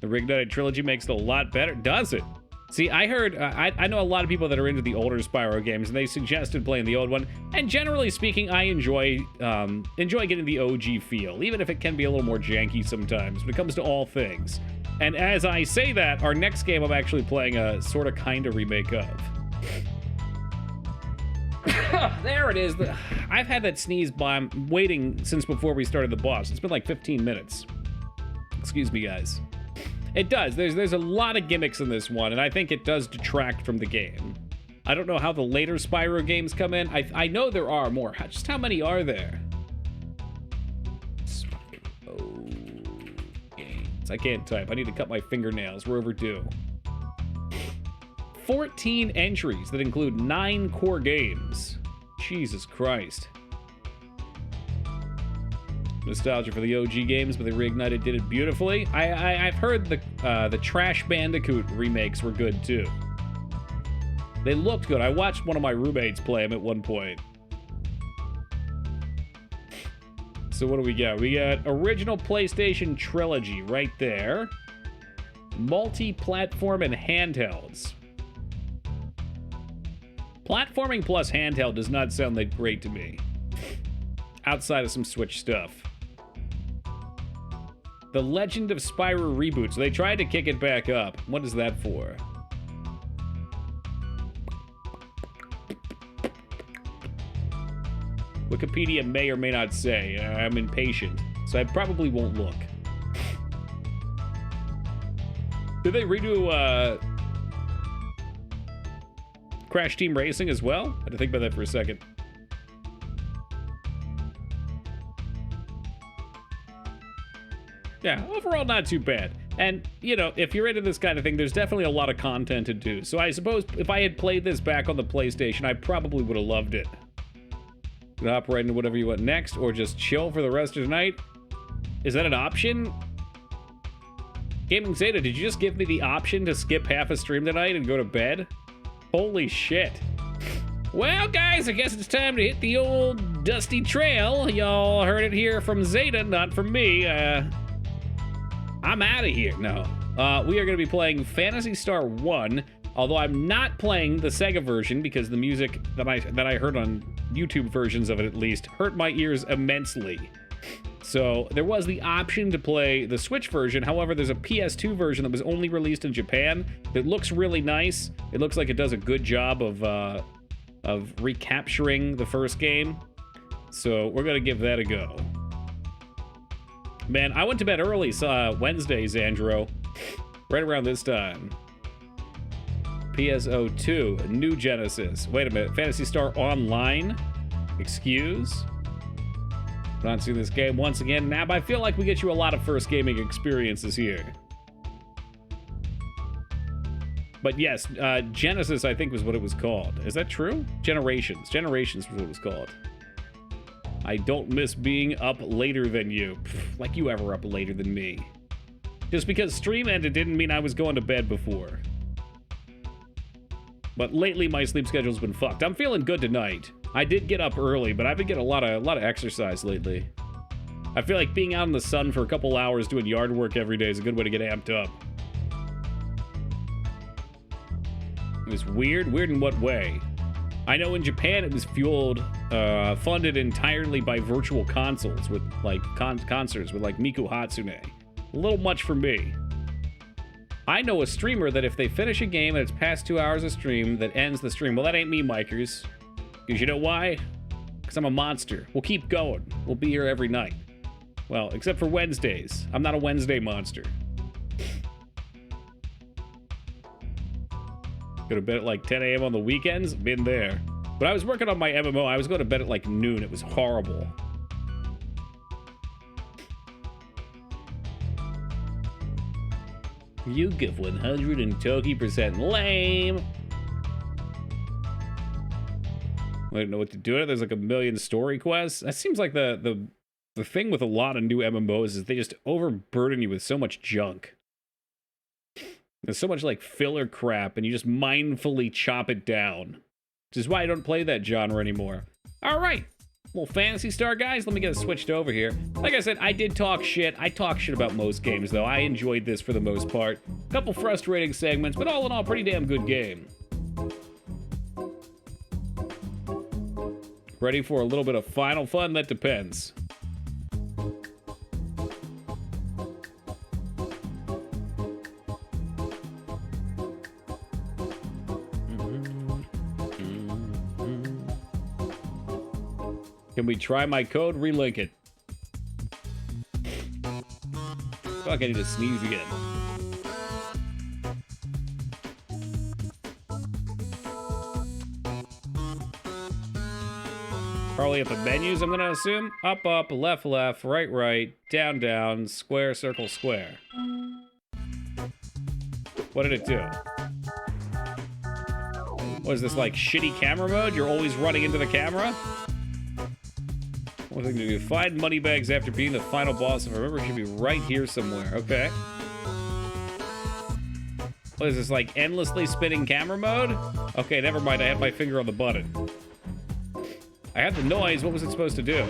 The Reignited Trilogy makes it a lot better. Does it? See, I heard, I know a lot of people that are into the older Spyro games, and they suggested playing the old one. And generally speaking, I enjoy getting the OG feel, even if it can be a little more janky sometimes when it comes to all things. And as I say that, our next game I'm actually playing a sort of kind of remake of. There it is. I've had that sneeze bomb waiting since before we started the boss. It's been like 15 minutes. Excuse me, guys. It does. There's a lot of gimmicks in this one, and I think it does detract from the game. I don't know how the later Spyro games come in. I know there are more. Just how many are there? Spyro games. I can't type. I need to cut my fingernails. We're overdue. 14 entries that include 9 core games. Jesus Christ. Nostalgia for the OG games, but the Reignited did it beautifully. I've heard the Trash Bandicoot remakes were good too. They looked good. I watched one of my roommates play them at one point. So what do we got? We got original PlayStation Trilogy right there. Multi-platform and handhelds. Platforming plus handheld does not sound that great to me. Outside of some Switch stuff. The Legend of Spyro reboot. So they tried to kick it back up. What is that for? Wikipedia may or may not say. I'm impatient, so I probably won't look. Did they redo Crash Team Racing as well? I had to think about that for a second. Yeah, overall not too bad. And, you know, if you're into this kind of thing, there's definitely a lot of content to do. So I suppose if I had played this back on the PlayStation, I probably would have loved it. You can hop right into whatever you want next, or just chill for the rest of the night. Is that an option? Gaming Zeta, did you just give me the option to skip half a stream tonight and go to bed? Holy shit. Well, guys, I guess it's time to hit the old dusty trail. Y'all heard it here from Zeta, not from me. I'm out of here. No. We are going to be playing Phantasy Star 1, although I'm not playing the Sega version because the music that I heard on YouTube versions of it, at least, hurt my ears immensely. So there was the option to play the Switch version. However, there's a PS2 version that was only released in Japan that looks really nice. It looks like it does a good job of recapturing the first game. So we're going to give that a go. Man, I went to bed early Wednesday, Xandro. Right around this time. PSO2, New Genesis. Wait a minute, Phantasy Star Online? Excuse? I'm not seeing this game once again. Now, but I feel like we get you a lot of first gaming experiences here. But yes, Genesis, I think, was what it was called. Is that true? Generations. Generations was what it was called. I don't miss being up later than you. Pfft, like you ever up later than me. Just because stream ended didn't mean I was going to bed before. But lately, my sleep schedule's been fucked. I'm feeling good tonight. I did get up early, but I've been getting a lot of exercise lately. I feel like being out in the sun for a couple hours doing yard work every day is a good way to get amped up. It was weird? Weird in what way? I know in Japan it was funded entirely by virtual consoles with, like, concerts with, like, Miku Hatsune. A little much for me. I know a streamer that if they finish a game and it's past 2 hours of stream, that ends the stream. Well, that ain't me, Mikers. Because you know why? Because I'm a monster. We'll keep going. We'll be here every night. Well, except for Wednesdays. I'm not a Wednesday monster. Go to bed at like 10 a.m. on the weekends? Been there. But I was working on my MMO. I was going to bed at like noon. It was horrible. You give 120% lame. I don't know what to do with it. There's like a million story quests. That seems like the thing with a lot of new MMOs is they just overburden you with so much junk. There's so much like filler crap, and you just mindfully chop it down. Which is why I don't play that genre anymore. All right. Well, Phantasy Star guys, let me get it switched over here. Like I said, I did talk shit. I talk shit about most games, though. I enjoyed this for the most part. Couple frustrating segments, but all in all, pretty damn good game. Ready for a little bit of final fun? That depends. Can we try my code? Relink it. Fuck, I need to sneeze again. Probably up the menus, I'm gonna assume. Up, up, left, left, right, right, down, down, square, circle, square. What did it do? What is this, like shitty camera mode? You're always running into the camera? One thing to do, find money bags after being the final boss. If I remember, it should be right here somewhere. Okay. What is this, like endlessly spinning camera mode? Okay, never mind. I had my finger on the button. I had the noise. What was it supposed to do?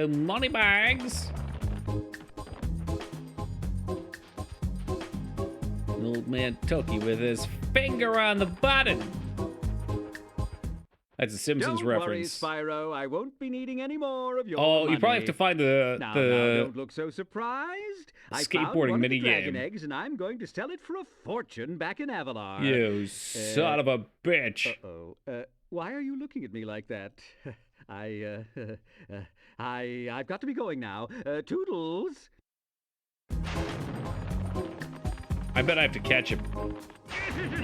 Money bags. Old man Toki with his finger on the button. That's a Simpsons reference. Don't worry, Spyro. I won't be needing any more of your money. money. You probably have to find the now, don't look so surprised. skateboarding mini game. Dragon eggs, and I'm going to sell it for a fortune back in Avalar. You son of a bitch. Uh-oh. Why are you looking at me like that? I've got to be going now. Toodles. I bet I have to catch him.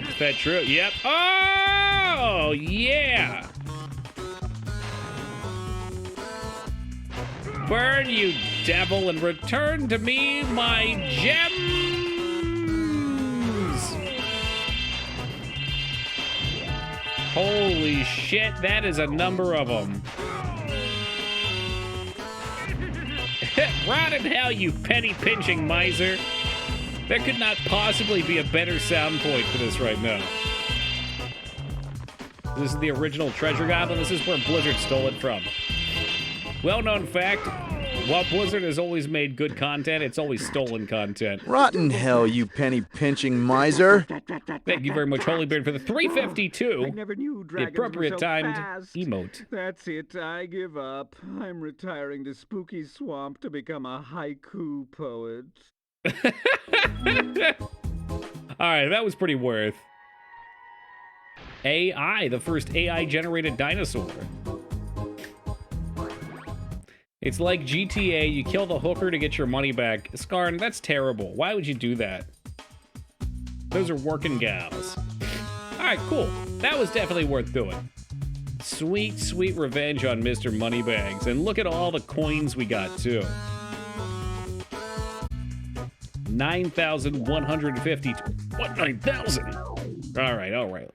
Is that true? Yep. Oh, yeah. Burn, you devil, and return to me my gems. Holy Holy shit, that is a number of them. Rot in hell, you penny-pinching miser. There could not possibly be a better sound point for this right now. This is the original Treasure Goblin. This is where Blizzard stole it from. Well-known fact, while Blizzard has always made good content, it's always stolen content. Rotten hell, you penny-pinching miser. Thank you very much, Holybeard, for the 352. I never knew The dragons appropriate were so timed fast. emote. That's it. I give up. I'm retiring to Spooky Swamp to become a haiku poet. Alright, that was pretty worth. AI, the first AI-generated dinosaur. It's like GTA, you kill the hooker to get your money back. Skarn, that's terrible. Why would you do that? Those are working gals. Alright, cool. That was definitely worth doing. Sweet, sweet revenge on Mr. Moneybags. And look at all the coins we got, too. 9,150. What, 9,000? Alright, alright.